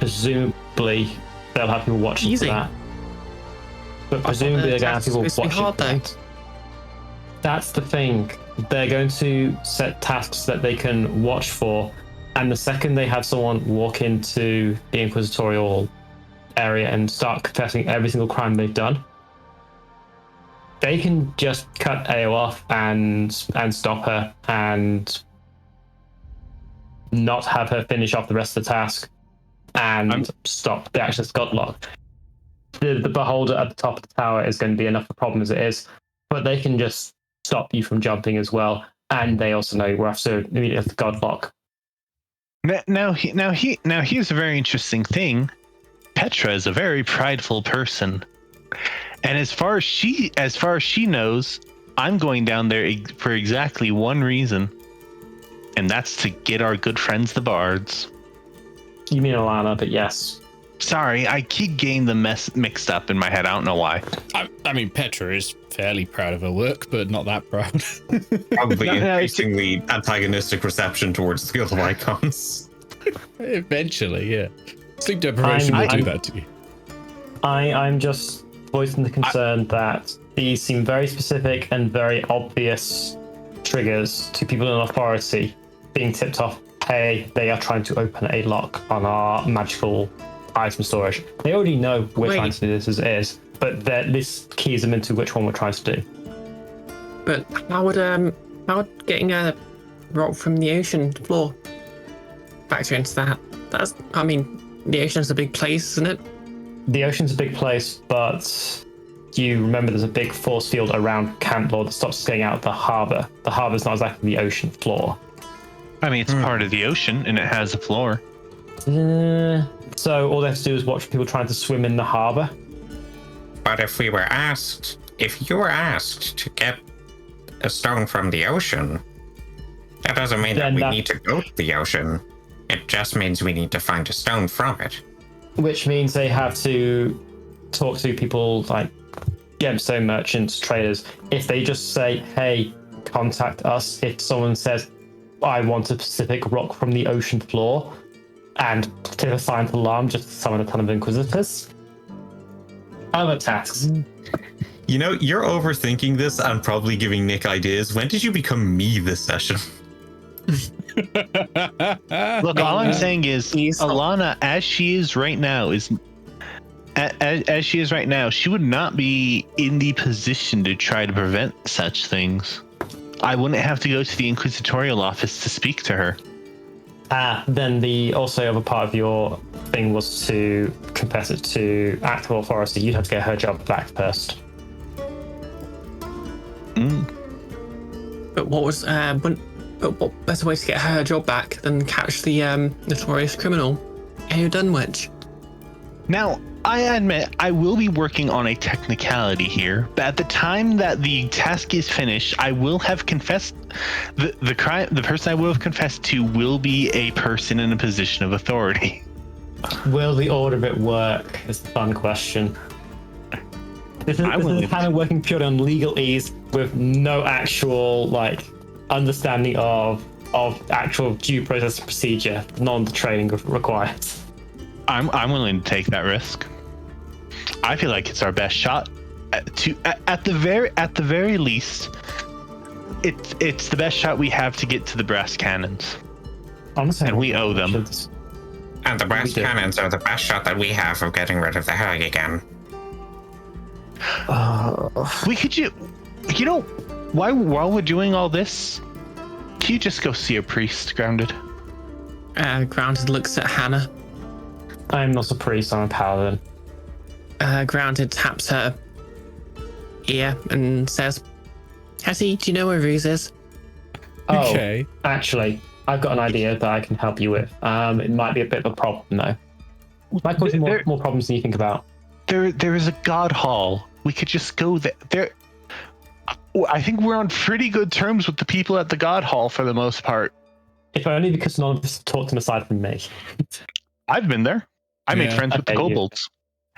presumably they'll have people watching Easy. for that. But presumably they're going to have people supposed to be watching hard, for though. that. That's the thing. They're going to set tasks that they can watch for, and the second they have someone walk into the inquisitorial area and start confessing every single crime they've done, they can just cut Eao off and stop her and not have her finish off the rest of the task and stop the access godlock. The beholder at the top of the tower is going to be enough of a problem as it is, but they can just stop you from jumping as well, and they also know we're after immediately at the godlock. Now, here's a very interesting thing. Petra is a very prideful person, and as far as she knows, I'm going down there for exactly one reason, and that's to get our good friends the bards. You mean Alana, but yes. Sorry, I keep getting the mixed up in my head. I don't know why. I mean, Petra is fairly proud of her work, but not that proud. Probably increasingly antagonistic reception towards the Guild of Icons. Eventually, yeah. Sleep deprivation will do that to you. I'm just voicing the concern that these seem very specific and very obvious triggers to people in authority being tipped off. Hey, they are trying to open a lock on our magical item storage. They already know we're trying to do this as it is, but this keys them into which one we're trying to do. But how would getting a rock from the ocean floor factor into that? The ocean's a big place, isn't it? The ocean's a big place, but you remember there's a big force field around Camp Law that stops us getting out of the harbour. The harbour's not exactly the ocean floor. I mean, it's part of the ocean, and it has a floor. So all they have to do is watch people trying to swim in the harbour. But if you were asked to get a stone from the ocean, that doesn't mean that we need to go to the ocean. It just means we need to find a stone from it. Which means they have to talk to people like gemstone merchants, traders. If they just say, hey, contact us, if someone says, I want a specific rock from the ocean floor, and tip a silent alarm just to summon a ton of inquisitors. Other tasks. You know, you're overthinking this and probably giving Nick ideas. When did you become me this session? Look, all I'm saying is, Alana, as she is right now, she would not be in the position to try to prevent such things. I wouldn't have to go to the inquisitorial office to speak to her. Then the also other part of your thing was to confess it to active authority. You'd have to get her job back first. But what better way to get her job back than catch the notorious criminal, Eao Dunwich? Now, I admit I will be working on a technicality here, but at the time that the task is finished, I will have confessed the crime. The person I will have confessed to will be a person in a position of authority. Will the order of it work? Is the fun question. This is kind of working purely on legalese with no actual understanding of actual due process procedure, none of the training required. I'm willing to take that risk. I feel like it's our best shot. At the very least, it's the best shot we have to get to the brass cannons. Honestly, and we owe them. And the brass cannons are the best shot that we have of getting rid of the hag again. We could while we're doing all this, can you just go see a priest, Grounded? Grounded looks at Hannah. I'm not a priest, I'm a paladin. Grounded taps her ear and says, Hetty, do you know where Ruse is? Okay. Oh, actually, I've got an idea that I can help you with. It might be a bit of a problem, though. Might cause you more problems than you think about. There is a god hall. We could just go there. I think we're on pretty good terms with the people at the god hall for the most part. If only because none of us talked to them aside from me. I've been there. I made friends with the kobolds.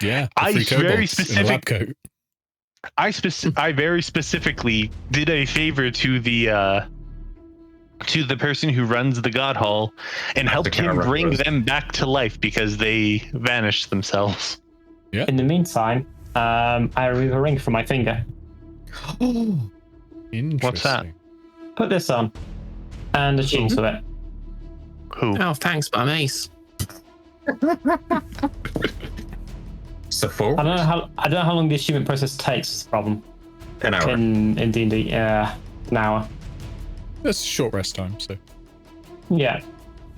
Yeah, I very specific. I very specifically did a favor to the to the person who runs the God Hall and helped him bring them back to life because they vanished themselves. Yeah. In the meantime, I remove a ring from my finger. Interesting. What's that? Put this on, and the chains with it. Who? Oh, thanks, but I'm ace. So forward? I don't know how long the achievement process takes. Is the problem An hour. in D&D? An hour. That's a short rest time, so. Yeah.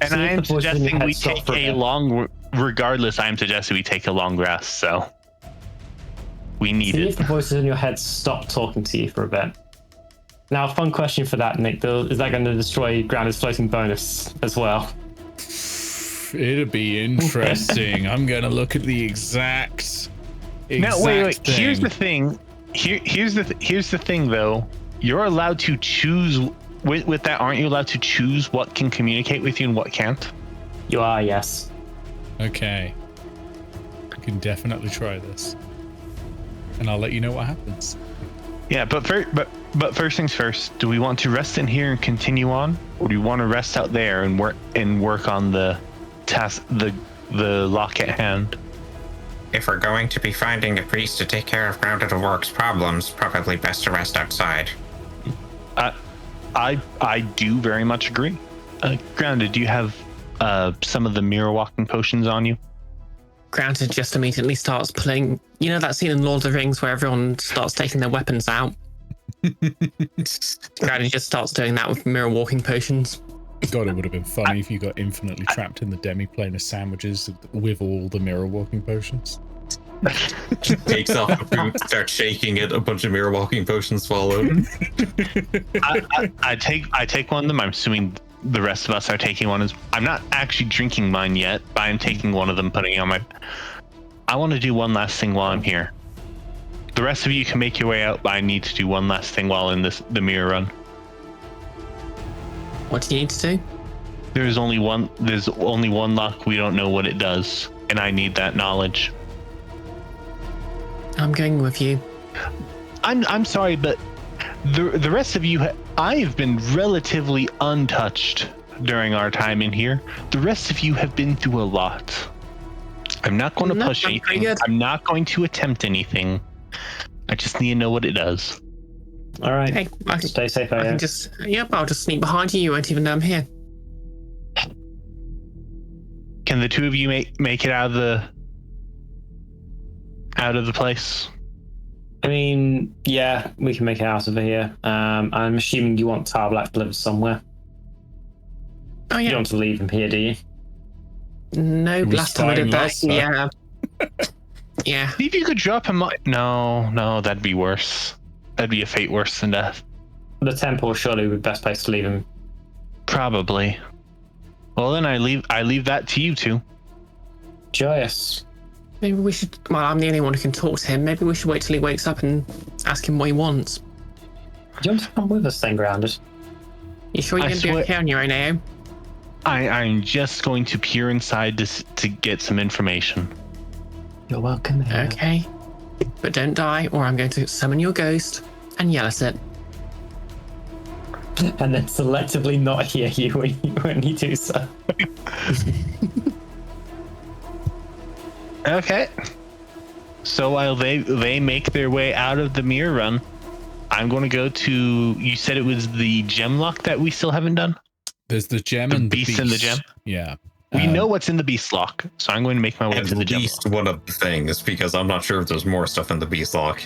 And I am suggesting we take a long, regardless, I am suggesting we take a long rest, so we need See it. if the voices in your head stop talking to you for a bit. Now, a fun question for that, Nick. Is that going to destroy Grounded's floating bonus as well? It'll be interesting. I'm going to look at the exact No, wait. thing. Here's the thing. Here's the thing, though. You're allowed to choose with that. Aren't you allowed to choose what can communicate with you and what can't? You are, yes. Okay. I can definitely try this. And I'll let you know what happens. Yeah, but first things first. Do we want to rest in here and continue on, or do we want to rest out there and work on the task, the lock at hand? If we're going to be finding a priest to take care of Grounded O'Rourke's problems, probably best to rest outside. I do very much agree. Grounded, do you have some of the mirror walking potions on you? Grounded just immediately starts pulling. You know that scene in Lord of the Rings where everyone starts taking their weapons out? Grounded just starts doing that with mirror walking potions. God, it would have been funny if you got infinitely trapped in the demi-plane of sandwiches with all the mirror walking potions. Takes off the boot, starts shaking it, a bunch of mirror walking potions follow. I take one of them. I'm assuming the rest of us are taking one. I'm not actually drinking mine yet, but I'm taking one of them, putting it on my... I want to do one last thing while I'm here. The rest of you can make your way out, but I need to do one last thing while in the mirror run. What do you need to do? There's only one lock. We don't know what it does, and I need that knowledge. I'm going with you. I'm sorry, but the rest of you, I've been relatively untouched during our time in here. The rest of you have been through a lot. I'm not going to push anything. I'm not going to attempt anything. I just need to know what it does. All right. Hey, Stay safe, I Eao. can just. Yep, I'll just sneak behind you. You won't even know I'm here. Can the two of you make it out of the place? I mean, yeah, we can make it out of here. I'm assuming you want Tarblack delivered somewhere. Oh You yeah. don't want to leave him here, do you? No, was last time I did that. fine last Yeah. Yeah. See if you could drop him. No, that'd be worse. That'd be a fate worse than death. The temple surely would be the best place to leave him. Probably. Well, then I leave that to you two. Joyous. Maybe we should. Well, I'm the only one who can talk to him. Maybe we should wait till he wakes up and ask him what he wants. Do you want to come with us then, Grounded? You sure you're I going to be swear- okay on your own, Eao? I'm just going to peer inside to get some information. You're welcome, Eao. Okay. But don't die, or I'm going to summon your ghost and yell at it. And then selectively not hear you when you do so. Okay. So while they make their way out of the mirror run, I'm going to go to. You said it was the gem lock that we still haven't done. There's the gem The and beast the beast. and the gem? Yeah. We know what's in the beast lock, so I'm going to make my way At to the gem least lock. one of the things, because I'm not sure if there's more stuff in the beast lock.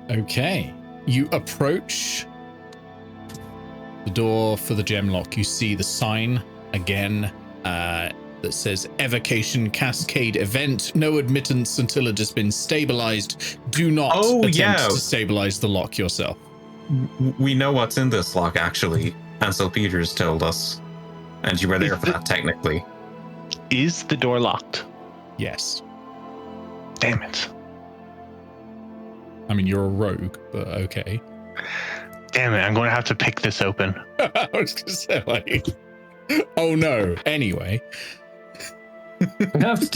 Okay. You approach the door for the gem lock. You see the sign again that says Evocation Cascade Event. No admittance until it has been stabilized. Do not attempt to stabilize the lock yourself. We know what's in this lock, actually. Ansel Peters told us. And you were there for that, technically. Is the door locked? Yes. Damn it. I mean, you're a rogue, but okay. Damn it, I'm going to have to pick this open. I was going to say, like, oh no. Anyway. I'm gonna have to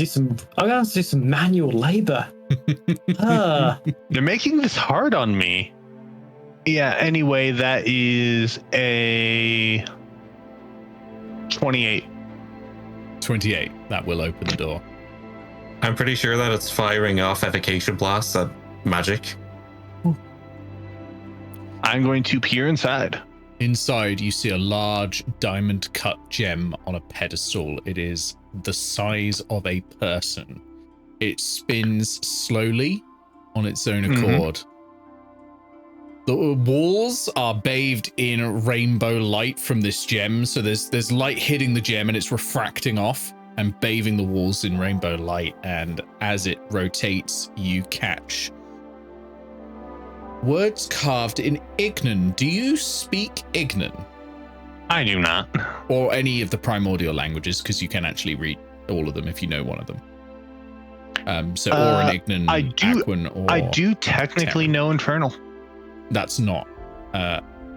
do some manual labor. They're making this hard on me. Yeah, anyway, that is a 28. 28. That will open the door. I'm pretty sure that it's firing off evocation blasts at magic. I'm going to peer inside. Inside, you see a large diamond-cut gem on a pedestal. It is the size of a person. It spins slowly on its own accord. The walls are bathed in rainbow light from this gem. So there's light hitting the gem and it's refracting off and bathing the walls in rainbow light. And as it rotates, you catch words carved in Ignan. Do you speak Ignan? I do not. Or any of the primordial languages, because you can actually read all of them if you know one of them. So Orin, Ignan, Aquan, or I do technically know Infernal. That's not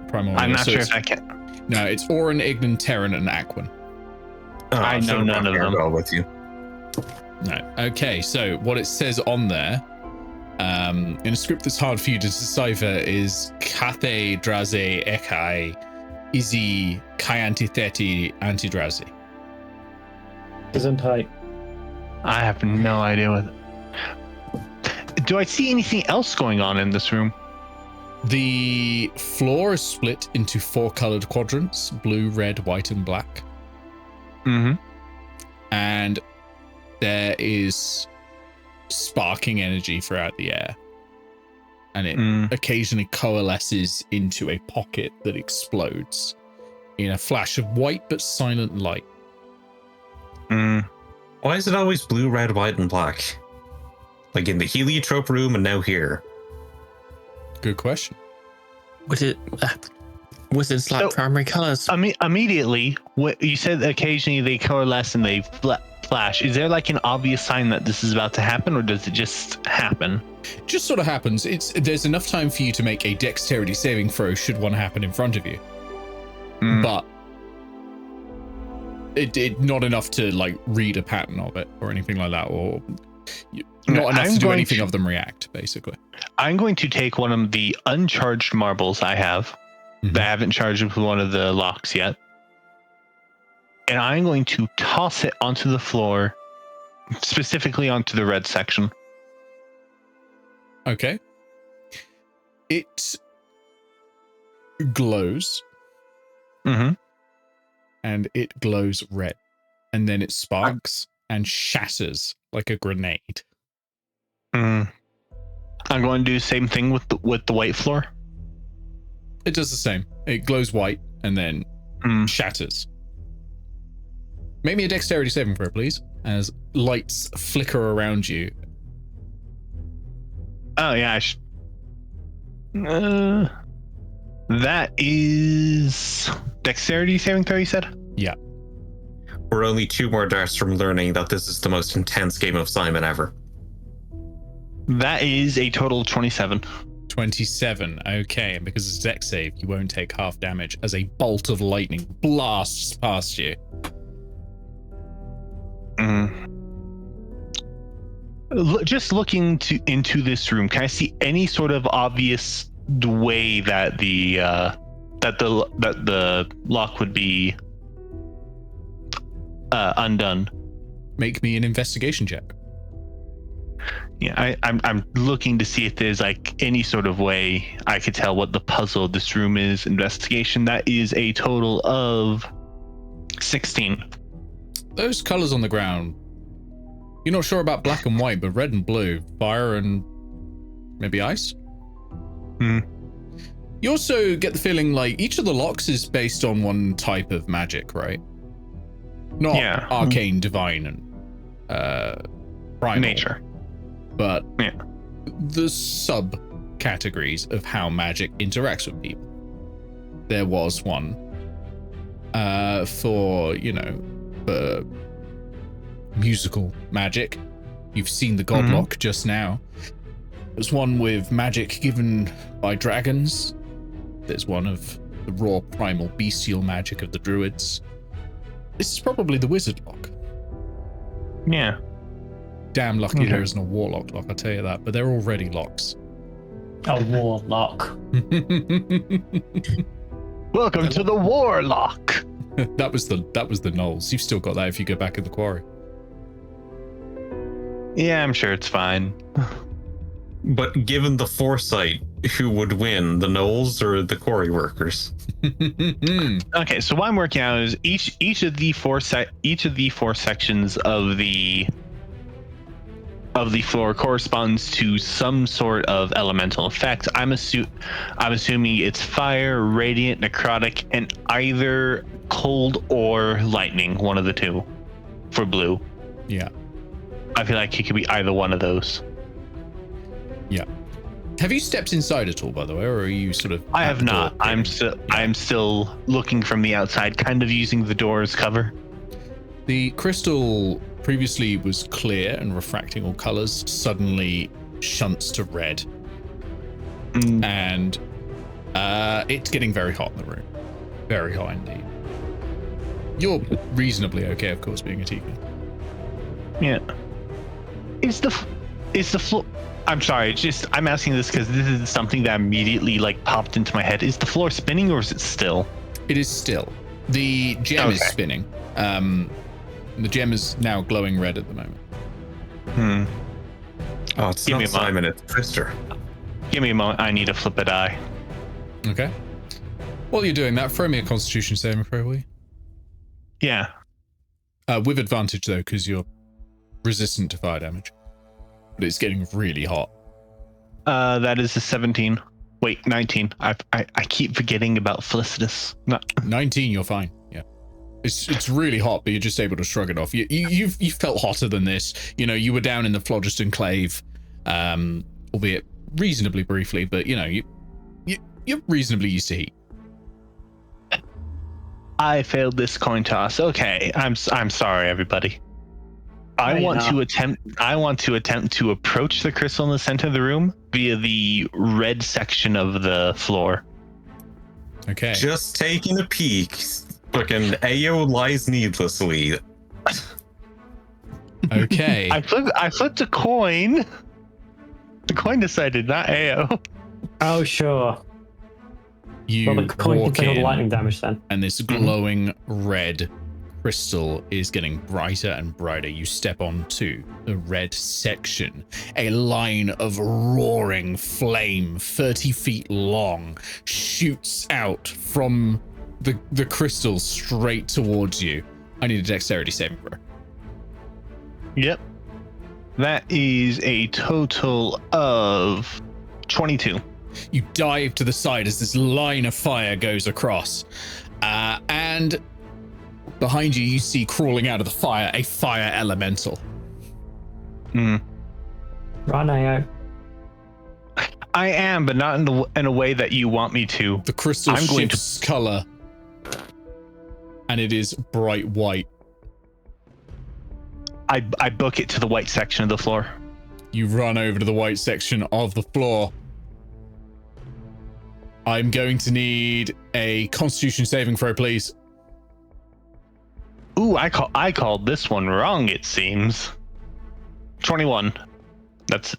primordial. I'm not sure if I can. No, it's Orin, Ignan, Terran, and Aquan. Oh, I know none of them. Well with you. No. Okay, so what it says on there, in a script that's hard for you to decipher, is Kathe Draze Ekai Izi Kayantitheti Antidrazi. Gesundheit. I have no idea what. Do I see anything else going on in this room? The floor is split into 4 colored quadrants: blue, red, white, and black. And there is sparking energy throughout the air. And it occasionally coalesces into a pocket that explodes in a flash of white but silent light. Why is it always blue, red, white, and black? Like in the heliotrope room and now here. Good question. Wizards like primary colors. Immediately, what you said, occasionally they coalesce and they flash. Is there like an obvious sign that this is about to happen, or does it just happen? Just sort of happens. There's enough time for you to make a dexterity saving throw should one happen in front of you, but it not enough to like read a pattern of it or anything like that, or not enough to do anything of them react. Basically, I'm going to take one of the uncharged marbles I have. That I haven't charged with one of the locks yet. And I'm going to toss it onto the floor, specifically onto the red section. Okay. It glows. And it glows red. And then it sparks and shatters like a grenade. I'm going to do the same thing with the white floor. It does the same. It glows white and then shatters. Make me a dexterity saving throw, please, as lights flicker around you. Oh, yeah. That is dexterity saving throw, you said? Yeah. We're only 2 more darts from learning that this is the most intense game of Simon ever. That is a total of 27. 27. Okay, and because it's dex save, you won't take half damage as a bolt of lightning blasts past you. Just looking into this room, can I see any sort of obvious way that the lock would be undone? Make me an investigation check. Yeah, I'm looking to see if there's like any sort of way I could tell what the puzzle of this room is. Investigation. That is a total of 16. Those colors on the ground, you're not sure about black and white, but red and blue, fire and maybe ice. You also get the feeling like each of the locks is based on one type of magic, right? Not arcane, divine, and primal. Nature. But the sub-categories of how magic interacts with people. There was one for musical magic. You've seen the Godlock just now. There's one with magic given by dragons. There's one of the raw primal bestial magic of the druids. This is probably the wizard lock. Yeah. Damn lucky there isn't a warlock lock, I'll tell you that, but they're already locks. A warlock. Welcome to the warlock. That was the gnolls. You've still got that if you go back in the quarry. Yeah, I'm sure it's fine. But given the foresight, who would win, the gnolls or the quarry workers? Okay, so what I'm working out is each of the four sections of the floor corresponds to some sort of elemental effect. I'm assuming it's fire, radiant, necrotic, and either cold or lightning, one of the two for blue. Yeah. I feel like it could be either one of those. Yeah. Have you stepped inside at all, by the way, or are you sort of? I have not. I'm still looking from the outside, kind of using the door as cover. The crystal previously was clear and refracting all colors, suddenly shunts to red. And it's getting very hot in the room. Very hot indeed. You're reasonably okay, of course, being a tiefling. Yeah. Is the floor... I'm sorry, I'm asking this because this is something that immediately popped into my head. Is the floor spinning or is it still? It is still. The gem is spinning. The gem is now glowing red at the moment. Oh, it's not Simon, it's Twister. Give me a moment. I need to flip a die. Okay. While you're doing that, throw me a Constitution saving throw, will you? Yeah. With advantage though, because you're resistant to fire damage. But it's getting really hot. That is a 17. Wait, 19. I keep forgetting about Felicitas. No. 19, you're fine. Yeah. It's really hot, but you're just able to shrug it off. You felt hotter than this. You know, you were down in the Phlogiston Clave, albeit reasonably briefly, but you're reasonably used to heat. I failed this coin toss. Okay, I'm sorry, everybody. I want to attempt to approach the crystal in the center of the room via the red section of the floor. Okay. Just taking a peek. Fucking Eao lies needlessly. Okay. I flipped a coin. The coin decided, not Eao. Oh, sure. You Well, the coin can walk take all the in, lightning damage then. and this glowing red crystal is getting brighter and brighter. You step onto the red section. A line of roaring flame, 30 feet long, shoots out from the crystal straight towards you. I need a dexterity saving throw. Yep. That is a total of 22. You dive to the side as this line of fire goes across. And behind you, you see crawling out of the fire a fire elemental. Run, Eao. I am, but not in a way that you want me to. The crystal shifts color, and it is bright white. I book it to the white section of the floor. You run over to the white section of the floor. I'm going to need a Constitution saving throw, please. Ooh, I called this one wrong, it seems. 21. That's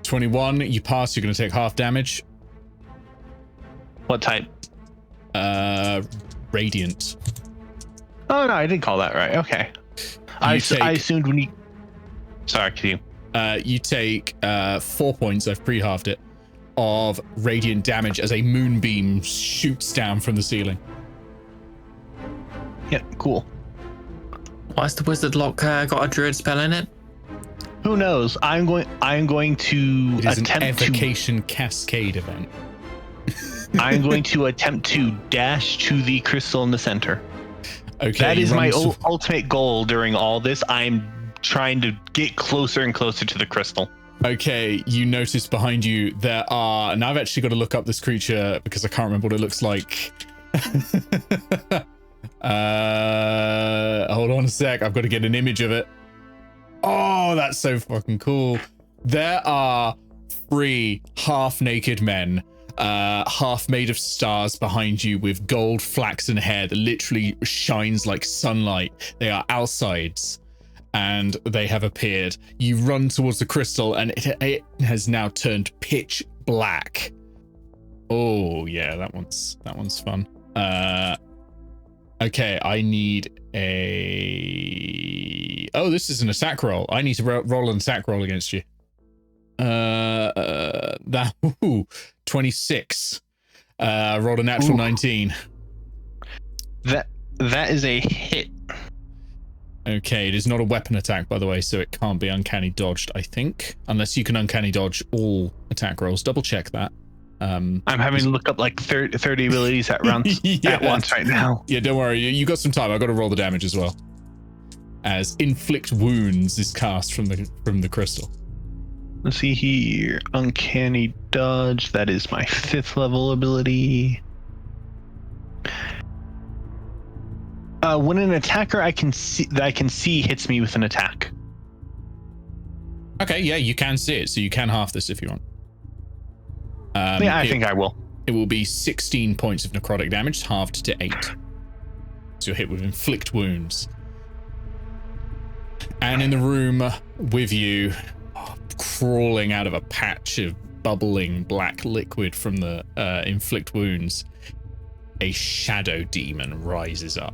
21. You pass. You're going to take half damage. what type? Radiant. Oh no, I didn't call that right. Okay. I assumed when you. Sorry, can you? You take 4 points. I've pre-halved it of radiant damage as a moonbeam shoots down from the ceiling. Yeah, cool. Why has the wizard lock got a druid spell in it? Who knows? I'm going to It is an attempt evocation cascade event. I'm going to attempt to dash to the crystal in the center. Okay, That is my ultimate goal during all this. I'm trying to get closer and closer to the crystal. Okay, you notice behind you there are, and I've actually got to look up this creature because I can't remember what it looks like. Hold on a sec, I've got to get an image of it. Oh, that's so fucking cool. There are 3 half-naked men, half made of stars behind you with gold flaxen hair that literally shines like sunlight. They are outsides. And they have appeared. You run towards the crystal, and it has now turned pitch black. Oh yeah, that one's fun. Okay, I need a... Oh, this is an attack roll. I need to roll an attack roll against you. That 26. Rolled a natural 19. That is a hit. Okay, it is not a weapon attack, by the way, so it can't be uncanny dodged, I think. Unless you can uncanny dodge all attack rolls. Double check that. I'm having to look up like 30 abilities at once right now. Yeah, don't worry. You got some time. I got to roll the damage as well. As inflict wounds is cast from the crystal. Let's see here. Uncanny dodge. That is my 5th level ability. When an attacker I can see hits me with an attack. Okay, yeah, you can see it, so you can half this if you want. I think I will. It will be 16 points of necrotic damage, halved to 8. So you're hit with inflict wounds. And in the room with you, crawling out of a patch of bubbling black liquid from the inflict wounds, a shadow demon rises up.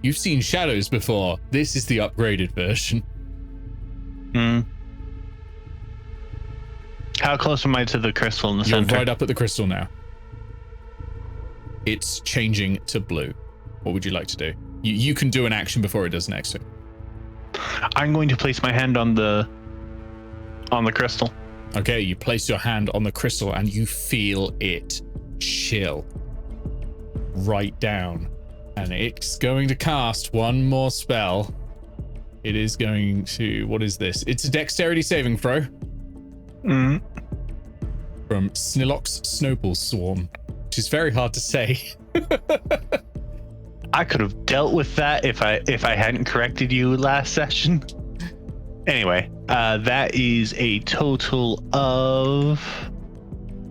You've seen shadows before. This is the upgraded version. How close am I to the crystal in the You're center? right up at the crystal now. It's changing to blue. What would you like to do? You can do an action before it does next to it. I'm going to place my hand on the crystal. Okay, you place your hand on the crystal and you feel it chill right down. And it's going to cast one more spell. It is going to... What is this? It's a dexterity saving throw. From Snillock's Snowball Swarm, which is very hard to say. I could have dealt with that if I hadn't corrected you last session. Anyway, that is a total of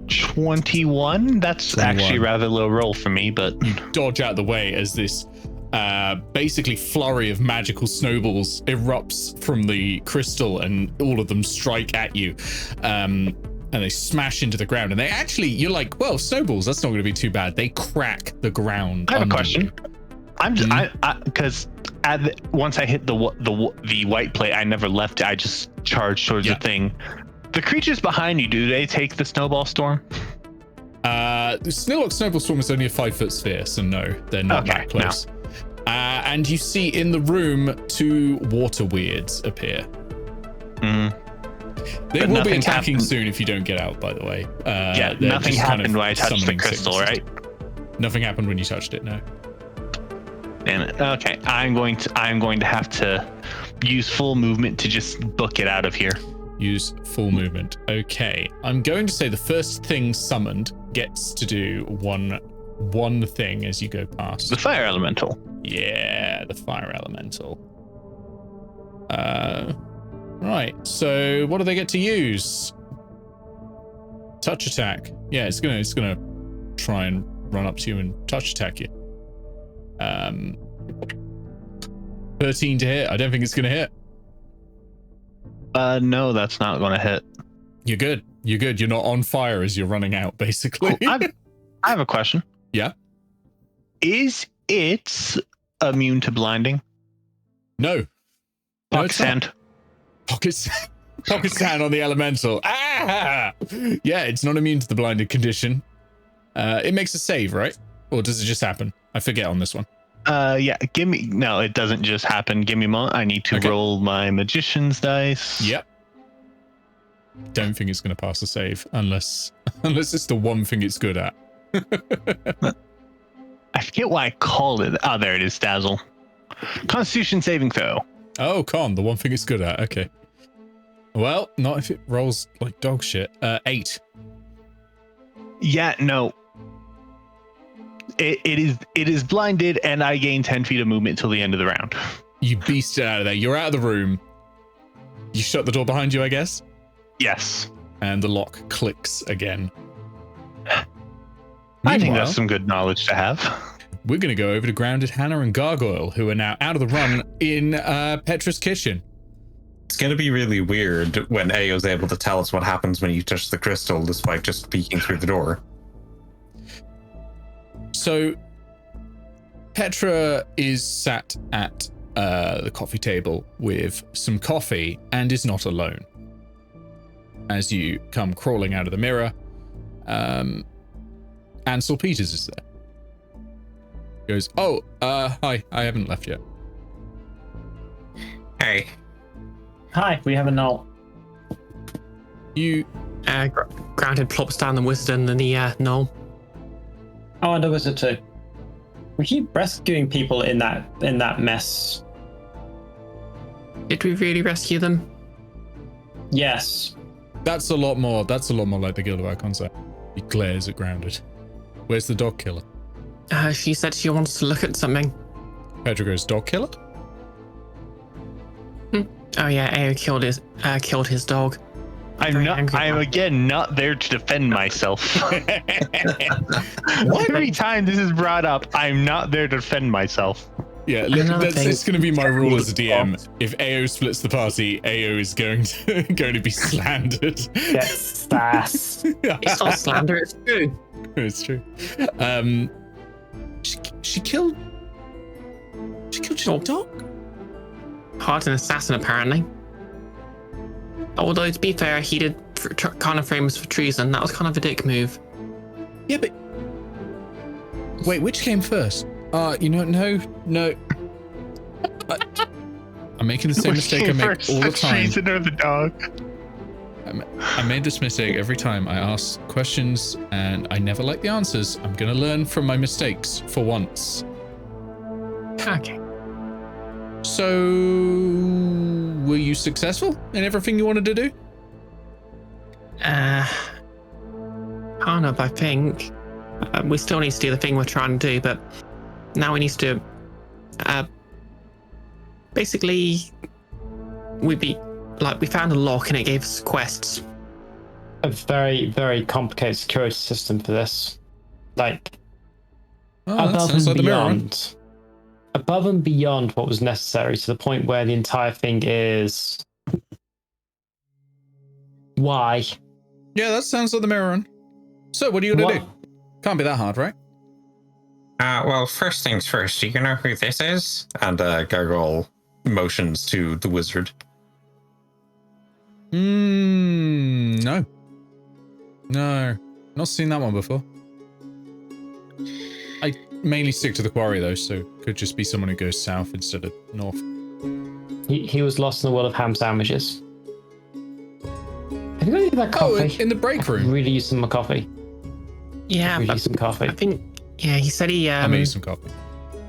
21. That's 21. actually a rather low roll for me, but Dodge out of the way as this basically flurry of magical snowballs erupts from the crystal, and all of them strike at you. And they smash into the ground, and they actually, you're like, well, snowballs, that's not going to be too bad. They crack the ground. I have a under question. you. I'm just because once I hit the white plate, I never left it. I just charged towards the thing. The creatures behind you, do they take the snowball storm? The Snillock Snowball Storm is only a 5-foot sphere, so no, they're not that close. No. And you see in the room 2 water weirds appear. They will be attacking soon if you don't get out, by the way. Nothing happened when I touched the crystal, right? Nothing happened when you touched it, no. Damn it. Okay, I'm going to have to use full movement to just book it out of here. Use full movement. Okay, I'm going to say the first thing summoned gets to do one thing as you go past. The fire elemental. Yeah, the fire elemental. Right, so what do they get to use? Touch attack. Yeah, it's gonna try and run up to you and touch attack you. 13 to hit. I don't think it's gonna hit. No, that's not gonna hit. You're good. You're not on fire as you're running out, basically. I have a question. Yeah. Is it immune to blinding? No. Pocket sand. Pocket sand on the elemental. Ah! Yeah, it's not immune to the blinded condition. It makes a save, right? Or does it just happen? I forget on this one. Yeah, no, it doesn't just happen. Give me a moment. I need to roll my magician's dice. Yep. Don't think it's going to pass the save unless it's the one thing it's good at. I forget why I called it. Oh, there it is, Dazzle. Constitution saving throw. Oh, con, the one thing it's good at. Okay. Well, not if it rolls like dog shit. 8. Yeah, no. It is blinded, and I gain 10 feet of movement till the end of the round. You beasted out of there. You're out of the room. You shut the door behind you, I guess? Yes. And the lock clicks again. I think that's some good knowledge to have. We're going to go over to Grounded Hannah and Gargoyle, who are now out of the run in Petra's kitchen. It's going to be really weird when Eao's able to tell us what happens when you touch the crystal despite just peeking through the door. So, Petra is sat at the coffee table with some coffee and is not alone. As you come crawling out of the mirror, Ansel Peters is there. Goes, oh, hi, I haven't left yet. Hey. Hi, we have a null. You... Grounded plops down the wizard and the knoll. Oh, and a wizard too. We keep rescuing people in that mess. Did we really rescue them? Yes. That's a lot more like the Guild of Icons. He glares at Grounded. Where's the dog killer? She said she wants to look at something. Petra goes, dog killer? Oh yeah, Eao killed his dog. I am again not there to defend myself. Every time this is brought up, I'm not there to defend myself. Yeah, it's going to be my rule as a DM. If Eao splits the party, Eao is going to be slandered. Yes, fast. It's not slander, it's true. It's true. She killed your dog? Hard an assassin, apparently. Although, to be fair, he did kind of frame us for treason. That was kind of a dick move. Yeah, but... Wait, which came first? No. I'm making the same mistake I make all the time. Treason or the dog? I made this mistake every time. I ask questions and I never like the answers. I'm going to learn from my mistakes for once. Okay. So, were you successful in everything you wanted to do? Kind of, I think. We still need to do the thing we're trying to do, but now we need to do. Basically, we found a lock and it gave us quests. A very, very complicated security system for this. Above and beyond what was necessary, to the point where the entire thing is why. Yeah, that sounds like the mirror run. So, what are you gonna do? Can't be that hard, right? Well, first things first, do you know who this is? And Gargoyle motions to the wizard. No. Not seen that one before. I mainly stick to the quarry though, so could just be someone who goes south instead of north. He was lost in the world of ham sandwiches. Have you got any of that coffee? Oh, in the break room. I really use some coffee. Yeah, really use some coffee. I think. Yeah, he said he. I made some coffee.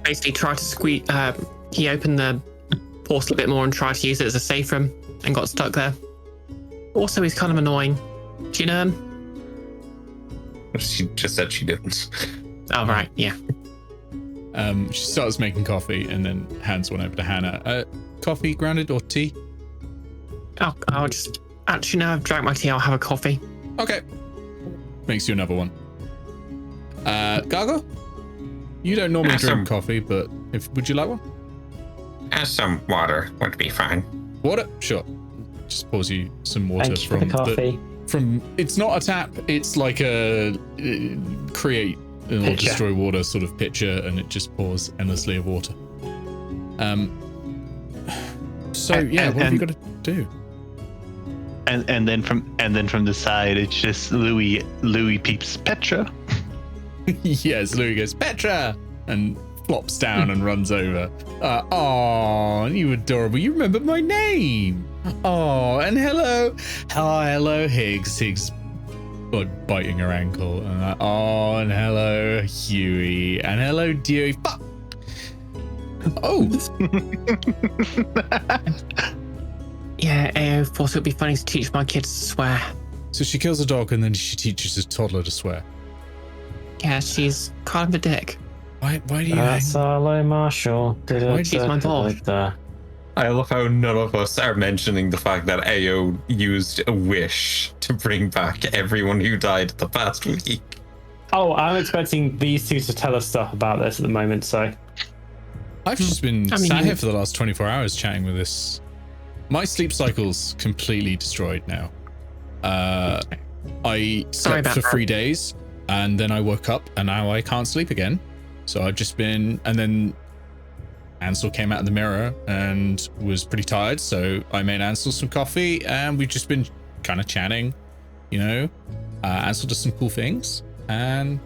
Basically, tried to squeeze. He opened the portal a bit more and tried to use it as a safe room and got stuck there. Also, he's kind of annoying. Do you know him? She just said she didn't. Oh right, yeah. She starts making coffee and then hands one over to Hannah. Coffee, grounded, or tea? Oh, I'll just... Actually, no, I've drank my tea. I'll have a coffee. Okay. Makes you another one. Gargo? You don't normally drink coffee, but would you like one? Some water would be fine. Water? Sure. Just pours you some water Thank you for the coffee. It's not a tap, it's like a create or destroy water sort of pitcher, and it just pours endlessly of water. So what have you got to do? And then from the side, it's just Louis peeps Petra. Yes, Louis goes, Petra! And flops down and runs over. Oh, you adorable. You remember my name. Oh, and hello. Hello, Higgs. Higgs biting her ankle. And hello, Huey. And hello, Dewey. Fuck. Oh. Yeah, I thought it would be funny to teach my kids to swear. So she kills a dog and then she teaches a toddler to swear. Yeah, she's kind of a dick. Why do you That's hello, Marshal. She's my boss. I love how none of us are mentioning the fact that Eao used a wish to bring back everyone who died the past week. Oh, I'm expecting these two to tell us stuff about this at the moment, so... I've just been sat here for the last 24 hours chatting with this. My sleep cycle's completely destroyed now. I slept for 3 days, and then I woke up, and now I can't sleep again. So I've just been, and then Ansel came out of the mirror and was pretty tired, so I made Ansel some coffee, and we've just been kind of chatting, you know. Ansel does some cool things, and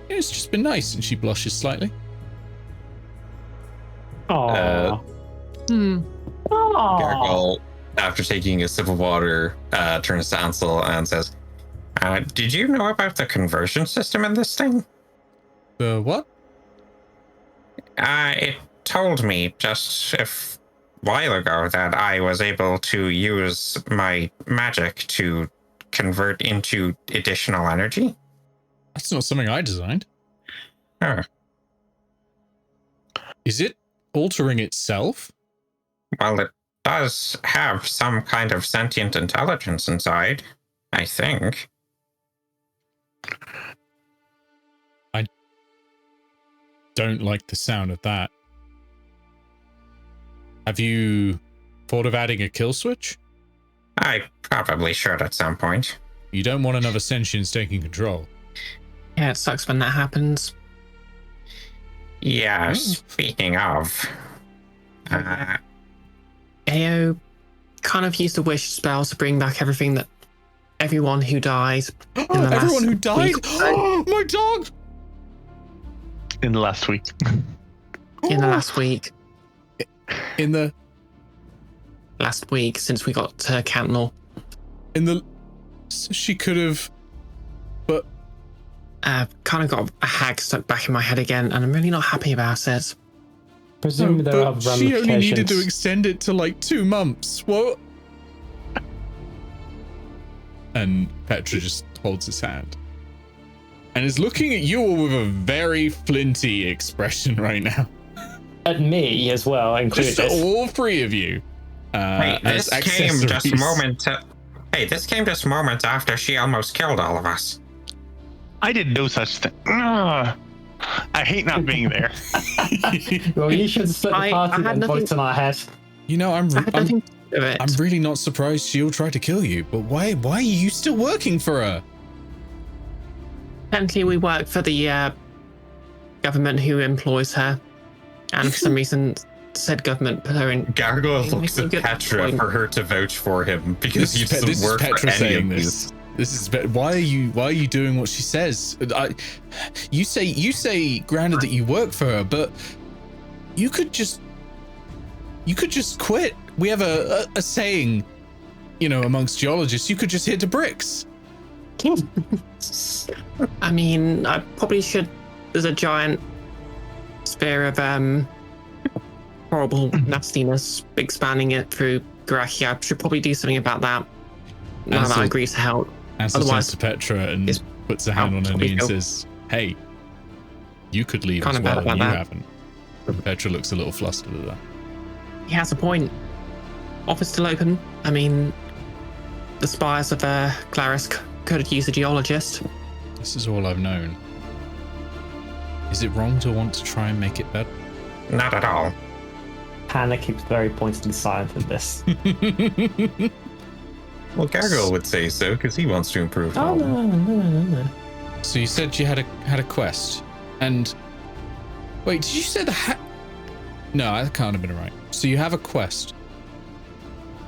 it's just been nice. And she blushes slightly. Aww. Gargoyle, after taking a sip of water, turns to Ansel and says, Did you know about the conversion system in this thing? The what? It told me just a while ago that I was able to use my magic to convert into additional energy. That's not something I designed. Oh. Is it altering itself? Well, it does have some kind of sentient intelligence inside, I think. I don't like the sound of that. Have you thought of adding a kill switch? I probably should at some point. You don't want another sentience taking control. Yeah, it sucks when that happens. Yeah, speaking of... Eao kind of used a wish spell to bring back everyone who died. Everyone who died? Oh, my dog! In the last week. In the last week. In the... Last week, since we got to Cantnor. In the... She could have... But... Kind of got a hag stuck back in my head again, and I'm really not happy about it. Presumably there are but ramifications. she only needed to extend it to like 2 months. What? And Petra just holds his hand. And is looking at you all with a very flinty expression right now. At me as well, included. Just all 3 of you. Hey, this came just moments after she almost killed all of us. I did no such thing. Ugh. I hate not being there. Well, you should split the party and vote on our head. You know, I'm I'm really not surprised she'll try to kill you, but why are you still working for her? Technically, we work for the government who employs her, and for some reason, said government put her in. Gargoyle looks at Petra for her to vouch for him because he doesn't work for any of these. This is why are you doing what she says? You say granted that you work for her, but you could just quit. We have a saying, you know, amongst geologists, you could just hit the bricks. I mean, I probably should. There's a giant sphere of horrible nastiness expanding it through Garaki. I should probably do something about that. Now that I agree to help. Ansel turns to Petra and puts a hand on her knee and says, "Hey, you could leave as well, and you haven't." Petra looks a little flustered at that. He has a point. Office still open. I mean, the spires of Claris could use a geologist. This is all I've known. Is it wrong to want to try and make it better? Not at all. Hannah keeps very pointedly silent at this. Well, Gargoyle would say so because he wants to improve. Oh no. So you said you had a quest, and wait, did you say the No, that can't have been right. So you have a quest.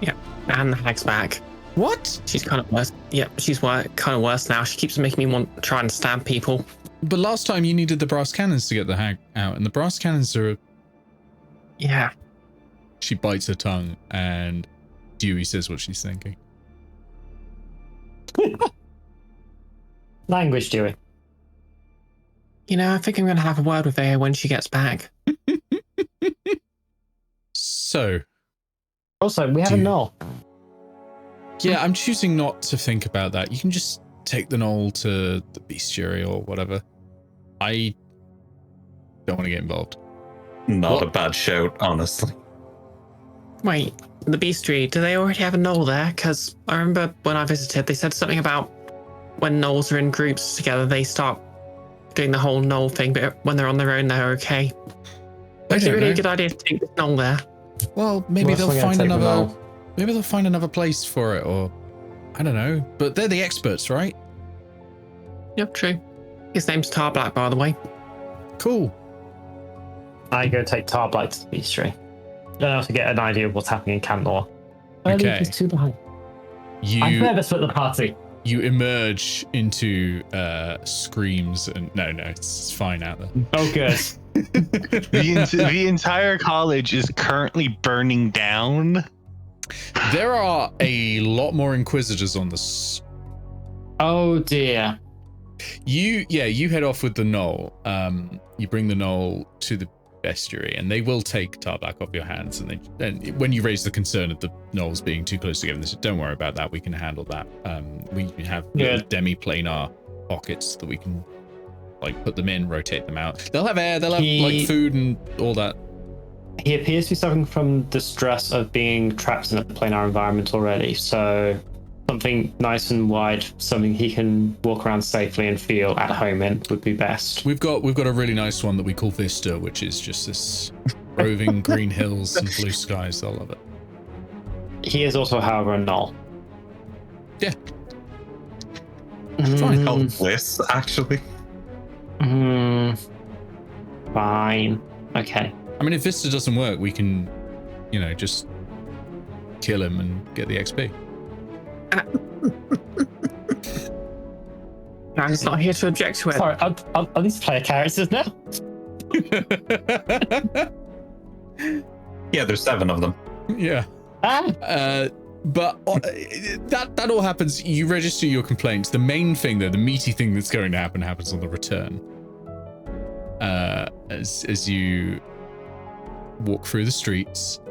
Yeah, and the hag's back. What? She's kind of worse. Yeah, she's kind of worse now. She keeps making me want to try and stab people. But last time you needed the brass cannons to get the hag out, and the brass cannons are. Yeah. She bites her tongue, and Dewey says what she's thinking. Language, Dewey. You know, I think I'm going to have a word with her when she gets back. So. Also, we have a knoll. Yeah, I'm choosing not to think about that. You can just take the knoll to the bestiary or whatever. I don't want to get involved. Not a bad shout, honestly. Wait, the bestiary, do they already have a knoll there? Because I remember when I visited, they said something about when knolls are in groups together, they start doing the whole knoll thing, but when they're on their own, they're okay. It's a really good idea to take the knoll there. Well, maybe they'll find another. Maybe they'll find another place for it, or I don't know. But they're the experts, right? Yep, true. His name's Tar Black, by the way. Cool. I go take Tarblight to the bestiary. And I also get an idea of what's happening in Camp Law. I leave these two behind. I've never split the party. You emerge into screams and no, it's fine out there. Oh, good. The entire college is currently burning down. There are a lot more Inquisitors on the. Oh dear. You head off with the knoll. You bring the knoll to the bestiary, and they will take Tarblak off your hands. And when you raise the concern of the knolls being too close together, they said, "Don't worry about that. We can handle that. We have demi-planar pockets that we can like put them in, rotate them out. They'll have air. They'll have like food and all that." He appears to be suffering from the stress of being trapped in a planar environment already. So something nice and wide, something he can walk around safely and feel at home in would be best. We've got a really nice one that we call Vista, which is just this roving green hills and blue skies. They'll love it. He is also, however, a knoll. Yeah. Fine. Oh, bliss, actually. Fine. Okay. I mean, if Vista doesn't work, we can, just kill him and get the XP. I'm just not here to object to it. Sorry, I'll need to play characters now. Yeah, there's 7 of them. Yeah. But that all happens. You register your complaints. The main thing, though, the meaty thing that's going to happen happens on the return. As you walk through the streets,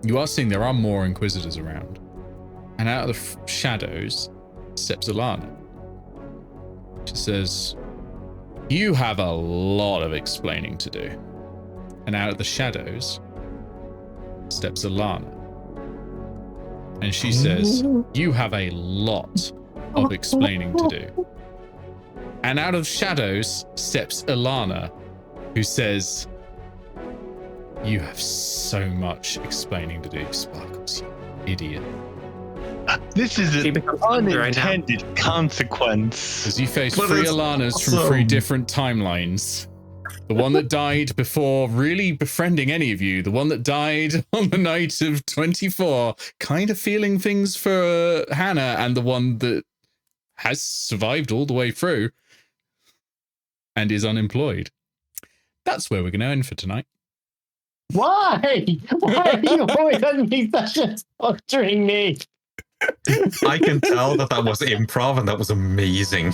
you are seeing there are more Inquisitors around. And out of the shadows steps Alana. She says, "You have a lot of explaining to do." And out of the shadows steps Alana. And she says, "You have a lot of explaining to do." And out of shadows steps Alana, who says, "You have so much explaining to do, Sparkles, you idiot." This is an unintended consequence. As you face 3 Alanas from 3 different timelines. The one that died before really befriending any of you. The one that died on the night of 24, kind of feeling things for Hannah. And the one that has survived all the way through and is unemployed. That's where we're going to end for tonight. Why? Why are you always being such a torturing me? I can tell that was improv and that was amazing.